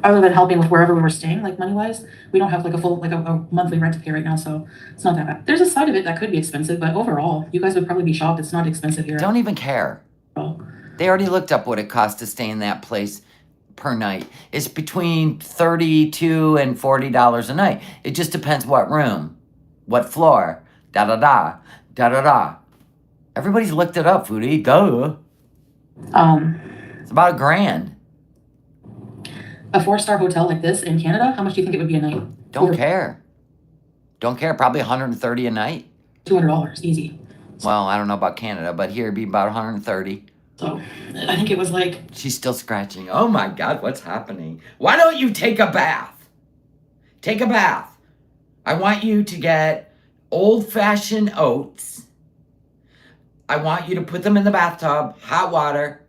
other than helping with wherever we were staying, like money-wise, we don't have like a full, a monthly rent to pay right now, so it's not that bad. There's a side of it that could be expensive, but overall, you guys would probably be shocked it's not expensive here. Don't even care. Oh. They already looked up what it costs to stay in that place per night. It's between $32 and $40 a night. It just depends what room, what floor, da-da-da. Everybody's looked it up, Foodie. Go. It's about $1,000. A 4-star hotel like this in Canada, how much do you think it would be a night? Don't care. Probably $130 a night. $200, easy. Well, I don't know about Canada, but here it'd be about $130. So, I think it was like... She's still scratching. Oh my God, what's happening? Why don't you take a bath? Take a bath. I want you to get old-fashioned oats. I want you to put them in the bathtub, hot water.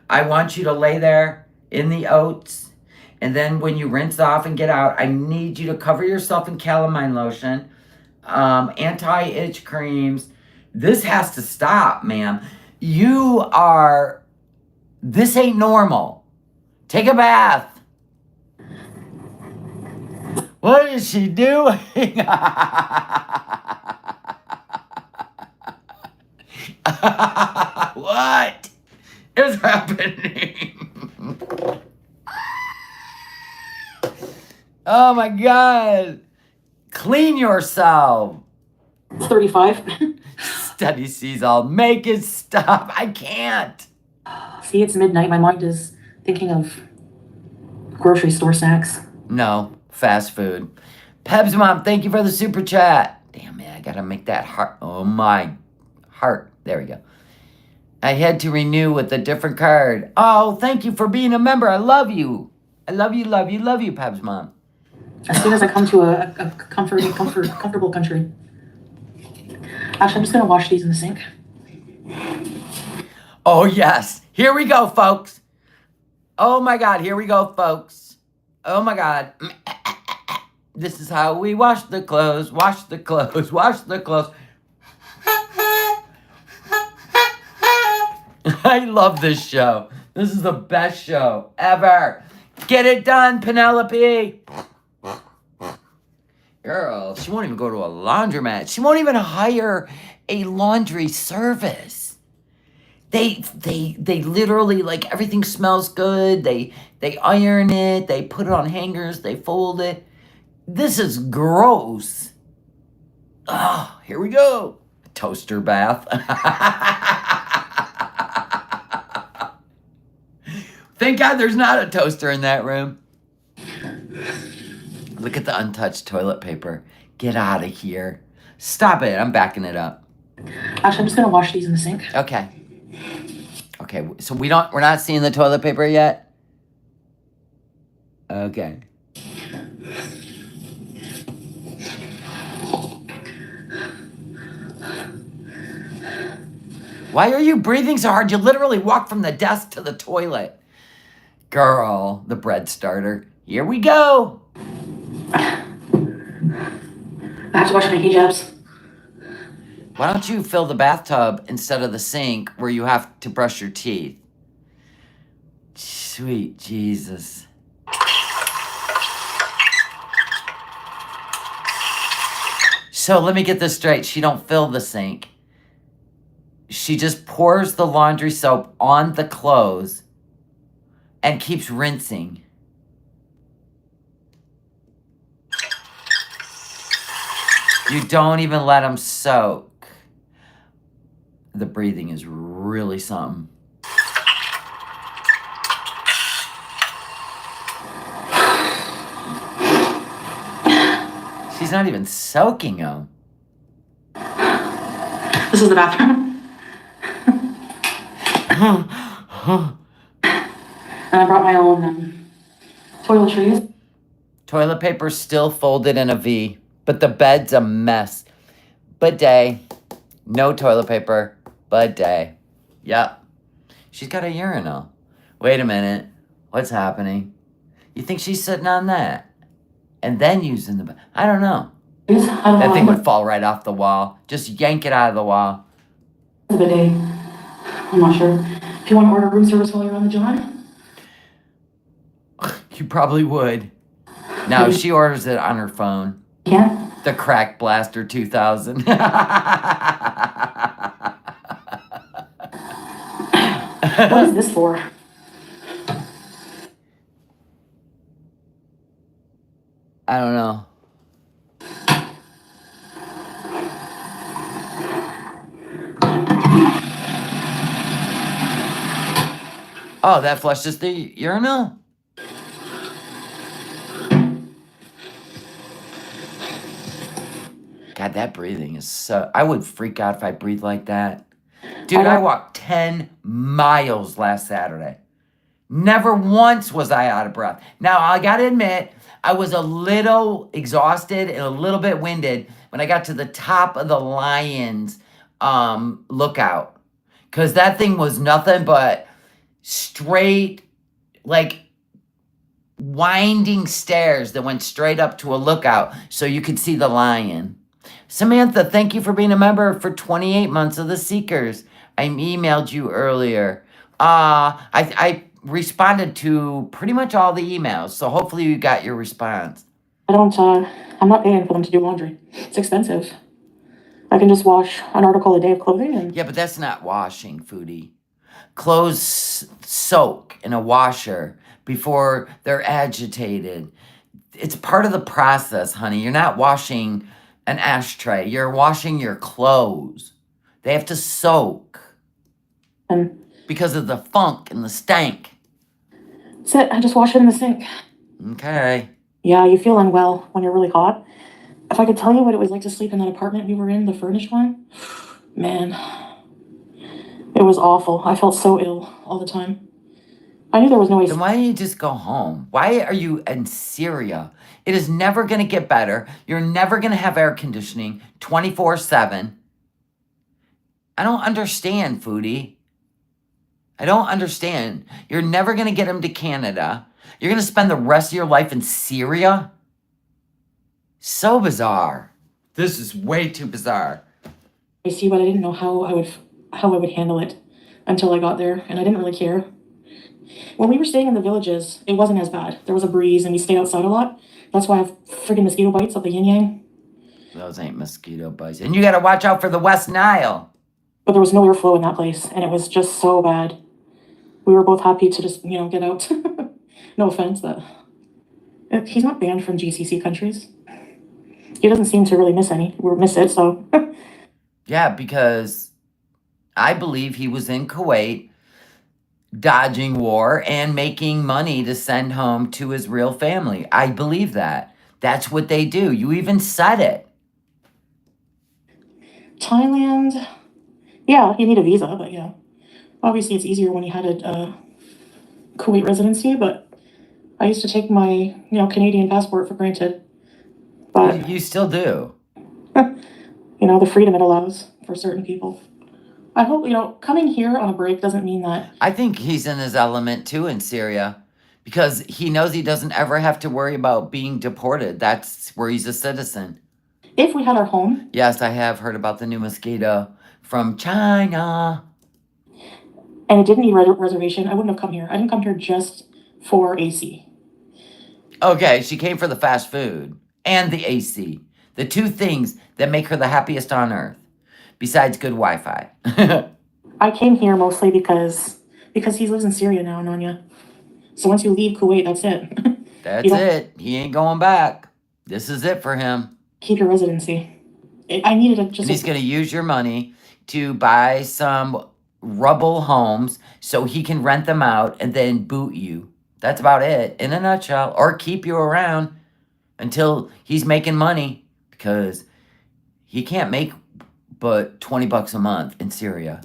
I want you to lay there in the oats. And then when you rinse off and get out, I need you to cover yourself in calamine lotion, anti-itch creams. This has to stop, ma'am. This ain't normal. Take a bath. What is she doing? What is happening? Oh my God. Clean yourself. It's 35. Study sees all. Make it stop. I can't. See, it's midnight. My mind is thinking of grocery store snacks. No, fast food. Peb's mom, thank you for the super chat. Damn it, I gotta make that heart. Oh my heart. There we go. I had to renew with a different card. Oh, thank you for being a member. I love you. I love you, love you, love you, Peb's mom. As soon as I come to a comfortable country. Actually, I'm just gonna wash these in the sink. Oh, yes. Here we go, folks. Oh my God, here we go, folks. Oh my God. This is how we wash the clothes, wash the clothes, wash the clothes. I love this show. This is the best show ever. Get it done, Penelope. Girl, she won't even go to a laundromat. She won't even hire a laundry service. They literally, like, everything smells good. They iron it. They put it on hangers. They fold it. This is gross. Oh, here we go. Toaster bath. Thank God there's not a toaster in that room. Look at the untouched toilet paper. Get out of here. Stop it. I'm backing it up. Actually, I'm just gonna wash these in the sink. Okay. Okay, so we're not seeing the toilet paper yet? Okay. Why are you breathing so hard? You literally walked from the desk to the toilet. Girl, the bread starter. Here we go. I have to wash my hijabs. Why don't you fill the bathtub instead of the sink where you have to brush your teeth? Sweet Jesus. So let me get this straight. She don't fill the sink. She just pours the laundry soap on the clothes and keeps rinsing. You don't even let them soak. The breathing is really something. She's not even soaking them. This is the bathroom. And I brought my own toiletries. Toilet paper still folded in a V, but the bed's a mess. Bidet. No toilet paper. Bidet. Yep. She's got a urinal. Wait a minute. What's happening? You think she's sitting on that? And then using the... I don't know. That thing would fall right off the wall. Just yank it out of the wall. Bidet. I'm not sure. If you want to order room service while you're on the job. You probably would. Now, she orders it on her phone. Yeah. The Crack Blaster 2000. What is this for? I don't know. Oh, that flushes the urinal? God, that breathing is so... I would freak out if I breathed like that. Dude, I walked 10 miles last Saturday. Never once was I out of breath. Now, I gotta admit, I was a little exhausted and a little bit winded when I got to the top of the Lions lookout. Because that thing was nothing but straight, like, winding stairs that went straight up to a lookout so you could see the lion. Samantha, thank you for being a member for 28 months of the Seekers. I emailed you earlier. I responded to pretty much all the emails, so hopefully you got your response. I'm not paying for them to do laundry. It's expensive. I can just wash an article a day of clothing and Yeah, but that's not washing, Foodie. Clothes soak in a washer before they're agitated. It's part of the process, honey. You're not washing an ashtray. You're washing your clothes. They have to soak and because of the funk and the stank. that's it. I just wash it in the sink. Okay. Yeah, you feel unwell when you're really hot. If I could tell you what it was like to sleep in that apartment we were in, the furnished one, man, it was awful. I felt so ill all the time. I knew there was no way. Then why don't you just go home? Why are you in Syria? It is never going to get better. You're never going to have air conditioning 24/7. I don't understand, Foodie. I don't understand. You're never going to get him to Canada. You're going to spend the rest of your life in Syria? So bizarre. This is way too bizarre. I see, but I didn't know how I would handle it until I got there, and I didn't really care. When we were staying in the villages, it wasn't as bad. There was a breeze, and we stayed outside a lot. That's why I have friggin' mosquito bites up the yin yang. Those ain't mosquito bites. And you got to watch out for the West Nile. But there was no airflow in that place, and it was just so bad. We were both happy to just, get out. No offense, but he's not banned from GCC countries. He doesn't seem to really miss it, so. Yeah, because I believe he was in Kuwait dodging war and making money to send home to his real family. I believe that. That's what they do. You even said it. Thailand, yeah, you need a visa, but yeah. Obviously, it's easier when you had a Kuwait residency, but I used to take my, Canadian passport for granted. But, You still do. the freedom it allows for certain people. I hope, coming here on a break doesn't mean that. I think he's in his element too in Syria because he knows he doesn't ever have to worry about being deported. That's where he's a citizen. If we had our home. Yes, I have heard about the new mosquito from China. And it didn't need reservation, I wouldn't have come here. I didn't come here just for AC. Okay, she came for the fast food and the AC. The two things that make her the happiest on earth, besides good Wi-Fi. I came here mostly because he lives in Syria now, Nanya. So once you leave Kuwait, that's it. That's it. He ain't going back. This is it for him. Keep your residency. I needed a just. And he's going to use your money to buy some rubble homes so he can rent them out and then boot you. That's about it, in a nutshell. Or keep you around until he's making money, because he can't make but $20 a month in Syria.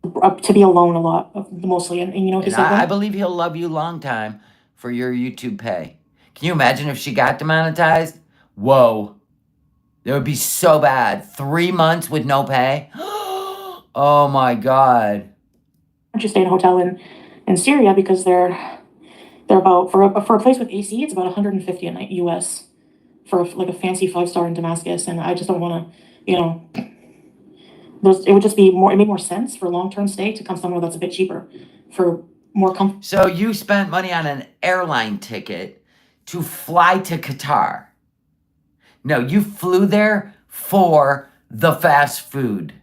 To be alone a lot, mostly. And he's And I believe he'll love you long time for your YouTube pay. Can you imagine if she got demonetized? Whoa. That would be so bad. 3 months with no pay? Oh my God. Just stay in a hotel in Syria because they're about, for a place with AC, it's about $150 a night US for a fancy 5-star in Damascus. And I just don't want to, it would just be more, it made more sense for a long-term stay to come somewhere that's a bit cheaper for more comfort. So you spent money on an airline ticket to fly to Qatar. No, you flew there for the fast food.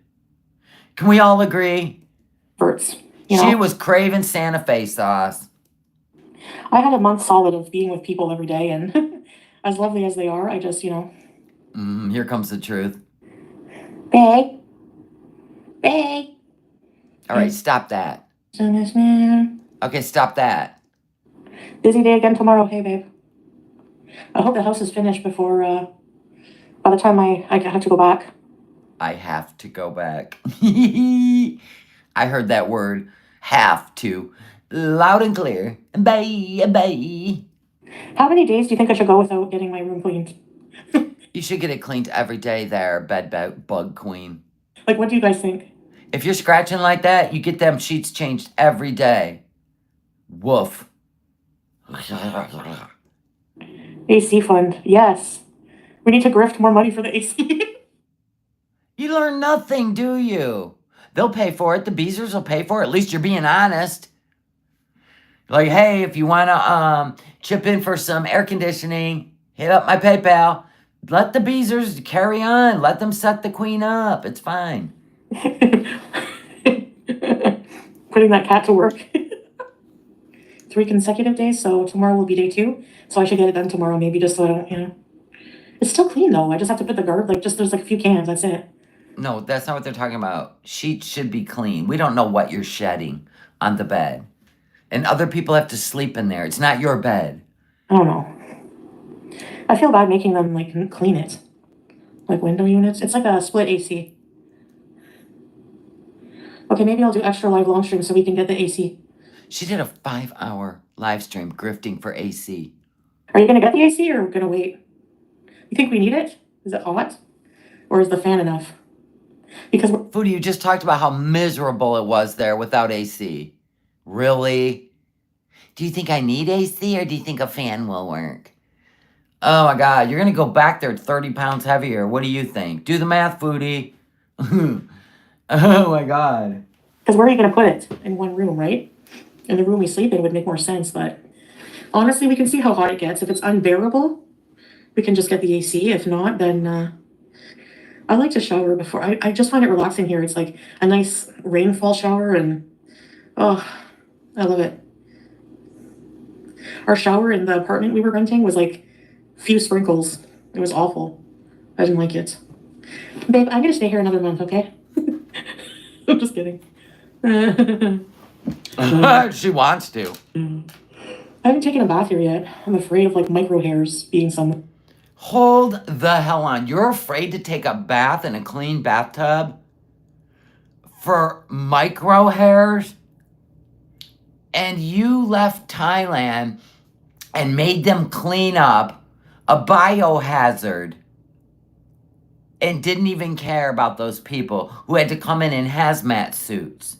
Can we all agree? She was craving Santa Fe sauce. I had a month solid of being with people every day, and as lovely as they are, I just, Here comes the truth. Babe. All right, stop that. Okay, stop that. Busy day again tomorrow. Hey, babe. I hope the house is finished before, by the time I have to go back. I have to go back. I heard that word, have to, loud and clear. Bye. How many days do you think I should go without getting my room cleaned? You should get it cleaned every day there, bed bug queen. Like, what do you guys think? If you're scratching like that, you get them sheets changed every day. Woof. AC fund, yes. We need to grift more money for the AC. You learn nothing, do you? They'll pay for it. The Beezers will pay for it. At least you're being honest. Like, hey, if you want to chip in for some air conditioning, Hit up my PayPal. Let the Beezers carry on. Let them set the queen up. It's fine. Putting that cat to work. 3 consecutive days, so tomorrow will be day 2. So I should get it done tomorrow, maybe, just so I don't, It's still clean though. I just have to put the there's like a few cans, that's it. No, that's not what they're talking about. Sheets should be clean. We don't know what you're shedding on the bed. And other people have to sleep in there. It's not your bed. I don't know. I feel bad making them like clean it. Like window units. It's like a split AC. Okay, maybe I'll do extra live long stream so we can get the AC. She did a 5-hour live stream grifting for AC. Are you gonna get the AC or gonna wait? You think we need it? Is it hot? Or is the fan enough? Because Foodie, you just talked about how miserable it was there without AC. Really? Do you think I need AC or do you think a fan will work? Oh my God, you're gonna go back there 30 pounds heavier. What do you think? Do the math, Foodie. Oh my God. Because where are you gonna put it? In one room, right? In the room we sleep in would make more sense, but honestly, we can see how hot it gets. If it's unbearable, we can just get the AC. If not, then I like to shower before. I just find it relaxing here. It's like a nice rainfall shower, and oh, I love it. Our shower in the apartment we were renting was like few sprinkles. It was awful. I didn't like it. Babe, I'm gonna stay here another month, okay? I'm just kidding. She wants to. I haven't taken a bath here yet. I'm afraid of like micro hairs being some. Hold the hell on. You're afraid to take a bath in a clean bathtub for micro hairs? And you left Thailand and made them clean up a biohazard and didn't even care about those people who had to come in hazmat suits.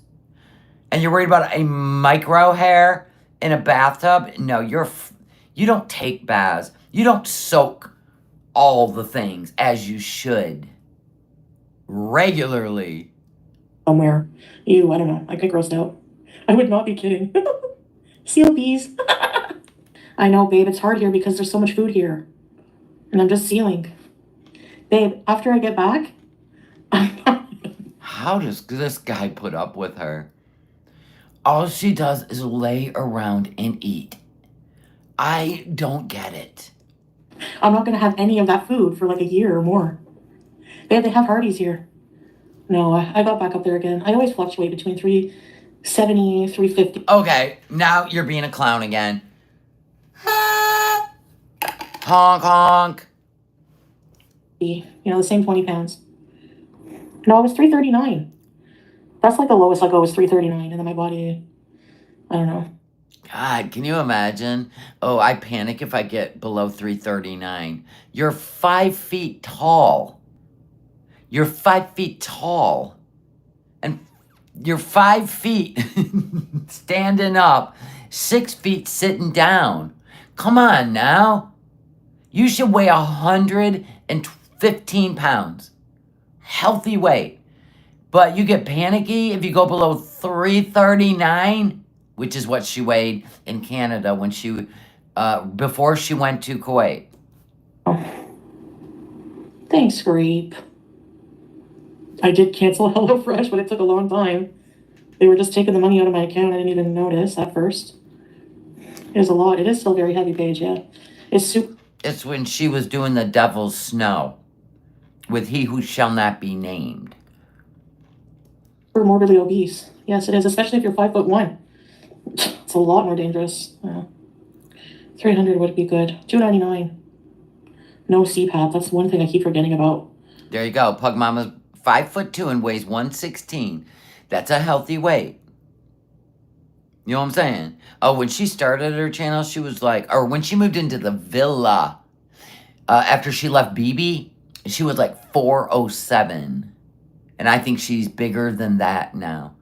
And you're worried about a micro hair in a bathtub? No, you don't take baths. You don't soak all the things as you should regularly. Somewhere. Ew, I don't know. I get grossed out. I would not be kidding. Seal bees. I know, babe, it's hard here because there's so much food here. And I'm just sealing. Babe, after I get back. How does this guy put up with her? All she does is lay around and eat. I don't get it. I'm not going to have any of that food for like a year or more. They have Hardee's here. No, I got back up there again. I always fluctuate between 370, 350. Okay, now you're being a clown again. Honk, honk. The same 20 pounds. No, it was 339. That's like the lowest I go was 339. And then my body, I don't know. God, can you imagine? Oh, I panic if I get below 339. You're 5 feet tall. You're 5 feet tall. And you're 5 feet standing up, 6 feet sitting down. Come on now. You should weigh 115 pounds. Healthy weight. But you get panicky if you go below 339. Which is what she weighed in Canada when she, before she went to Kuwait. Oh. Thanks, Grape. I did cancel HelloFresh, but it took a long time. They were just taking the money out of my account. I didn't even notice at first. It was a lot. It is still very heavy, Paige, yeah. It's when she was doing the Devil's Snow with He Who Shall Not Be Named. We're morbidly obese. Yes, it is, especially if you're 5'1". It's a lot more dangerous. 300 would be good. 299. No CPAP. That's one thing I keep forgetting about. There you go. Pug Mama's 5'2" and weighs 116. That's a healthy weight. You know what I'm saying? Oh, when she started her channel, she was like, or when she moved into the villa, after she left BB, she was like 407. And I think she's bigger than that now.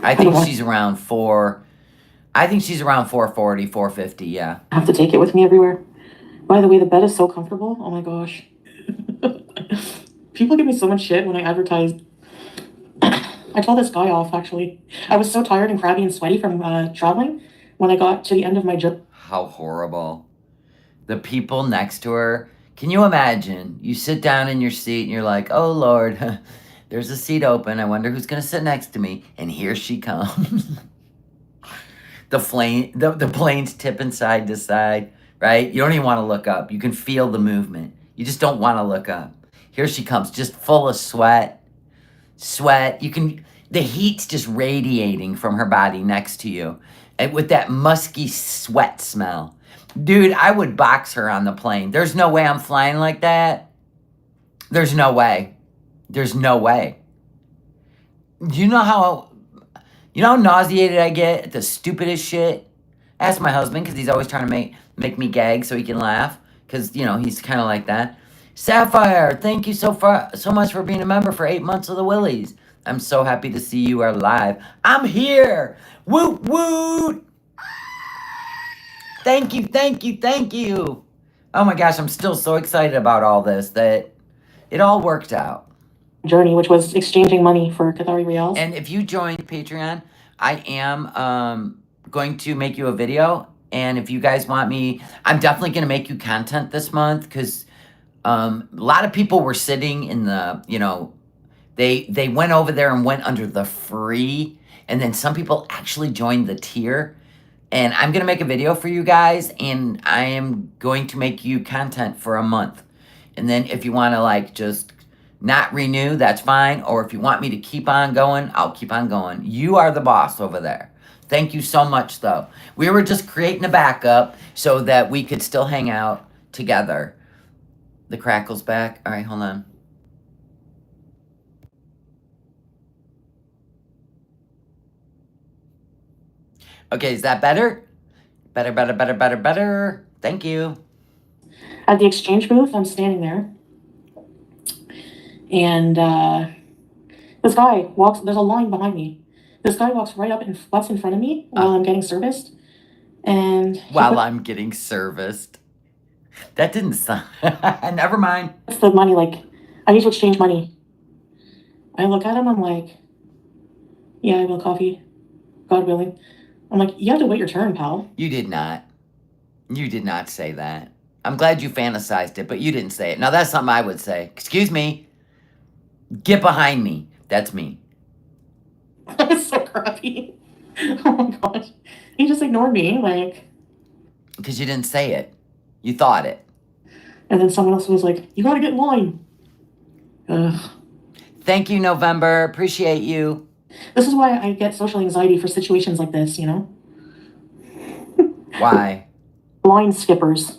I think she's around 440, 450, yeah. I have to take it with me everywhere. By the way, the bed is so comfortable. Oh my gosh. People give me so much shit when I advertise. I told this guy off, actually. I was so tired and crabby and sweaty from traveling when I got to the end of my journey. How horrible. the people next to her. Can you imagine? You sit down in your seat and you're like, oh Lord, there's a seat open. I wonder who's going to sit next to me. And here she comes. The plane's tipping side to side, right? You don't even want to look up. You can feel the movement. You just don't want to look up. Here she comes, just full of sweat. The heat's just radiating from her body next to you. And with that musky sweat smell. Dude, I would box her on the plane. There's no way I'm flying like that. There's no way. There's no way. You know how nauseated I get at the stupidest shit? Ask my husband, because he's always trying to make me gag so he can laugh. Because, he's kind of like that. Sapphire, thank you so much for being a member for 8 months of the Willies. I'm so happy to see you are live. I'm here. Woot woot. Thank you. Oh my gosh, I'm still so excited about all this that it all worked out. Journey, which was exchanging money for Qatari Riyals. And if you joined Patreon, I am going to make you a video. And if you guys want me, I'm definitely going to make you content this month because a lot of people were sitting in the, they went over there and went under the free. And then some people actually joined the tier. And I'm going to make a video for you guys. And I am going to make you content for a month. And then if you want to just not renew, that's fine. Or if you want me to keep on going, I'll keep on going. You are the boss over there. Thank you so much, though. We were just creating a backup so that we could still hang out together. The crackle's back. All right, hold on. Okay, is that better? Better. Thank you. At the exchange booth, I'm standing there. And this guy walks, there's a line behind me. This guy walks right up and butts in front of me while I'm getting serviced. And while I'm getting serviced. That didn't sound... Never mind. That's the money, I need to exchange money. I look at him, I'm like, yeah, I will, coffee. God willing. I'm like, you have to wait your turn, pal. You did not. You did not say that. I'm glad you fantasized it, but you didn't say it. Now, that's something I would say. Excuse me. Get behind me. That's me. That's so crappy. Oh my gosh. He just ignored me, Because you didn't say it. You thought it. And then someone else was like, you gotta get in line. Ugh. Thank you, November. Appreciate you. This is why I get social anxiety for situations like this, Why? Line skippers.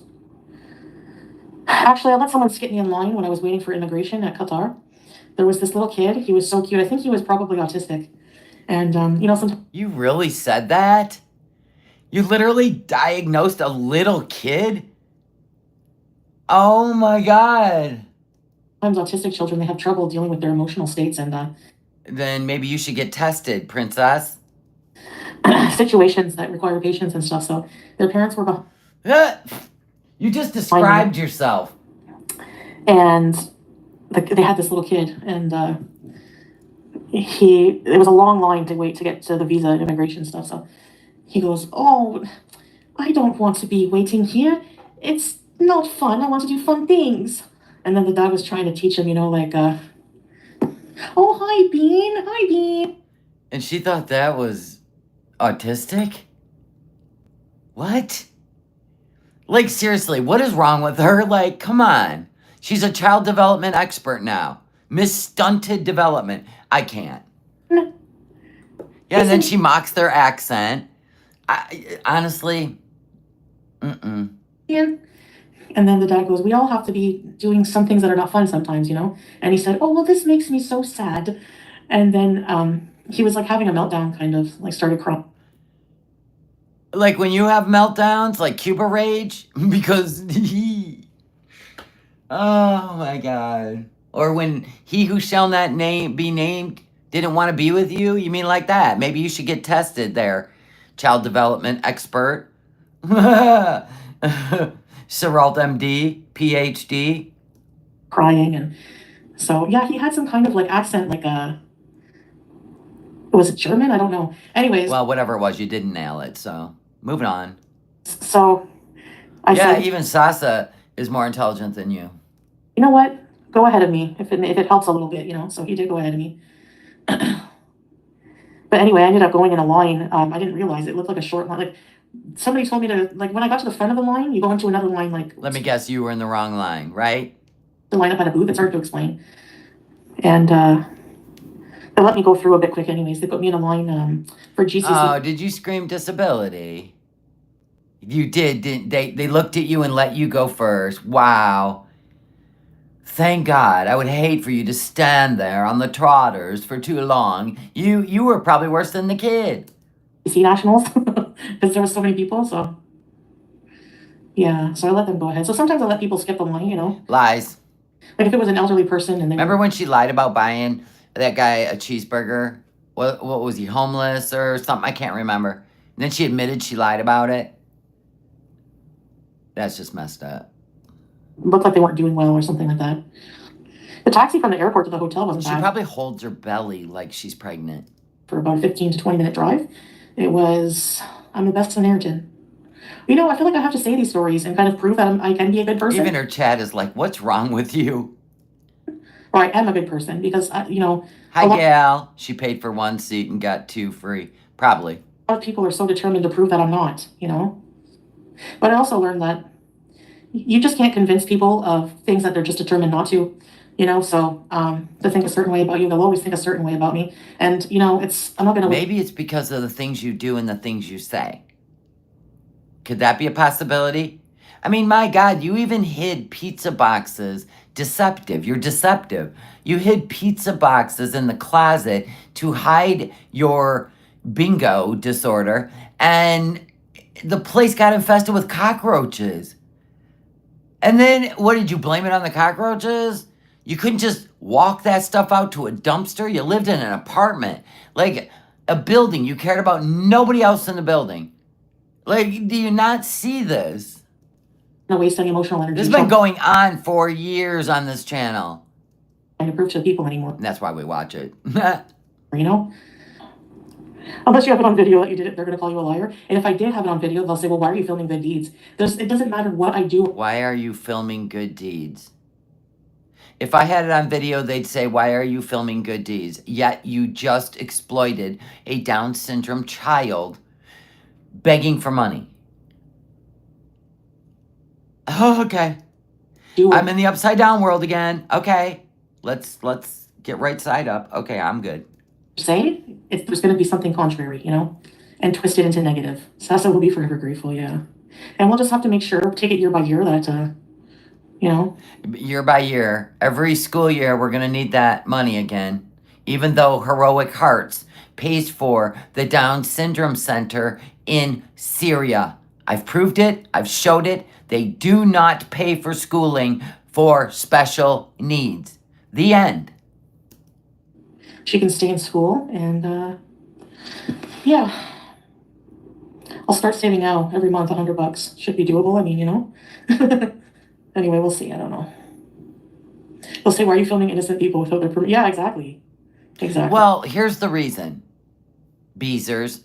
Actually, I let someone skip me in line when I was waiting for immigration at Qatar. There was this little kid. He was so cute. I think he was probably autistic. And, sometimes... You really said that? You literally diagnosed a little kid? Oh my God. Sometimes autistic children, they have trouble dealing with their emotional states and... Then maybe you should get tested, princess. situations that require patience and stuff. So their parents were... You just described yourself. And they had this little kid, and it was a long line to wait to get to the visa immigration stuff. So he goes, oh, I don't want to be waiting here. It's not fun. I want to do fun things. And then the dad was trying to teach him, oh, hi, Bean. Hi, Bean. And she thought that was autistic? What? Seriously, what is wrong with her? Come on. She's a child development expert now. Miss Stunted Development. I can't. Yeah, and then she mocks their accent. Honestly, Yeah. And then the dad goes, we all have to be doing some things that are not fun sometimes, And he said, oh, well, this makes me so sad. And then he was having a meltdown, kind of, started crying. When you have meltdowns, Cuba rage, because oh my God. Or when he who shall not be named didn't want to be with you, you mean like that? Maybe you should get tested there, child development expert. Seralt MD, PhD. Crying, and so, yeah, he had some kind of, accent, was it German? I don't know. Anyways. Well, whatever it was, you didn't nail it, so moving on. So I Yeah, said, even Sasa is more intelligent than you. you know what? Go ahead of me if it helps a little bit, you know. So he did go ahead of me. But anyway, I ended up going in a line. I didn't realize it looked like a short line. Like somebody told me to, like when I got to the front of the line, you go into another line, like Let me guess, you were in the wrong line, right? the line up at a booth. It's hard to explain. And they let me go through a bit quick anyways. They put me in a line for GCC. Oh, did you scream disability? You did, didn't they? They looked at you and let you go first. Wow. Thank God. I would hate for you to stand there on the trotters for too long. You were probably worse than the kid. GCC nationals because there was so many people. So yeah, so I let them go ahead. So sometimes I let people skip the line, you know. Lies. Like if it was an elderly person and they Remember when she lied about buying that guy a cheeseburger? What was he, homeless or something? I can't remember. And then she admitted she lied about it. That's just messed up. looked like they weren't doing well or something like that. The taxi from the airport to the hotel wasn't She bad. probably holds her belly like she's pregnant. For about a 15 to 20 minute drive. It was, I'm the best Samaritan. You know, I feel like I have to say these stories and kind of prove that I can be a good person. Even her chat is like, what's wrong with you? Or I am a good person because, you know. Hi, gal. She paid for 1 seat and got 2 free. Probably. A lot of people are so determined to prove that I'm not, you know. But I also learned that you just can't convince people of things that they're just determined not to, you know. So to think a certain way about you, they'll always think a certain way about me. And, you know, I'm not going to. Maybe it's because of the things you do and the things you say. Could that be a possibility? I mean, my God, you even hid pizza boxes. Deceptive. You're deceptive. You hid pizza boxes in the closet to hide your bingo disorder, and the place got infested with cockroaches. And then, what, did you blame it on the cockroaches? You couldn't just walk that stuff out to a dumpster? You lived in an apartment. Like, a building. You cared about nobody else in the building. Like, do you not see this? Not waste any emotional energy. This has been going on for years on this channel. Trying to prove to the people anymore. And that's why we watch it. You know? Unless you have it on video that you did it, they're going to call you a liar. And if I did have it on video, they'll say, well, why are you filming good deeds? It doesn't matter what I do. Why are you filming good deeds? If I had it on video, they'd say, why are you filming good deeds? Yet you just exploited a Down syndrome child begging for money. Oh, okay. I'm in the upside down world again. Okay. Let's get right side up. Okay, I'm good. Say if there's going to be something contrary, you know, and twist it into negative. Sasa will be forever grateful, yeah. And we'll just have to make sure, take it year by year, that, you know. Year by year, every school year, we're going to need that money again. Even though Heroic Hearts pays for the Down Syndrome Center in Syria. I've proved it. I've showed it. They do not pay for schooling for special needs. The end. She can stay in school and, yeah. I'll start saving now every month, $100. Should be doable. I mean, you know. Anyway, we'll see. I don't know. They'll say, why are you filming innocent people without their permission? Yeah, exactly. Exactly. Well, here's the reason, Beezers.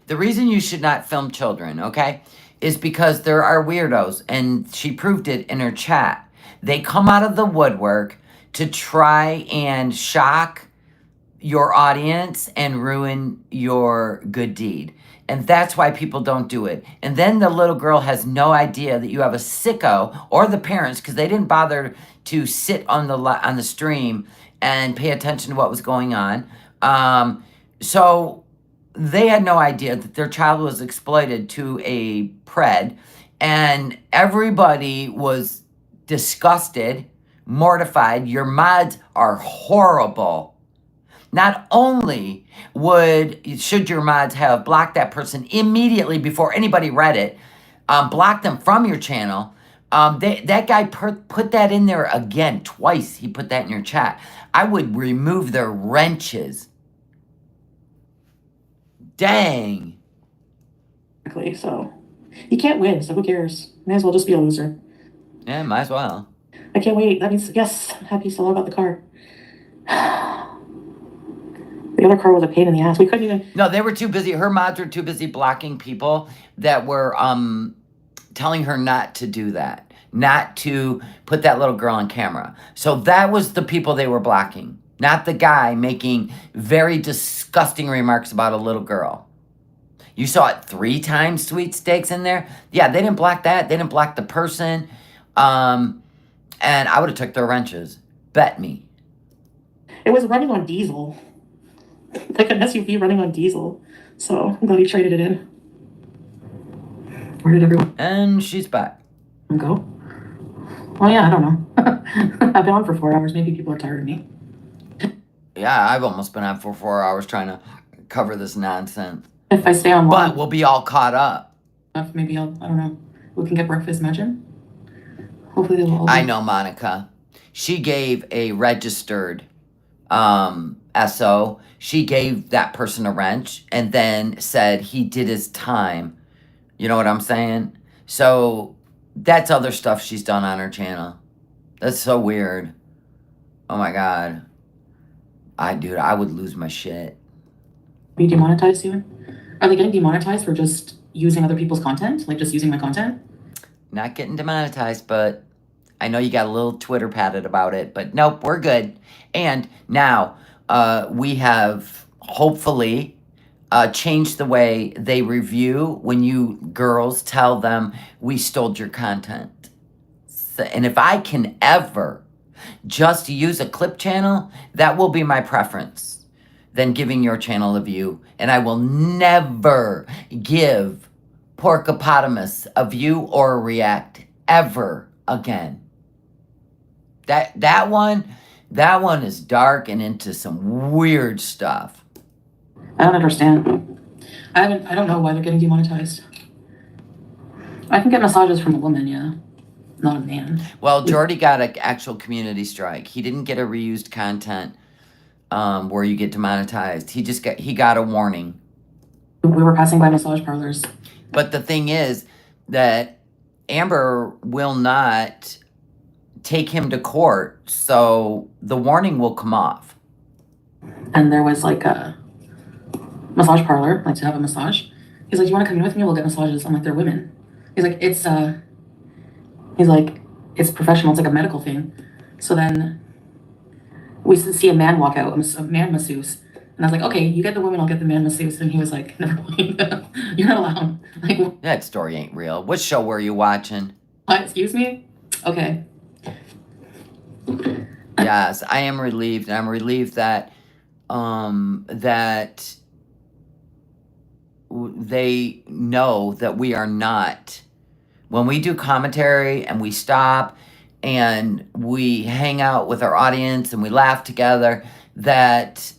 The reason you should not film children, okay, is because there are weirdos, and she proved it in her chat. They come out of the woodwork to try and shock your audience and ruin your good deed. And that's why people don't do it. And then the little girl has no idea that you have a sicko, or the parents, because they didn't bother to sit on the stream and pay attention to what was going on. So they had no idea that their child was exploited to a pred, and everybody was disgusted, mortified. Your mods are horrible. Not only should your mods have blocked that person immediately before anybody read it, block them from your channel. That guy put that in there again, twice. He put that in your chat. I would remove their wrenches. Dang. Exactly. So you can't win, so who cares? May as well just be a loser. Yeah, might as well. I can't wait. That means, yes, I'm happy Stella got the car. The other car was a pain in the ass. We couldn't even. No, they were too busy. Her mods were too busy blocking people that were telling her not to do that, not to put that little girl on camera. So that was the people they were blocking, not the guy making very disgusting remarks about a little girl. You saw it 3 times, sweepstakes in there. Yeah, they didn't block that. They didn't block the person. And I would have took their wrenches. Bet me. It was running on diesel. Like an SUV running on diesel. So I'm glad he traded it in. Where did everyone And she's back. go? Well, yeah, I don't know. I've been on for 4 hours. Maybe people are tired of me. Yeah, I've almost been on for 4 hours trying to cover this nonsense. If I stay on But long we'll be all caught up. enough, maybe I don't know. We can get breakfast, imagine. Hopefully they will all be. I know Monica. She gave a registered SO. She gave that person a wrench and then said he did his time. You know what I'm saying? So that's other stuff she's done on her channel. That's so weird. Oh my God. Dude, I would lose my shit. Be demonetized soon? Are they getting demonetized for just using other people's content? Like just using my content? Not getting demonetized, but I know you got a little Twitter patted about it, but nope, we're good. And now we have hopefully changed the way they review when you girls tell them we stole your content. So, and if I can ever just use a clip channel, that will be my preference than giving your channel a view. And I will never give Porcopotamus a view or a react ever again. That one is dark and into some weird stuff. I don't understand. I don't know why they're getting demonetized. I can get massages from a woman, yeah. Not a man. Well, Jordy got an actual community strike. He didn't get a reused content where you get demonetized. He got a warning. We were passing by massage parlors. But the thing is that Amber will not take him to court, so the warning will come off. And there was like a massage parlor, like to have a massage. He's like, "Do you want to come in with me? We'll get massages." I'm like, "They're women." He's like, "It's professional. It's like a medical thing." So then we see a man walk out, a man masseuse. And I was like, "Okay, you get the woman, I'll get the man masseuse." And he was like, "Never mind. You're not allowed." Like, that story ain't real. What show were you watching? Excuse me? Okay. Yes, I am relieved. And I'm relieved that that they know that we are not. When we do commentary and we stop and we hang out with our audience and we laugh together, that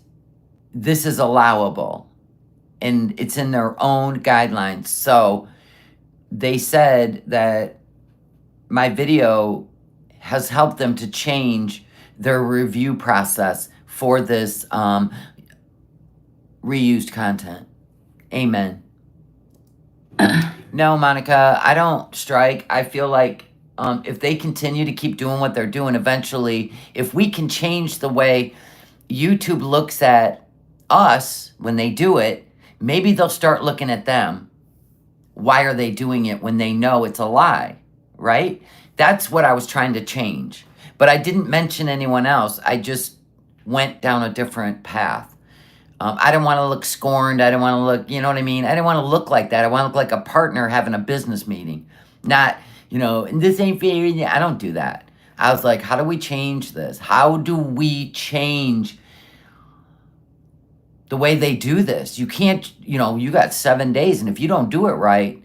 this is allowable and it's in their own guidelines. So they said that my video has helped them to change their review process for this reused content. Amen. No, Monica, I don't strike. I feel like if they continue to keep doing what they're doing, eventually, if we can change the way YouTube looks at us when they do it, maybe they'll start looking at them. Why are they doing it when they know it's a lie, right? That's what I was trying to change. But I didn't mention anyone else. I just went down a different path. I didn't want to look scorned. I didn't want to look, you know what I mean? I didn't want to look like that. I want to look like a partner having a business meeting. Not, and this ain't fair. I don't do that. I was like, how do we change this? How do we change the way they do this? You can't, you got 7 days. And if you don't do it right,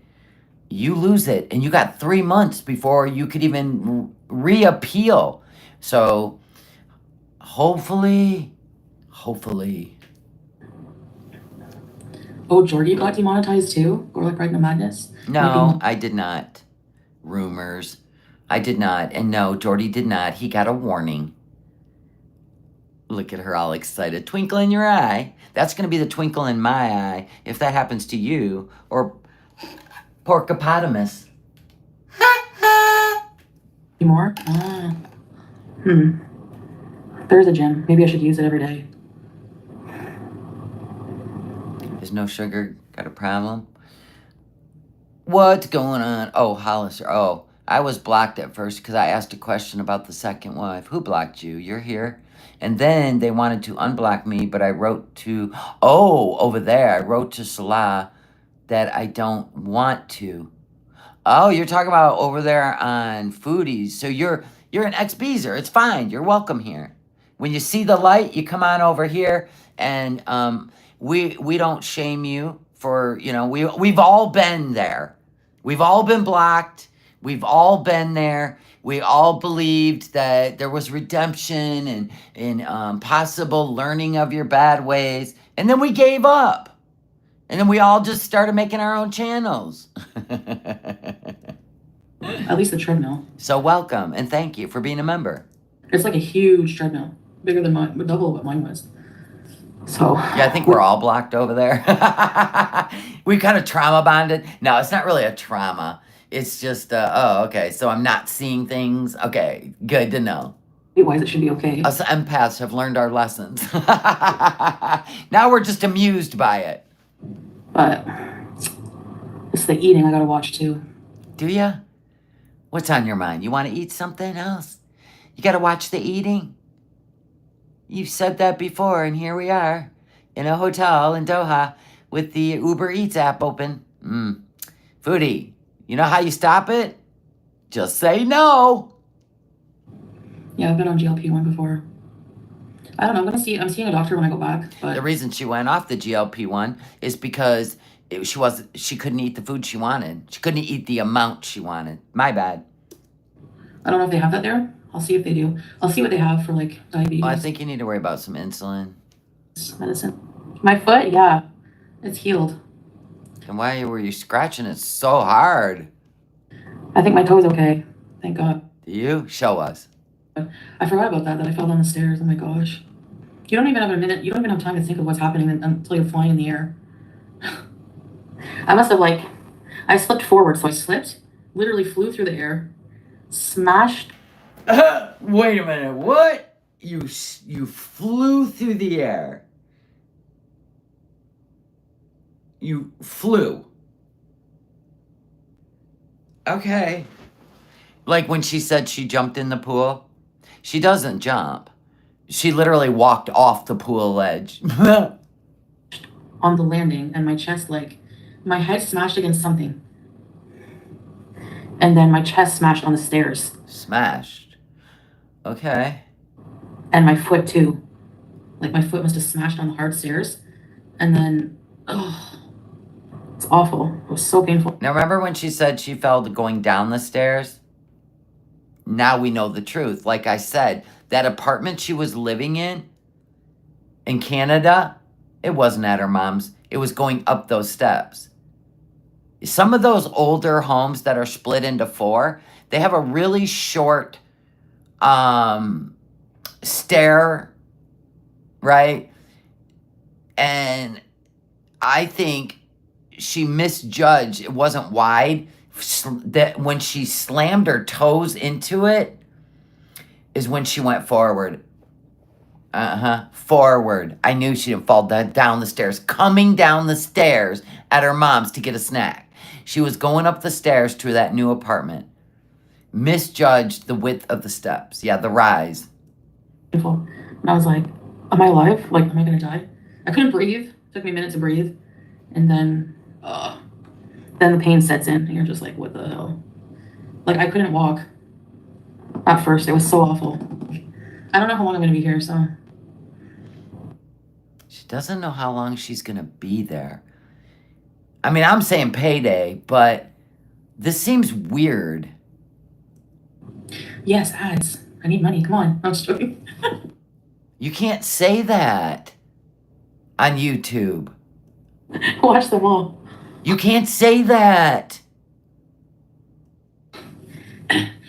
you lose it. And you got 3 months before you could even reappeal. So hopefully. Oh, Jordy got demonetized too? Or like Right Into Madness? No, Maybe. I did not. Rumors. I did not. And no, Jordy did not. He got a warning. Look at her all excited. Twinkle in your eye. That's going to be the twinkle in my eye if that happens to you. Or Porcopotamus. More? There's a gym. Maybe I should use it every day. Is no sugar got a problem? What's going on? Oh, Hollister. Oh, I was blocked at first because I asked a question about the second wife. Who blocked you? You're here. And then they wanted to unblock me, but I wrote to, over there, I wrote to Salah that I don't want to. Oh, you're talking about over there on Foodies. So you're an ex-beezer. It's fine. You're welcome here. When you see the light, you come on over here, and we don't shame you for, we've all been there. We've all been blocked. We've all been there. We all believed that there was redemption and possible learning of your bad ways, and then we gave up. And then we all just started making our own channels. At least the treadmill. So welcome and thank you for being a member. It's like a huge treadmill, bigger than mine, double what mine was. So yeah, I think we're all blocked over there. We kind of trauma bonded. No, it's not really a trauma. It's just, okay, so I'm not seeing things. Okay, good to know. Wise, it should be okay. Us empaths have learned our lessons. Now we're just amused by it. But it's the eating I gotta watch too. Do ya? What's on your mind? You want to eat something else? You gotta watch the eating? You've said that before, and here we are in a hotel in Doha with the Uber Eats app open. Foodie, you know how you stop it? Just say no. Yeah, I've been on GLP-1 before. I don't know. I'm seeing a doctor when I go back. But the reason she went off the GLP-1 is because she couldn't eat the food she wanted. She couldn't eat the amount she wanted. My bad. I don't know if they have that there. I'll see if they do. I'll see what they have for like diabetes. Well, I think you need to worry about some insulin. Medicine. My foot, yeah, it's healed. And why were you scratching it so hard? I think my toe's okay. Thank God. Do you? Show us. I forgot about that I fell down the stairs. Oh my gosh. You don't even have a minute. You don't even have time to think of what's happening until you're flying in the air. I must have I slipped forward. So I slipped, literally flew through the air, smashed. Wait a minute. What? You flew through the air. You flew. Okay. Like when she said she jumped in the pool. She doesn't jump. She literally walked off the pool ledge. On the landing, and my chest, my head smashed against something. And then my chest smashed on the stairs. Smashed. Okay. And my foot too. My foot must have smashed on the hard stairs. And then, it's awful. It was so painful. Now remember when she said she fell going down the stairs? Now we know the truth. Like I said, that apartment she was living in Canada, it wasn't at her mom's. It was going up those steps. Some of those older homes that are split into 4, they have a really short stair, right? And I think she misjudged. It wasn't wide. That when she slammed her toes into it is when she went forward. Forward. I knew she didn't fall down the stairs. Coming down the stairs at her mom's to get a snack. She was going up the stairs to that new apartment. Misjudged the width of the steps. Yeah, the rise. Painful. And I was like, am I alive? Am I going to die? I couldn't breathe. It took me a minute to breathe. And then the pain sets in, and you're just like, what the hell? I couldn't walk at first. It was so awful. I don't know how long I'm going to be here, so. She doesn't know how long she's going to be there. I mean, I'm saying payday, but this seems weird. Yes, ads. I need money. Come on. I'm just joking. You can't say that on YouTube. Watch them all. You can't say that.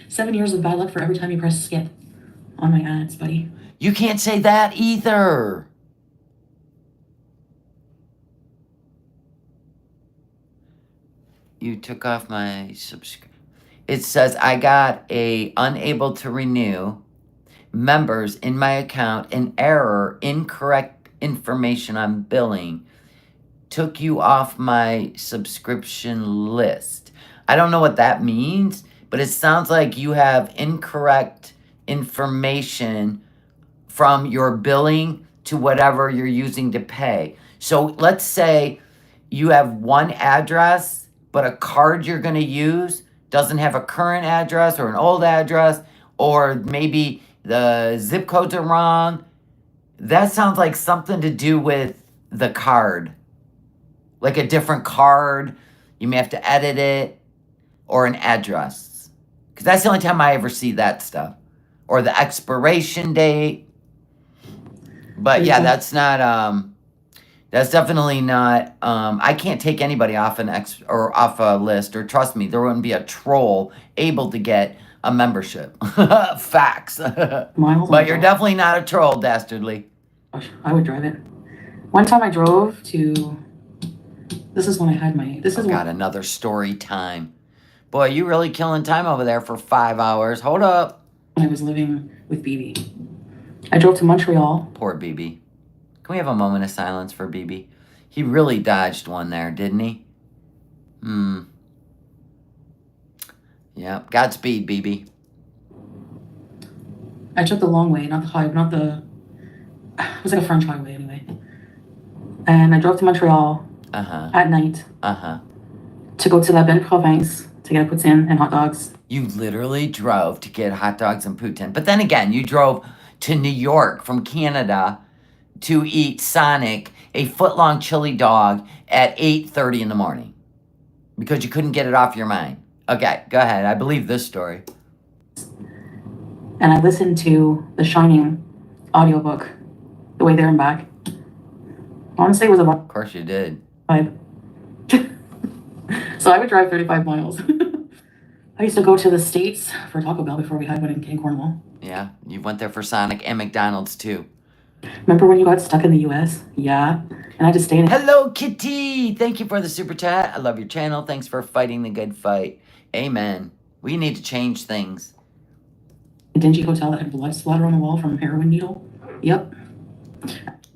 7 years of bad luck for every time you press skip on my ads, buddy. You can't say that either. You took off my subscription. It says I got a unable to renew members in my account, an error, incorrect information on billing. Took you off my subscription list. I don't know what that means, but it sounds like you have incorrect information from your billing to whatever you're using to pay. So let's say you have one address, but a card you're going to use doesn't have a current address or an old address, or maybe the zip codes are wrong. That sounds like something to do with the card. Like a different card, you may have to edit it, or an address. Because that's the only time I ever see that stuff. Or the expiration date. But yeah, that's not, that's definitely not, I can't take anybody off or off a list, or trust me, there wouldn't be a troll able to get a membership. Facts. But you're definitely not a troll, dastardly. I would drive it. One time I drove to, this is when I had my, got another story time. Boy, you really killing time over there for 5 hours. Hold up. When I was living with BB. I drove to Montreal. Poor BB. Can we have a moment of silence for BB? He really dodged one there, didn't he? Yeah. Godspeed, BB. I took the long way, not the highway, it was like a French highway anyway. And I drove to Montreal at night to go to La Belle Province to get a poutine and hot dogs. You literally drove to get hot dogs and poutine. But then again, you drove to New York from Canada to eat Sonic, a foot-long chili dog, at 8:30 in the morning. Because you couldn't get it off your mind. Okay, go ahead. I believe this story. And I listened to The Shining audiobook the way there and back. Honestly, it was about... Of course you did. 5. So I would drive 35 miles. I used to go to the States for Taco Bell before we had one in Cornwall. Yeah, you went there for Sonic and McDonald's too. Remember when you got stuck in the U.S.? Yeah. And I had to stay in... Hello, Kitty! Thank you for the super chat. I love your channel. Thanks for fighting the good fight. Amen. We need to change things. A dingy hotel that had blood splatter on the wall from a heroin needle. Yep.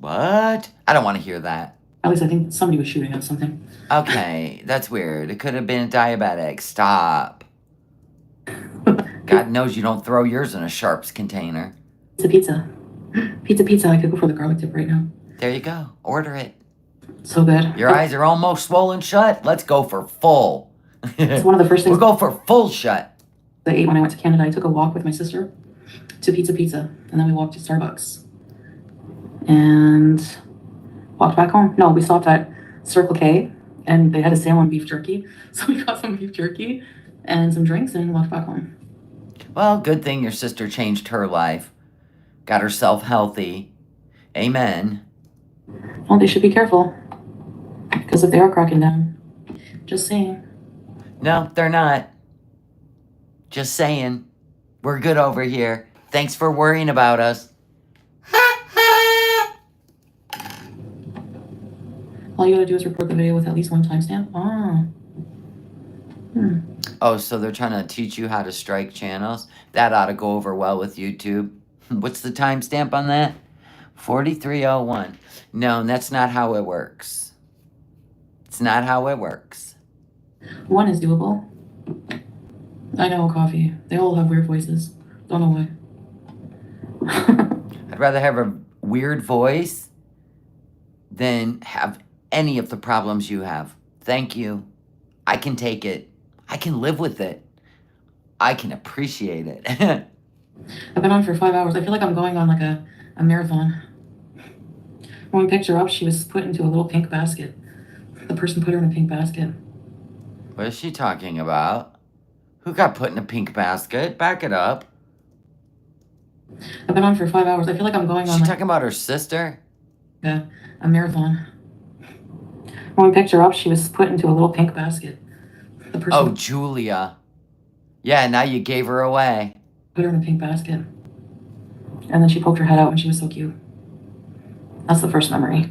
What? I don't want to hear that. At least I think somebody was shooting at something. Okay, that's weird. It could have been a diabetic. Stop. God knows you don't throw yours in a Sharps container. It's a pizza. Pizza. I could go for the garlic dip right now. There you go. Order it. So good. Your eyes are almost swollen shut. Let's go for full. It's one of the first things... We'll go for full shut. I ate when I went to Canada. I took a walk with my sister to Pizza, and then we walked to Starbucks. And walked back home. No, we stopped at Circle K, and they had a sale on beef jerky. So we got some beef jerky and some drinks and walked back home. Well, good thing your sister changed her life. Got herself healthy. Amen. Well, they should be careful. Because if they are cracking down, just saying. No, they're not. Just saying. We're good over here. Thanks for worrying about us. All you gotta do is report the video with at least one timestamp. Oh, so they're trying to teach you how to strike channels? That ought to go over well with YouTube. What's the timestamp on that? 4301. No, that's not how it works. It's not how it works. One is doable. I know, Coffee. They all have weird voices. Don't know why. I'd rather have a weird voice than have any of the problems you have. Thank you. I can take it. I can live with it. I can appreciate it. I've been on for 5 hours. I feel like I'm going on like a marathon. When we picked her up, she was put into a little pink basket. The person put her in a pink basket. What is she talking about? Who got put in a pink basket? Back it up. I've been on for 5 hours. I feel like I'm going on She talking about her sister? a marathon. When we picked her up, she was put into a little pink basket. The person Oh, Julia. Yeah, now you gave her away. put her in a pink basket. And then she poked her head out and she was so cute. That's the first memory.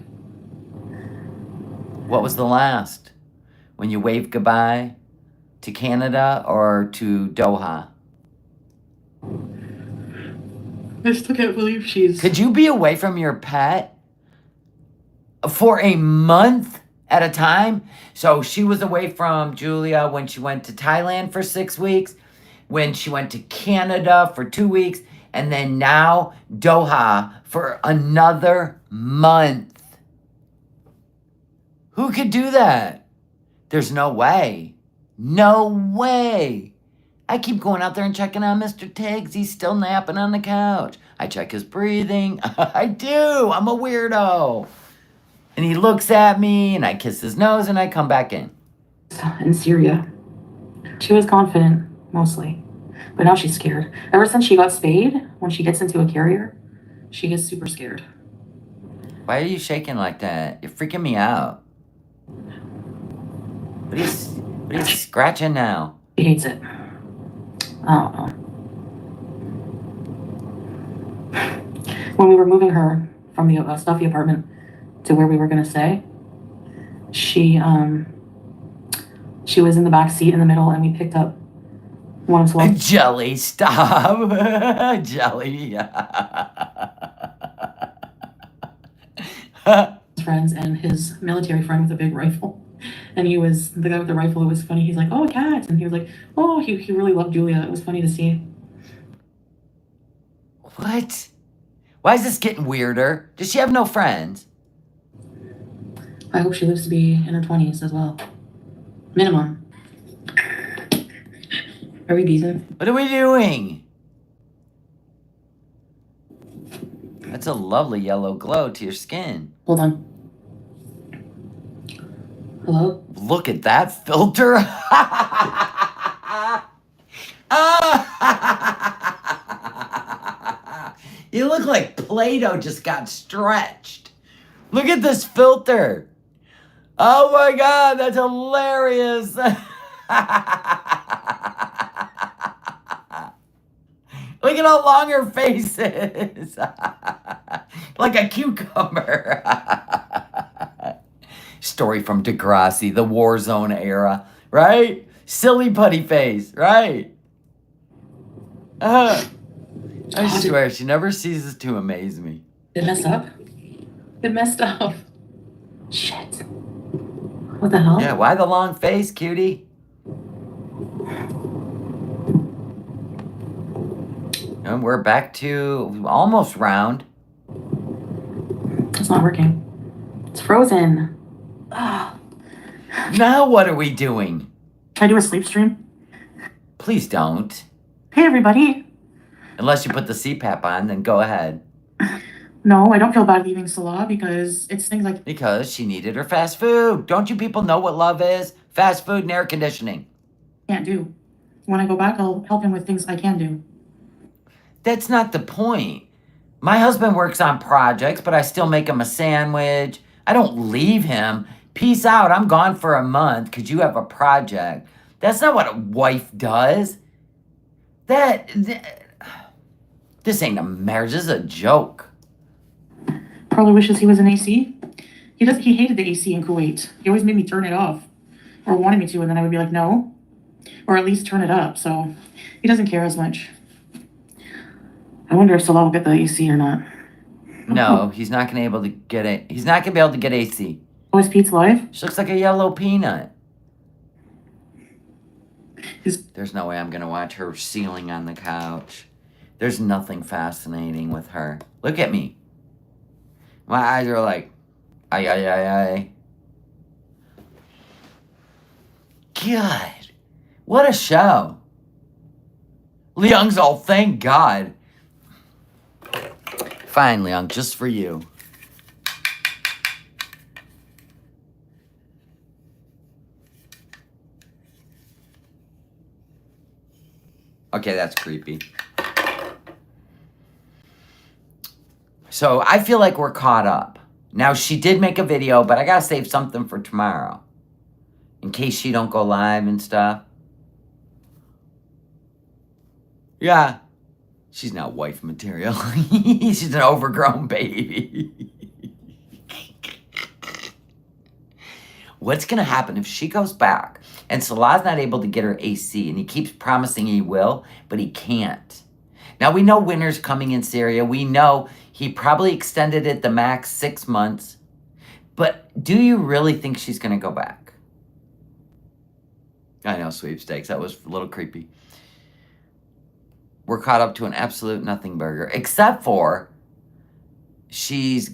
What was the last? When you waved goodbye to Canada or to Doha? I still can't believe she's... Could you be away from your pet for a month at a time. So she was away from Julia when she went to Thailand for 6 weeks, when she went to Canada for 2 weeks, and then now Doha for another month. Who could do that? There's no way. No way. I keep going out there and checking on Mr. Tiggs. He's still napping on the couch. I check his breathing. I do. I'm a weirdo. And he looks at me, and I kiss his nose, and I come back in. In Syria. She was confident, mostly. But now she's scared. Ever since she got spayed, when she gets into a carrier, she gets super scared. Why are you shaking like that? You're freaking me out. What are you scratching now? She hates it. I don't know. When we were moving her from the stuffy apartment to where we were going to stay, she was in the back seat in the middle, and we picked up one of Solomon's Jelly, stop. Jelly. friends and his military friend with a big rifle. And he was, the guy with the rifle, it was funny. He's like, oh, a cat. And he was like, oh, he really loved Julia. It was funny to see. What? Why is this getting weirder? Does she have no friends? I hope she lives to be in her 20s as well. Minimum. Are we decent? What are we doing? That's a lovely yellow glow to your skin. Hold on. Hello? Look at that filter. You look like Play-Doh just got stretched. Look at this filter. Oh my God, that's hilarious. Look at how long her face is. Like a cucumber. Story from Degrassi, the war zone era, right? Silly putty face, right? I swear, she never ceases to amaze me. It messed up? It messed up. Shit. What the hell? Yeah, why the long face, cutie? And we're back to almost round. It's not working. It's frozen. Ah. Now what are we doing? Can I do a sleep stream? Please don't. Hey, everybody. Unless you put the CPAP on, then go ahead. No, I don't feel bad leaving Salah because it's things like... Because she needed her fast food. Don't you people know what love is? Fast food and air conditioning. Can't do. When I go back, I'll help him with things I can do. That's not the point. My husband works on projects, but I still make him a sandwich. I don't leave him. Peace out. I'm gone for a month because you have a project. That's not what a wife does. This ain't a marriage. This is a joke. Probably wishes he was in AC. He hated the AC in Kuwait. He always made me turn it off. Or wanted me to, and then I would be like, no. Or at least turn it up. So he doesn't care as much. I wonder if Salah will get the AC or not. No, he's not gonna be able to get it. He's not gonna be able to get AC. Oh, is Pete's live? She looks like a yellow peanut. Is There's no way I'm gonna watch her ceiling on the couch. There's nothing fascinating with her. Look at me. My eyes are like, ay, ay, ay, ay. God, what a show. Leung's all, thank God. Fine, Leung, just for you. Okay, that's creepy. So I feel like we're caught up. Now, she did make a video, but I gotta save something for tomorrow. In case she don't go live and stuff. Yeah. She's not wife material. She's an overgrown baby. What's gonna happen if she goes back and Salah's not able to get her AC and he keeps promising he will, but he can't? Now, we know winter's coming in Syria. We know he probably extended it the max 6 months. But do you really think she's going to go back? I know, sweepstakes. That was a little creepy. We're caught up to an absolute nothing burger, except for she's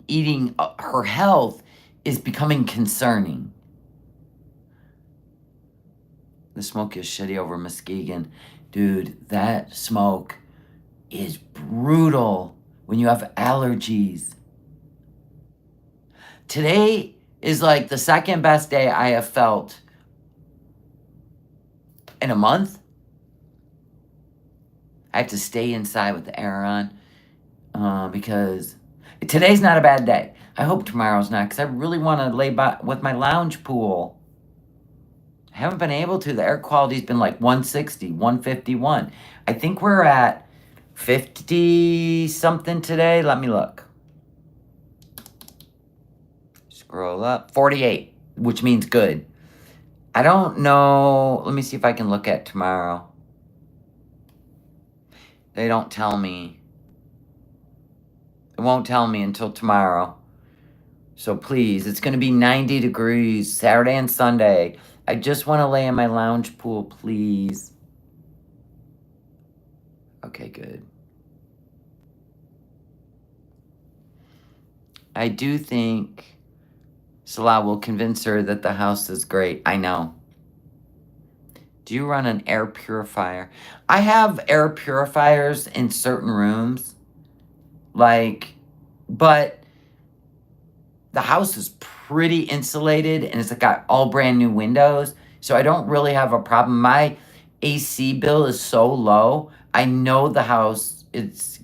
eating, her health is becoming concerning. The smoke is shitty over Muskegon. Dude, that smoke is brutal when you have allergies. Today is like the second best day I have felt in a month. I have to stay inside with the air on because today's not a bad day. I hope tomorrow's not, because I really want to lay by with my lounge pool. I haven't been able to. The air quality's been like 160, 151. I think we're at 50 something today. Let me look. Scroll up. 48, which means good. I don't know. Let me see if I can look at tomorrow. They don't tell me. It won't tell me until tomorrow. So please, it's going to be 90 degrees Saturday and Sunday. I just want to lay in my lounge pool, please. Okay, good. I do think Salah will convince her that the house is great. I know. Do you run an air purifier? I have air purifiers in certain rooms. But the house is pretty insulated and it's got all brand new windows. So I don't really have a problem. My AC bill is so low. I know the house, it's,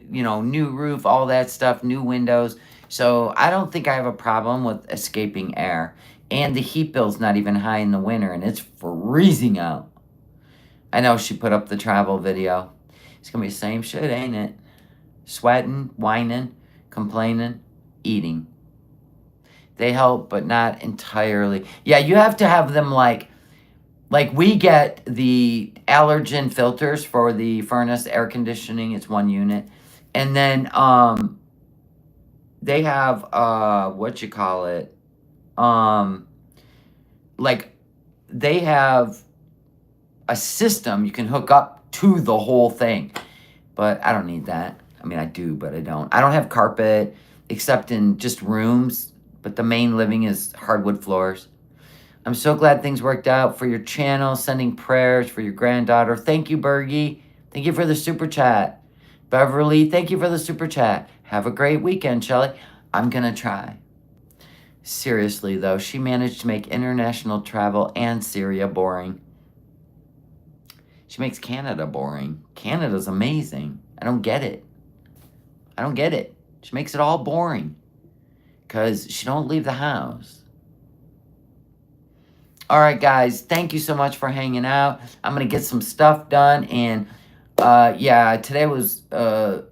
new roof, all that stuff, new windows. So I don't think I have a problem with escaping air. And the heat bill's not even high in the winter, and it's freezing out. I know she put up the travel video. It's going to be the same shit, ain't it? Sweating, whining, complaining, eating. They help, but not entirely. Yeah, you have to have them like we get the allergen filters for the furnace air conditioning. It's 1 unit. And then they have, they have a system you can hook up to the whole thing. But I don't need that. I mean, I do, but I don't. I don't have carpet except in just rooms, but the main living is hardwood floors. I'm so glad things worked out for your channel. Sending prayers for your granddaughter. Thank you, Bergie. Thank you for the super chat. Beverly, thank you for the super chat. Have a great weekend, Shelly. I'm going to try. Seriously, though, she managed to make international travel and Syria boring. She makes Canada boring. Canada's amazing. I don't get it. I don't get it. She makes it all boring because she don't leave the house. All right, guys. Thank you so much for hanging out. I'm going to get some stuff done. And, yeah, today was a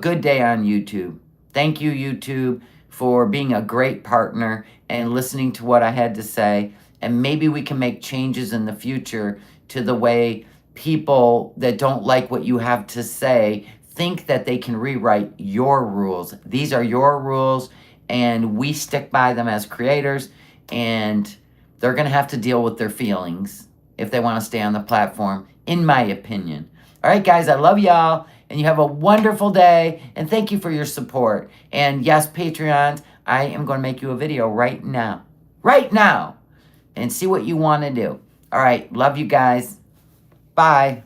good day on YouTube. Thank you, YouTube, for being a great partner and listening to what I had to say. And maybe we can make changes in the future to the way people that don't like what you have to say think that they can rewrite your rules. These are your rules, and we stick by them as creators, and they're going to have to deal with their feelings if they want to stay on the platform, in my opinion. All right, guys, I love y'all, and you have a wonderful day, and thank you for your support. And yes, Patreons, I am going to make you a video right now, and see what you want to do. All right, love you guys. Bye.